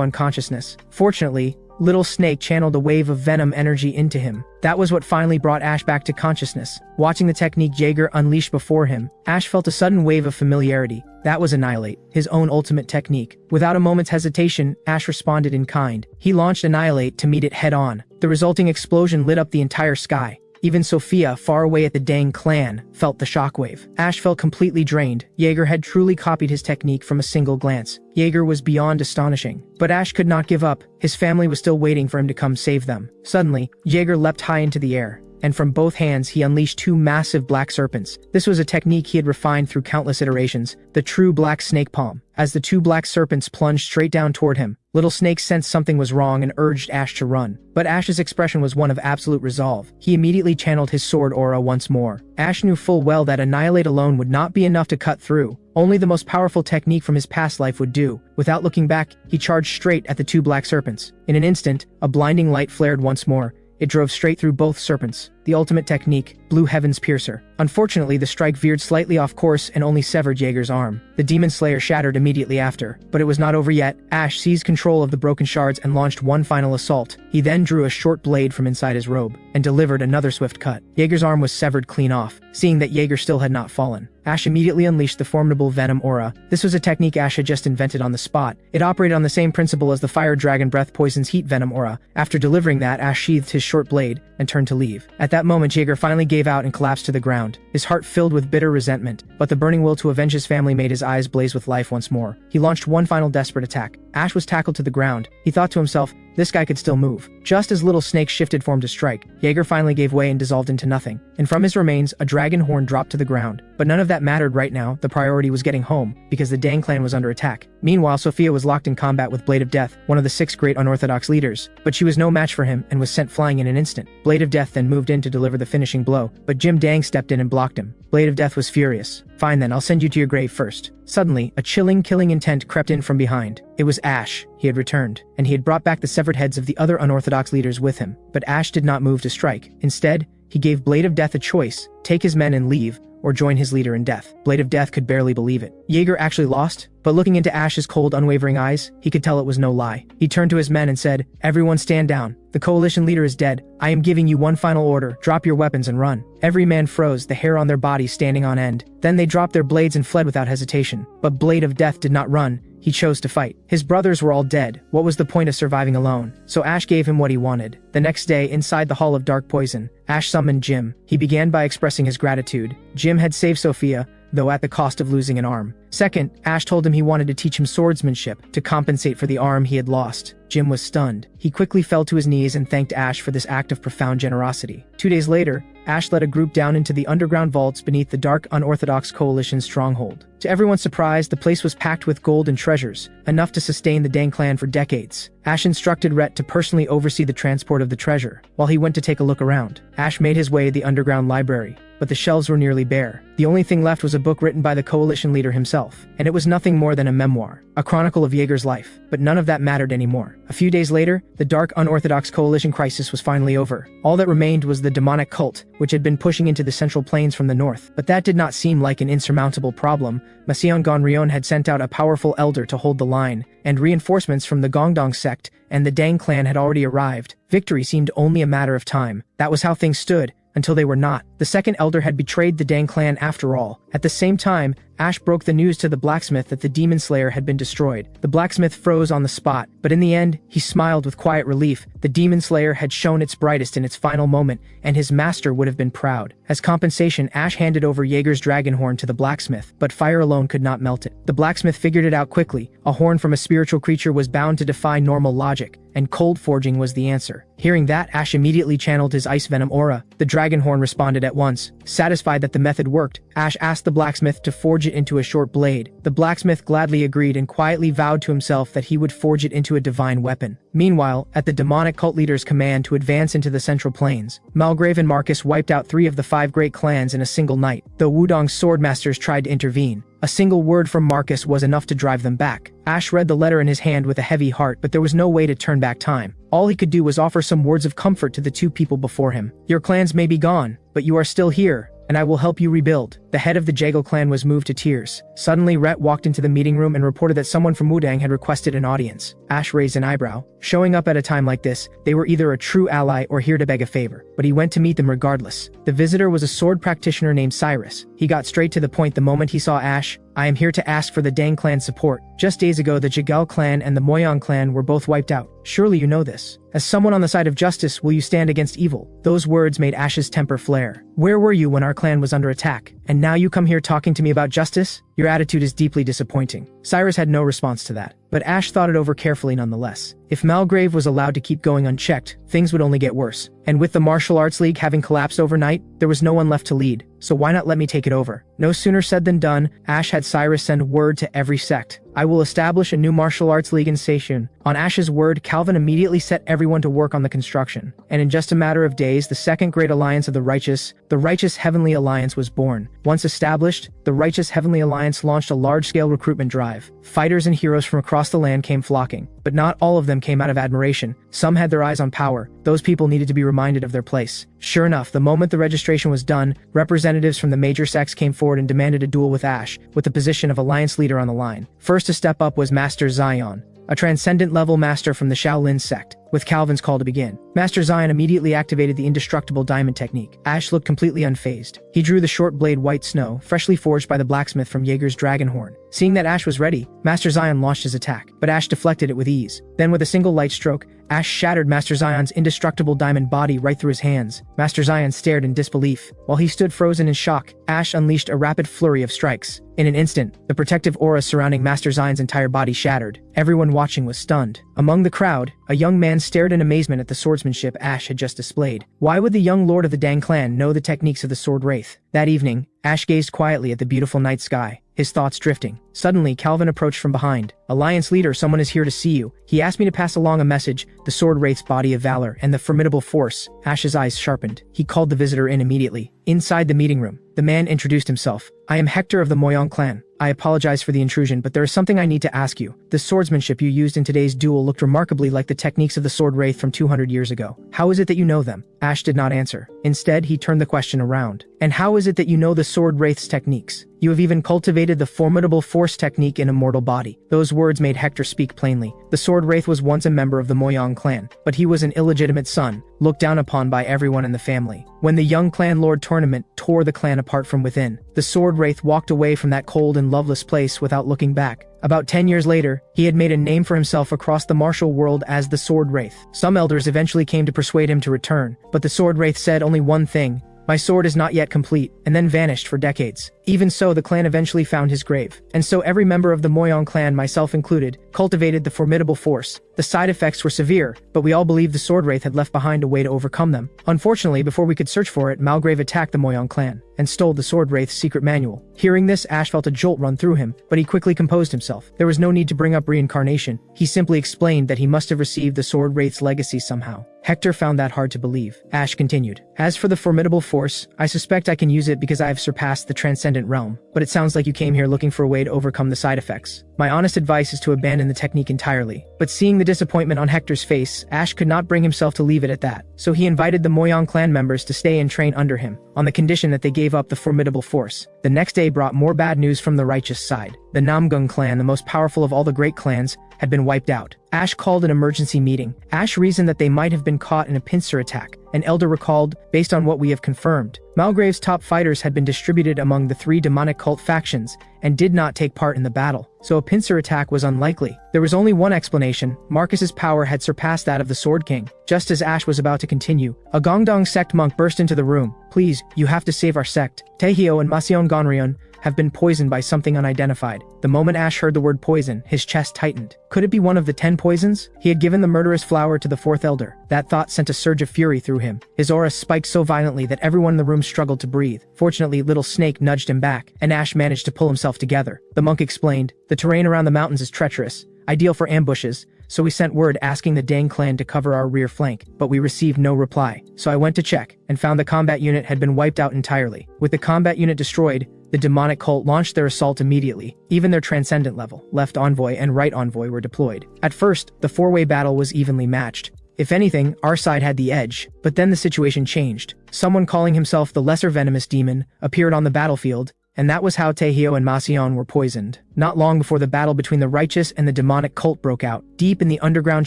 unconsciousness. Fortunately, Little Snake channeled a wave of venom energy into him. That was what finally brought Ash back to consciousness. Watching the technique Jaeger unleashed before him, Ash felt a sudden wave of familiarity. That was Annihilate, his own ultimate technique. Without a moment's hesitation, Ash responded in kind. He launched Annihilate to meet it head-on. The resulting explosion lit up the entire sky. Even Sophia, far away at the Dang clan, felt the shockwave. Ash felt completely drained. Jaeger had truly copied his technique from a single glance. Jaeger was beyond astonishing. But Ash could not give up. His family was still waiting for him to come save them. Suddenly, Jaeger leapt high into the air, and from both hands he unleashed 2 massive black serpents. This was a technique he had refined through countless iterations, the true black snake palm. As the 2 black serpents plunged straight down toward him, Little Snake sensed something was wrong and urged Ash to run. But Ash's expression was one of absolute resolve. He immediately channeled his sword aura once more. Ash knew full well that Annihilate alone would not be enough to cut through. Only the most powerful technique from his past life would do. Without looking back, he charged straight at the 2 black serpents. In an instant, a blinding light flared once more. It drove straight through both serpents. The ultimate technique, Blue Heaven's Piercer. Unfortunately, the strike veered slightly off course and only severed Jaeger's arm. The Demon Slayer shattered immediately after. But it was not over yet. Ash seized control of the broken shards and launched one final assault. He then drew a short blade from inside his robe and delivered another swift cut. Jaeger's arm was severed clean off. Seeing that Jaeger still had not fallen, Ash immediately unleashed the formidable Venom Aura. This was a technique Ash had just invented on the spot. It operated on the same principle as the Fire Dragon Breath Poison's Heat Venom Aura. After delivering that, Ash sheathed his short blade and turned to leave. At that moment, Jaeger finally gave out and collapsed to the ground, his heart filled with bitter resentment, but the burning will to avenge his family made his eyes blaze with life once more. He launched one final desperate attack. Ash was tackled to the ground. He thought to himself, This guy could still move. Just as little snakes shifted form to strike, Jaeger finally gave way and dissolved into nothing. And from his remains, a dragon horn dropped to the ground. But none of that mattered right now. The priority was getting home, because the Dang clan was under attack. Meanwhile, Sophia was locked in combat with Blade of Death, one of the 6 great unorthodox leaders. But she was no match for him and was sent flying in an instant. Blade of Death then moved in to deliver the finishing blow, but Jim Dang stepped in and blocked him. Blade of Death was furious. Fine then, I'll send you to your grave first. Suddenly, a chilling, killing intent crept in from behind. It was Ash. He had returned, and he had brought back the severed heads of the other unorthodox leaders with him. But Ash did not move to strike. Instead, he gave Blade of Death a choice: take his men and leave, or join his leader in death. Blade of Death could barely believe it. Jaeger actually lost? But looking into Ash's cold, unwavering eyes, he could tell it was no lie. He turned to his men and said, "Everyone stand down. The coalition leader is dead. I am giving you one final order. Drop your weapons and run." Every man froze, the hair on their bodies standing on end. Then they dropped their blades and fled without hesitation. But Blade of Death did not run. He chose to fight. His brothers were all dead. What was the point of surviving alone? So Ash gave him what he wanted. The next day, inside the Hall of Dark Poison, Ash summoned Jim. He began by expressing his gratitude. Jim had saved Sophia, though at the cost of losing an arm. Second, Ash told him he wanted to teach him swordsmanship to compensate for the arm he had lost. Jim was stunned. He quickly fell to his knees and thanked Ash for this act of profound generosity. 2 days later, Ash led a group down into the underground vaults beneath the dark, unorthodox coalition stronghold. To everyone's surprise, the place was packed with gold and treasures, enough to sustain the Dang clan for decades. Ash instructed Rhett to personally oversee the transport of the treasure. While he went to take a look around, Ash made his way to the underground library, but the shelves were nearly bare. The only thing left was a book written by the coalition leader himself, and it was nothing more than a memoir, a chronicle of Jaeger's life. But none of that mattered anymore. A few days later, the dark, unorthodox coalition crisis was finally over. All that remained was the demonic cult, which had been pushing into the central plains from the north. But that did not seem like an insurmountable problem. Maseon Gonryon had sent out a powerful elder to hold the line, and reinforcements from the Gongdong sect and the Dang clan had already arrived. Victory seemed only a matter of time. That was how things stood, until they were not. The second elder had betrayed the Dang clan after all. At the same time, Ash broke the news to the blacksmith that the demon slayer had been destroyed. The blacksmith froze on the spot, but in the end, he smiled with quiet relief. The demon slayer had shown its brightest in its final moment, and his master would have been proud. As compensation, Ash handed over Jaeger's dragon horn to the blacksmith, but fire alone could not melt it. The blacksmith figured it out quickly. A horn from a spiritual creature was bound to defy normal logic, and cold forging was the answer. Hearing that, Ash immediately channeled his ice venom aura. The dragon horn responded at once. Satisfied that the method worked, Ash asked the blacksmith to forge it into a short blade. The blacksmith gladly agreed and quietly vowed to himself that he would forge it into a divine weapon. Meanwhile, at the demonic cult leader's command to advance into the central plains, Malgrave and Marcus wiped out 3 of the 5 great clans in a single night, though Wudong's swordmasters tried to intervene. A single word from Marcus was enough to drive them back. Ash read the letter in his hand with a heavy heart, but there was no way to turn back time. All he could do was offer some words of comfort to the 2 people before him. "Your clans may be gone, but you are still here, and I will help you rebuild." The head of the Jaegel clan was moved to tears. Suddenly, Rhett walked into the meeting room and reported that someone from Wudang had requested an audience. Ash raised an eyebrow. Showing up at a time like this, they were either a true ally or here to beg a favor. But he went to meet them regardless. The visitor was a sword practitioner named Cyrus. He got straight to the point the moment he saw Ash. "I am here to ask for the Dang clan's support. Just days ago, the Jaegel clan and the Moyang clan were both wiped out. Surely you know this. As someone on the side of justice, will you stand against evil?" Those words made Ash's temper flare. "Where were you when our clan was under attack? And now you come here talking to me about justice? Your attitude is deeply disappointing." Cyrus had no response to that, but Ash thought it over carefully nonetheless. If Malgrave was allowed to keep going unchecked, things would only get worse. And with the Martial Arts League having collapsed overnight, there was no one left to lead. So why not let me take it over? No sooner said than done. Ash had Cyrus send word to every sect. "I will establish a new martial arts league in Seishun." On Ash's word, Calvin immediately set everyone to work on the construction. And in just a matter of days, the second great alliance of the Righteous Heavenly Alliance was born. Once established, the Righteous Heavenly Alliance launched a large-scale recruitment drive. Fighters and heroes from across the land came flocking. But not all of them came out of admiration. Some had their eyes on power. Those people needed to be reminded of their place. Sure enough, the moment the registration was done, representatives from the major sects came forward and demanded a duel with Ash, with the position of alliance leader on the line. First to step up was Master Zion, a transcendent-level master from the Shaolin sect. With Calvin's call to begin, Master Zion immediately activated the indestructible diamond technique. Ash looked completely unfazed. He drew the short blade White Snow, freshly forged by the blacksmith from Jaeger's dragon horn. Seeing that Ash was ready, Master Zion launched his attack, but Ash deflected it with ease. Then with a single light stroke, Ash shattered Master Zion's indestructible diamond body right through his hands. Master Zion stared in disbelief. While he stood frozen in shock, Ash unleashed a rapid flurry of strikes. In an instant, the protective aura surrounding Master Zion's entire body shattered. Everyone watching was stunned. Among the crowd, a young man stared in amazement at the swordsmanship Ash had just displayed. Why would the young lord of the Dang clan know the techniques of the sword wraith? That evening, Ash gazed quietly at the beautiful night sky, his thoughts drifting. Suddenly, Calvin approached from behind. "Alliance leader, someone is here to see you. He asked me to pass along a message, the sword wraith's body of valor and the formidable force." Ash's eyes sharpened. He called the visitor in immediately. Inside the meeting room, the man introduced himself. "I am Hector of the Moyong clan. I apologize for the intrusion, but there is something I need to ask you. The swordsmanship you used in today's duel looked remarkably like the techniques of the sword wraith from 200 years ago. How is it that you know them?" Ash did not answer. Instead, he turned the question around. "And how is it that you know the sword wraith's techniques? You have even cultivated the formidable force technique in a mortal body." Those words made Hector speak plainly. The sword wraith was once a member of the Moyong clan, but he was an illegitimate son, looked down upon by everyone in the family. When the young clan lord tournament tore the clan apart from within, the sword wraith walked away from that cold and loveless place without looking back. About 10 years later, he had made a name for himself across the martial world as the sword wraith. Some elders eventually came to persuade him to return, but the sword wraith said only one thing: "My sword is not yet complete," and then vanished for decades. Even so, the clan eventually found his grave. And so every member of the Moyong clan, myself included, cultivated the formidable force. The side effects were severe, but we all believed the sword wraith had left behind a way to overcome them. Unfortunately, before we could search for it, Malgrave attacked the Moyong clan and stole the sword wraith's secret manual. Hearing this, Ash felt a jolt run through him, but he quickly composed himself. There was no need to bring up reincarnation. He simply explained that he must have received the sword wraith's legacy somehow. Hector found that hard to believe. Ash continued, "As for the formidable force, I suspect I can use it because I have surpassed the transcendent realm. But it sounds like you came here looking for a way to overcome the side effects. My honest advice is to abandon the technique entirely." But seeing the disappointment on Hector's face, Ash could not bring himself to leave it at that. So he invited the Moyong clan members to stay and train under him, on the condition that they gave up the formidable force. The next day brought more bad news from the righteous side. The Namgung clan, the most powerful of all the great clans, had been wiped out. Ash called an emergency meeting. Ash reasoned that they might have been caught in a pincer attack. An elder recalled, "Based on what we have confirmed, Malgrave's top fighters had been distributed among the 3 demonic cult factions and did not take part in the battle, so a pincer attack was unlikely." There was only one explanation: Marcus's power had surpassed that of the Sword King. Just as Ash was about to continue, a Gongdong sect monk burst into the room. "Please, you have to save our sect. Taehyo and Maseon Gonryeon have been poisoned by something unidentified." The moment Ash heard the word poison, his chest tightened. Could it be one of the 10 poisons? He had given the murderous flower to the 4th elder. That thought sent a surge of fury through him. His aura spiked so violently that everyone in the room struggled to breathe. Fortunately, Little Snake nudged him back, and Ash managed to pull himself together. The monk explained, "The terrain around the mountains is treacherous, ideal for ambushes, so we sent word asking the Dang clan to cover our rear flank, but we received no reply. So I went to check, and found the combat unit had been wiped out entirely. With the combat unit destroyed, the demonic cult launched their assault immediately. Even their transcendent level, left envoy and right envoy were deployed. At first, the 4-way battle was evenly matched. If anything, our side had the edge, but then the situation changed. Someone calling himself the Lesser Venomous Demon appeared on the battlefield, and that was how Taehyo and Maseon were poisoned. Not long before the battle between the righteous and the demonic cult broke out, deep in the underground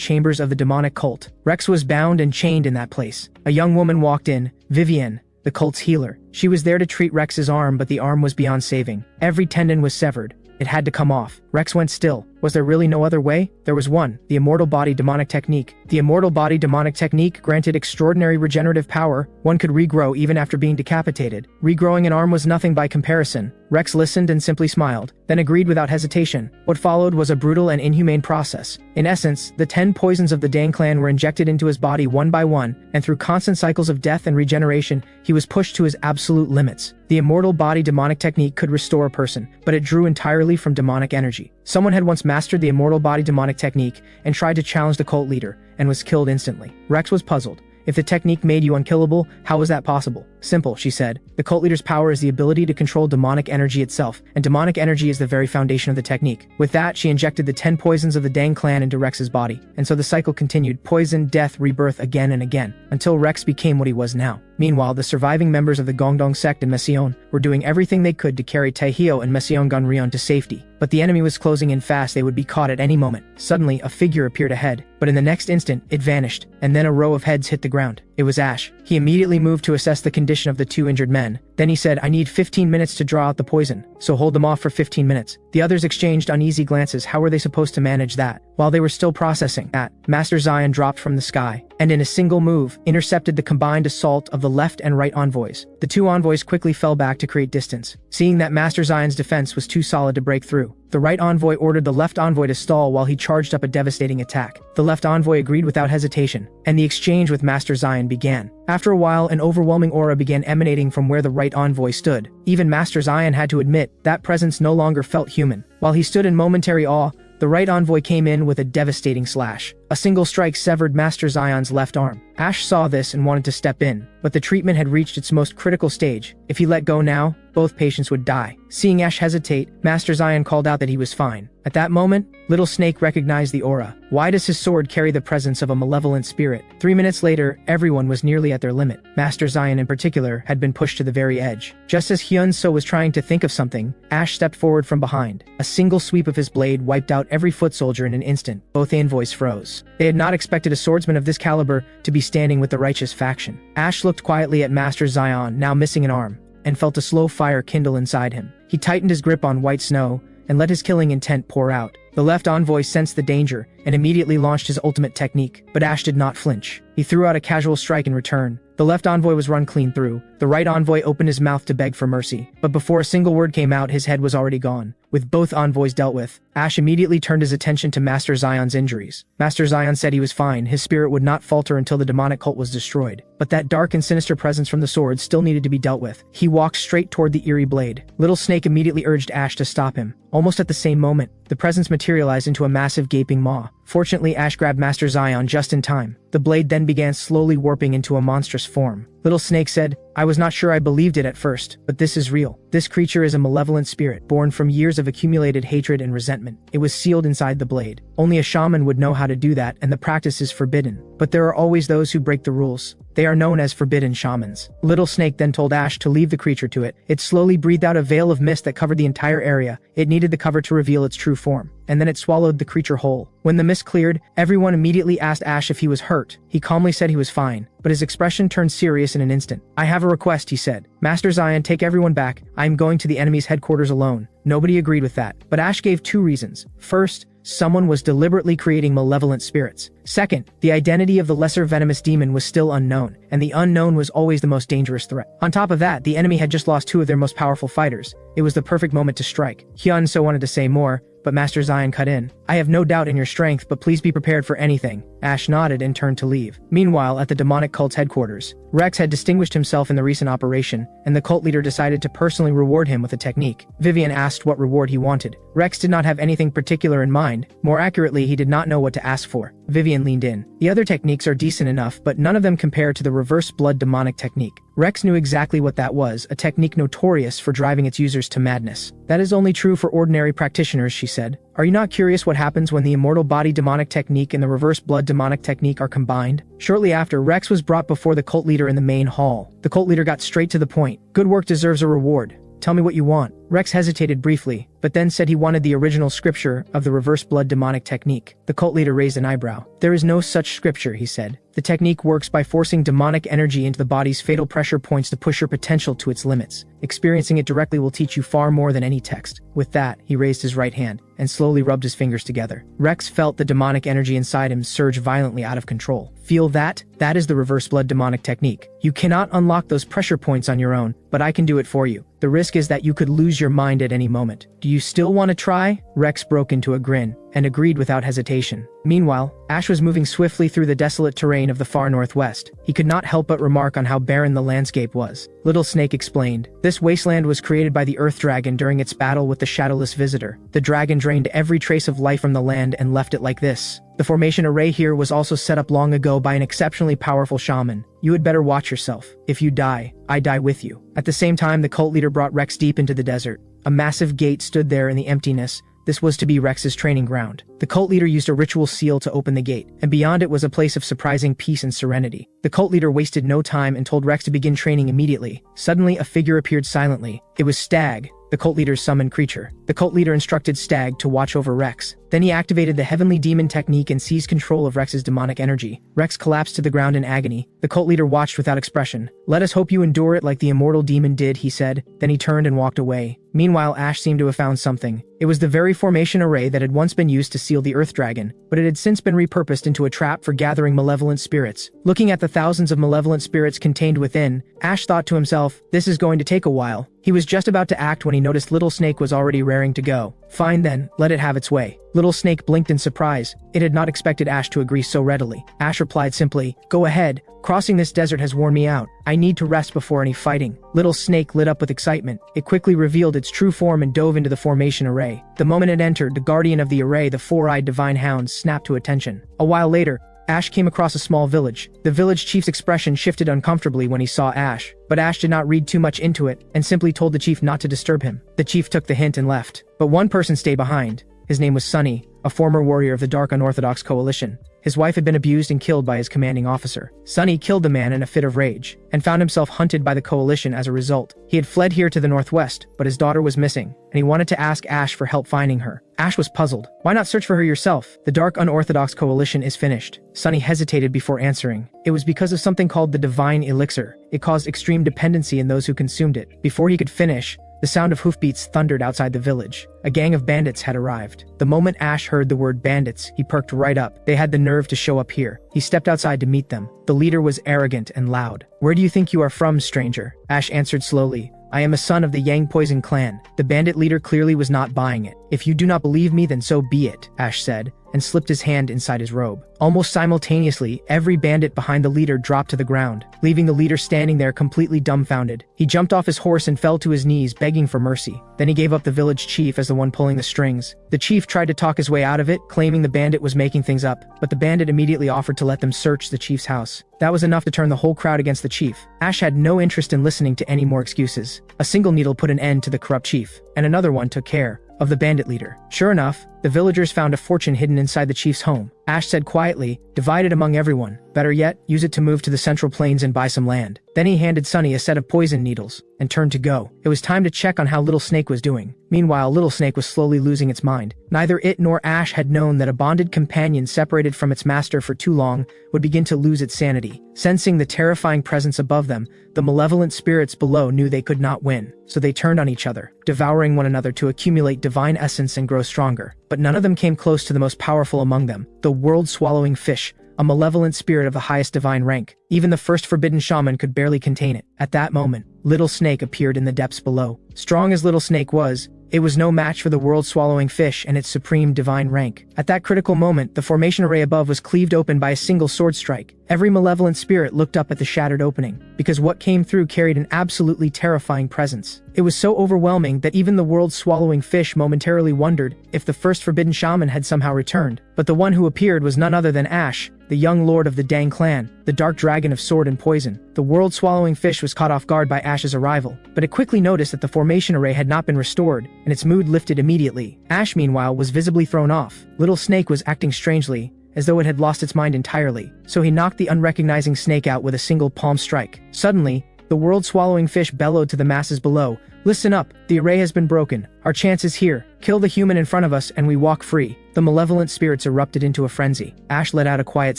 chambers of the demonic cult, Rex was bound and chained in that place. A young woman walked in, Vivienne, the cult's healer. She was there to treat Rex's arm, but the arm was beyond saving. Every tendon was severed. It had to come off. Rex went still. Was there really no other way? There was one, the Immortal Body Demonic Technique. The Immortal Body Demonic Technique granted extraordinary regenerative power. One could regrow even after being decapitated. Regrowing an arm was nothing by comparison. Rex listened and simply smiled, then agreed without hesitation. What followed was a brutal and inhumane process. In essence, the 10 poisons of the Dang clan were injected into his body one by one, and through constant cycles of death and regeneration, he was pushed to his absolute limits. The Immortal Body Demonic Technique could restore a person, but it drew entirely from demonic energy. Someone had once mastered the Immortal Body Demonic Technique and tried to challenge the cult leader, and was killed instantly. Rex was puzzled. If the technique made you unkillable, how was that possible? Simple, she said. The cult leader's power is the ability to control demonic energy itself, and demonic energy is the very foundation of the technique. With that, she injected the 10 poisons of the Dang clan into Rex's body, and so the cycle continued: poison, death, rebirth again and again, until Rex became what he was now. Meanwhile, the surviving members of the Gongdong sect and Maseon were doing everything they could to carry Taehyo and Maseon Gonryeon to safety. But the enemy was closing in fast. They would be caught at any moment. Suddenly, a figure appeared ahead, but in the next instant, it vanished, and then a row of heads hit the ground. It was Ash. He immediately moved to assess the condition of the 2 injured men, Then he said, I need 15 minutes to draw out the poison, so hold them off for 15 minutes. The others exchanged uneasy glances. How were they supposed to manage that? While they were still processing that, Master Xian dropped from the sky, and in a single move, intercepted the combined assault of the left and right envoys. The two envoys quickly fell back to create distance, seeing that Master Xian's defense was too solid to break through. The right envoy ordered the left envoy to stall while he charged up a devastating attack. The left envoy agreed without hesitation, and the exchange with Master Xian began. After a while, an overwhelming aura began emanating from where the right envoy stood. Even Master Xian had to admit that presence no longer felt human. While he stood in momentary awe, the right envoy came in with a devastating slash. A single strike severed Master Xian's left arm. Ash saw this and wanted to step in, but the treatment had reached its most critical stage. If he let go now, both patients would die. Seeing Ash hesitate, Master Xian called out that he was fine. At that moment, Little Snake recognized the aura. Why does his sword carry the presence of a malevolent spirit? 3 minutes later, everyone was nearly at their limit. Master Xian in particular had been pushed to the very edge. Just as Hyun So was trying to think of something, Ash stepped forward from behind. A single sweep of his blade wiped out every foot soldier in an instant. Both envoys froze. They had not expected a swordsman of this caliber to be standing with the righteous faction. Ash looked quietly at Master Xian, now missing an arm, and felt a slow fire kindle inside him. He tightened his grip on white snow and let his killing intent pour out. The left envoy sensed the danger and immediately launched his ultimate technique, but Ash did not flinch. He threw out a casual strike in return. The left envoy was run clean through. The right envoy opened his mouth to beg for mercy, but before a single word came out, his head was already gone. With both envoys dealt with, Ash immediately turned his attention to Master Xian's injuries. Master Xian said he was fine. His spirit would not falter until the demonic cult was destroyed. But that dark and sinister presence from the sword still needed to be dealt with. He walked straight toward the eerie blade. Little Snake immediately urged Ash to stop him. Almost at the same moment, the presence materialized into a massive gaping maw. Fortunately, Ash grabbed Master Xian just in time. The blade then began slowly warping into a monstrous form. Little Snake said, I was not sure I believed it at first, but this is real. This creature is a malevolent spirit, born from years of accumulated hatred and resentment. It was sealed inside the blade. Only a shaman would know how to do that, and the practice is forbidden. But there are always those who break the rules. They are known as forbidden shamans. Little Snake then told Ash to leave the creature to it. It slowly breathed out a veil of mist that covered the entire area. It needed the cover to reveal its true form, and then it swallowed the creature whole. When the mist cleared, everyone immediately asked Ash if he was hurt. He calmly said he was fine, but his expression turned serious in an instant. I have a request, he said. Master Xian, take everyone back. I am going to the enemy's headquarters alone. Nobody agreed with that, but Ash gave 2 reasons. First, someone was deliberately creating malevolent spirits. Second, the identity of the lesser venomous demon was still unknown, and the unknown was always the most dangerous threat. On top of that, the enemy had just lost 2 of their most powerful fighters. It was the perfect moment to strike. Hyun So wanted to say more, but Master Xian cut in. I have no doubt in your strength, but please be prepared for anything. Ash nodded and turned to leave. Meanwhile, at the demonic cult's headquarters, Rex had distinguished himself in the recent operation, and the cult leader decided to personally reward him with a technique. Vivian asked what reward he wanted. Rex did not have anything particular in mind. More accurately, he did not know what to ask for. Vivian leaned in. The other techniques are decent enough, but none of them compare to the reverse blood demonic technique. Rex knew exactly what that was, a technique notorious for driving its users to madness. That is only true for ordinary practitioners, she said. Are you not curious what happens when the immortal body demonic technique and the reverse blood demonic technique are combined? Shortly after, Rex was brought before the cult leader in the main hall. The cult leader got straight to the point. Good work deserves a reward. Tell me what you want. Rex hesitated briefly, but then said he wanted the original scripture of the reverse blood demonic technique. The cult leader raised an eyebrow. There is no such scripture, he said. The technique works by forcing demonic energy into the body's fatal pressure points to push your potential to its limits. Experiencing it directly will teach you far more than any text. With that, he raised his right hand and slowly rubbed his fingers together. Rex felt the demonic energy inside him surge violently out of control. Feel that? That is the reverse blood demonic technique. You cannot unlock those pressure points on your own, but I can do it for you. The risk is that you could lose your mind at any moment. Do you still want to try? Rex broke into a grin and agreed without hesitation. Meanwhile, Ash was moving swiftly through the desolate terrain of the far northwest. He could not help but remark on how barren the landscape was. Little Snake explained. This wasteland was created by the Earth Dragon during its battle with the Shadowless Visitor. The dragon drained every trace of life from the land and left it like this. The formation array here was also set up long ago by an exceptionally powerful shaman. You had better watch yourself. If you die, I die with you. At the same time, the cult leader brought Rex deep into the desert. A massive gate stood there in the emptiness. This was to be Rex's training ground. The cult leader used a ritual seal to open the gate, and beyond it was a place of surprising peace and serenity. The cult leader wasted no time and told Rex to begin training immediately. Suddenly, a figure appeared silently. It was Stag, the cult leader's summoned creature. The cult leader instructed Stag to watch over Rex. Then he activated the heavenly demon technique and seized control of Rex's demonic energy. Rex collapsed to the ground in agony. The cult leader watched without expression. "Let us hope you endure it like the immortal demon did," he said. Then he turned and walked away. Meanwhile, Ash seemed to have found something. It was the very formation array that had once been used to seal the Earth Dragon, but it had since been repurposed into a trap for gathering malevolent spirits. Looking at the thousands of malevolent spirits contained within, Ash thought to himself, this is going to take a while. He was just about to act when he noticed Little Snake was already raring to go. Fine then, let it have its way. Little Snake blinked in surprise. It had not expected Ash to agree so readily. Ash replied simply, "Go ahead. Crossing this desert has worn me out. I need to rest before any fighting." Little Snake lit up with excitement. It quickly revealed its true form and dove into the formation array. The moment it entered, the guardian of the array, the four-eyed divine hound, snapped to attention. A while later, Ash came across a small village. The village chief's expression shifted uncomfortably when he saw Ash, but Ash did not read too much into it and simply told the chief not to disturb him. The chief took the hint and left, but one person stayed behind. His name was Sunny, a former warrior of the Dark Unorthodox Coalition. His wife had been abused and killed by his commanding officer. Sunny killed the man in a fit of rage, and found himself hunted by the Coalition as a result. He had fled here to the northwest, but his daughter was missing, and he wanted to ask Ash for help finding her. Ash was puzzled. Why not search for her yourself? The Dark Unorthodox Coalition is finished. Sunny hesitated before answering. It was because of something called the Divine Elixir. It caused extreme dependency in those who consumed it. Before he could finish, the sound of hoofbeats thundered outside the village. A gang of bandits had arrived. The moment Ash heard the word bandits, he perked right up. They had the nerve to show up here. He stepped outside to meet them. The leader was arrogant and loud. "Where do you think you are from, stranger?" Ash answered slowly. "I am a son of the Yang Poison clan." The bandit leader clearly was not buying it. "If you do not believe me, then so be it," Ash said, and slipped his hand inside his robe. Almost simultaneously, every bandit behind the leader dropped to the ground, leaving the leader standing there completely dumbfounded. He jumped off his horse and fell to his knees, begging for mercy. Then he gave up the village chief as the one pulling the strings. The chief tried to talk his way out of it, claiming the bandit was making things up, but the bandit immediately offered to let them search the chief's house. That was enough to turn the whole crowd against the chief. Ash had no interest in listening to any more excuses. A single needle put an end to the corrupt chief, and another one took care of the bandit leader. Sure enough, the villagers found a fortune hidden inside the chief's home. Ash said quietly, "Divide it among everyone. Better yet, use it to move to the central plains and buy some land." Then he handed Sunny a set of poison needles and turned to go. It was time to check on how Little Snake was doing. Meanwhile, Little Snake was slowly losing its mind. Neither it nor Ash had known that a bonded companion separated from its master for too long would begin to lose its sanity. Sensing the terrifying presence above them, the malevolent spirits below knew they could not win, so they turned on each other, devouring one another to accumulate divine essence and grow stronger. But none of them came close to the most powerful among them, the world-swallowing fish, a malevolent spirit of the highest divine rank. Even the first forbidden shaman could barely contain it. At that moment, Little Snake appeared in the depths below. Strong as Little Snake was, it was no match for the world-swallowing fish and its supreme divine rank. At that critical moment, the formation array above was cleaved open by a single sword strike. Every malevolent spirit looked up at the shattered opening, because what came through carried an absolutely terrifying presence. It was so overwhelming that even the world-swallowing fish momentarily wondered if the first forbidden shaman had somehow returned. But the one who appeared was none other than Ash, the young lord of the Dang clan, the dark dragon of sword and poison. The world-swallowing fish was caught off guard by Ash's arrival, but it quickly noticed that the formation array had not been restored, and its mood lifted immediately. Ash, meanwhile, was visibly thrown off. Little Snake was acting strangely, as though it had lost its mind entirely, so he knocked the unrecognizing snake out with a single palm strike. Suddenly, the world-swallowing fish bellowed to the masses below, "Listen up, the array has been broken. Our chance is here. Kill the human in front of us and we walk free." The malevolent spirits erupted into a frenzy. Ash let out a quiet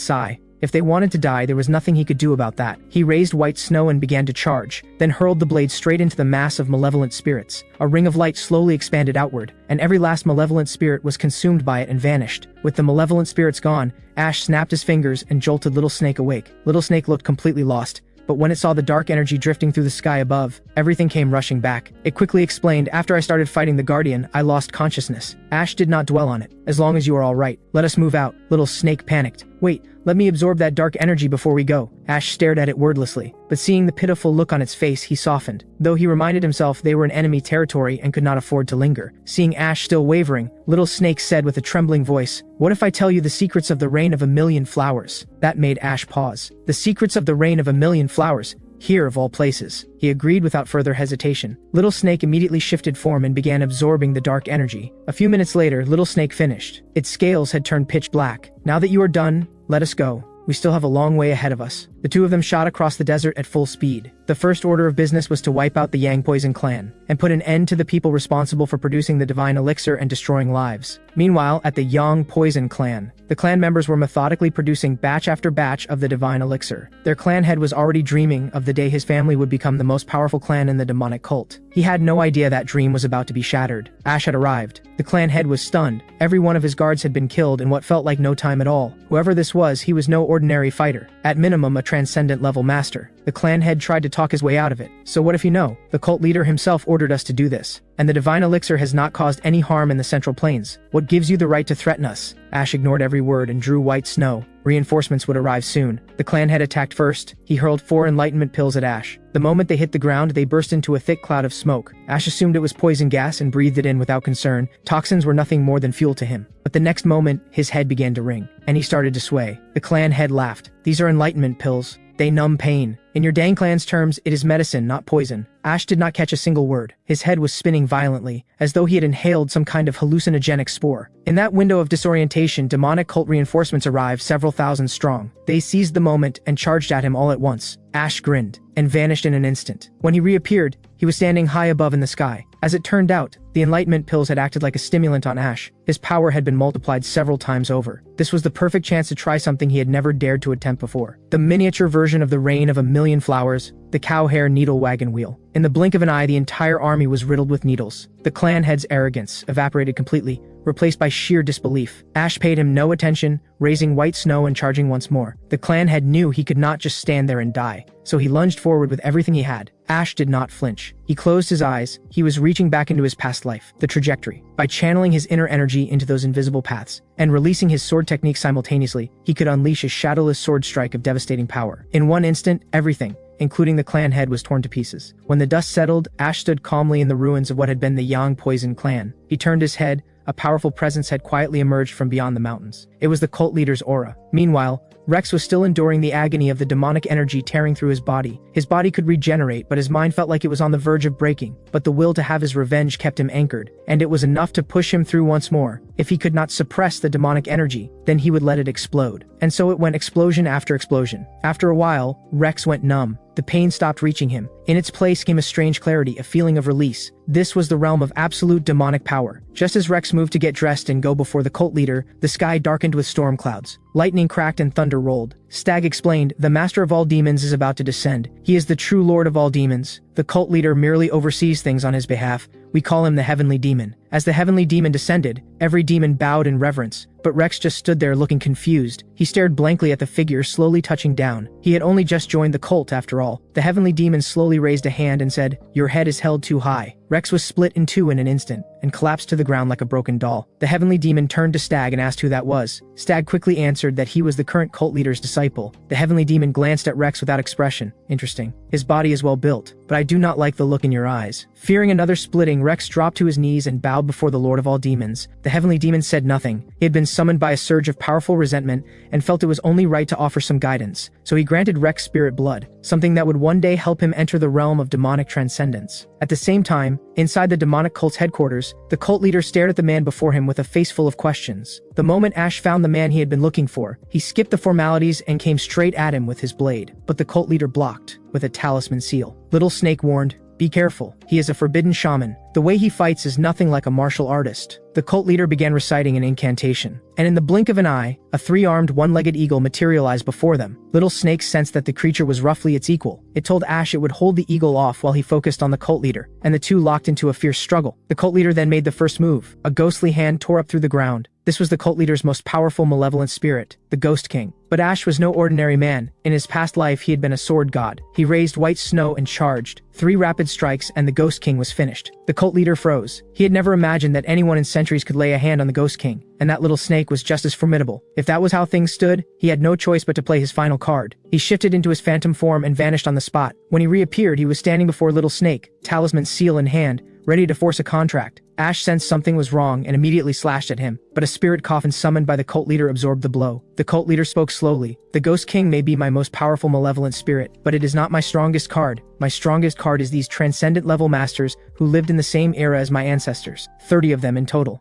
sigh. If they wanted to die, there was nothing he could do about that. He raised white snow and began to charge, then hurled the blade straight into the mass of malevolent spirits. A ring of light slowly expanded outward, and every last malevolent spirit was consumed by it and vanished. With the malevolent spirits gone, Ash snapped his fingers and jolted Little Snake awake. Little Snake looked completely lost, but when it saw the dark energy drifting through the sky above, everything came rushing back. It quickly explained, "After I started fighting the Guardian, I lost consciousness." Ash did not dwell on it. "As long as you are all right, let us move out." Little Snake panicked. "Wait, let me absorb that dark energy before we go." Ash stared at it wordlessly, but seeing the pitiful look on its face, he softened. Though he reminded himself they were in enemy territory and could not afford to linger. Seeing Ash still wavering, Little Snake said with a trembling voice, "What if I tell you the secrets of the reign of a million flowers?" That made Ash pause. The secrets of the reign of a million flowers? Here of all places. He agreed without further hesitation. Little Snake immediately shifted form and began absorbing the dark energy. A few minutes later, Little Snake finished. Its scales had turned pitch black. "Now that you are done, let us go." we still have a long way ahead of us." The two of them shot across the desert at full speed. The first order of business was to wipe out the Yang Poison clan and put an end to the people responsible for producing the divine elixir and destroying lives. Meanwhile, at the Yang Poison clan, the clan members were methodically producing batch after batch of the divine elixir. Their clan head was already dreaming of the day his family would become the most powerful clan in the demonic cult. He had no idea that dream was about to be shattered. Ash had arrived. The clan head was stunned. Every one of his guards had been killed in what felt like no time at all. Whoever this was, he was no ordinary fighter. At minimum, a transcendent level master. The clan head tried to talk his way out of it. "So what if you know? The cult leader himself ordered us to do this. And the divine elixir has not caused any harm in the Central Plains. What gives you the right to threaten us?" Ash ignored every word and drew white snow. Reinforcements would arrive soon. The clan head attacked first. He hurled 4 enlightenment pills at Ash. The moment they hit the ground, they burst into a thick cloud of smoke. Ash assumed it was poison gas and breathed it in without concern. Toxins were nothing more than fuel to him. But the next moment, his head began to ring, and he started to sway. The clan head laughed. "These are enlightenment pills. They numb pain. In your Dang clan's terms, it is medicine, not poison." Ash did not catch a single word. His head was spinning violently, as though he had inhaled some kind of hallucinogenic spore. In that window of disorientation, demonic cult reinforcements arrived, several thousand strong. They seized the moment and charged at him all at once. Ash grinned and vanished in an instant. When he reappeared, he was standing high above in the sky. As it turned out, the enlightenment pills had acted like a stimulant on Ash. His power had been multiplied several times over. This was the perfect chance to try something he had never dared to attempt before. The miniature version of the Rain of a Million Flowers, the cow hair needle wagon wheel. In the blink of an eye, the entire army was riddled with needles. The clan head's arrogance evaporated completely, replaced by sheer disbelief. Ash paid him no attention, raising white snow and charging once more. The clan head knew he could not just stand there and die, so he lunged forward with everything he had. Ash did not flinch. He closed his eyes. He was reaching back into his past life, the trajectory. By channeling his inner energy into those invisible paths, and releasing his sword technique simultaneously, he could unleash a shadowless sword strike of devastating power. In one instant, everything, including the clan head, was torn to pieces. When the dust settled, Ash stood calmly in the ruins of what had been the Yang Poison clan. He turned his head. A powerful presence had quietly emerged from beyond the mountains. It was the cult leader's aura. Meanwhile, Rex was still enduring the agony of the demonic energy tearing through his body. His body could regenerate, but his mind felt like it was on the verge of breaking. But the will to have his revenge kept him anchored, and it was enough to push him through once more. If he could not suppress the demonic energy, then he would let it explode. And so it went, explosion after explosion. After a while, Rex went numb. The pain stopped reaching him. In its place came a strange clarity, a feeling of release. This was the realm of absolute demonic power. Just as Rex moved to get dressed and go before the cult leader, the sky darkened with storm clouds. Lightning cracked and thunder rolled. Stag explained, "The master of all demons is about to descend. He is the true lord of all demons. The cult leader merely oversees things on his behalf. We call him the heavenly demon." As the heavenly demon descended, every demon bowed in reverence. But Rex just stood there looking confused. He stared blankly at the figure slowly touching down. He had only just joined the cult after all. The heavenly demon slowly raised a hand and said, "Your head is held too high." Rex was split in two in an instant, and collapsed to the ground like a broken doll. The heavenly demon turned to Stag and asked who that was. Stag quickly answered that he was the current cult leader's disciple. The heavenly demon glanced at Rex without expression. "Interesting. His body is well built, but I do not like the look in your eyes." Fearing another splitting, Rex dropped to his knees and bowed before the lord of all demons. The heavenly demon said nothing. He had been summoned by a surge of powerful resentment and felt it was only right to offer some guidance. So he granted Rex spirit blood, something that would one day help him enter the realm of demonic transcendence. At the same time, inside the demonic cult's headquarters, the cult leader stared at the man before him with a face full of questions. The moment Ash found the man he had been looking for, he skipped the formalities and came straight at him with his blade. But the cult leader blocked with a talisman seal. Little Snake warned, "Be careful. He is a forbidden shaman. The way he fights is nothing like a martial artist." The cult leader began reciting an incantation, and in the blink of an eye, a 3-armed, one-legged eagle materialized before them. Little Snake sensed that the creature was roughly its equal. It told Ash it would hold the eagle off while he focused on the cult leader, and the two locked into a fierce struggle. The cult leader then made the first move. A ghostly hand tore up through the ground. This was the cult leader's most powerful malevolent spirit, the Ghost King. But Ash was no ordinary man. In his past life, he had been a sword god. He raised white snow and charged. 3 rapid strikes and the Ghost King was finished. The cult leader froze. He had never imagined that anyone in centuries could lay a hand on the Ghost King, and that little snake was just as formidable. If that was how things stood, he had no choice but to play his final card. He shifted into his phantom form and vanished on the spot. When he reappeared, he was standing before Little Snake, talisman seal in hand, ready to force a contract. Ash sensed something was wrong and immediately slashed at him, but a spirit coffin summoned by the cult leader absorbed the blow. The cult leader spoke slowly. "The Ghost King may be my most powerful malevolent spirit, but it is not my strongest card. My strongest card is these transcendent level masters who lived in the same era as my ancestors, 30 of them in total.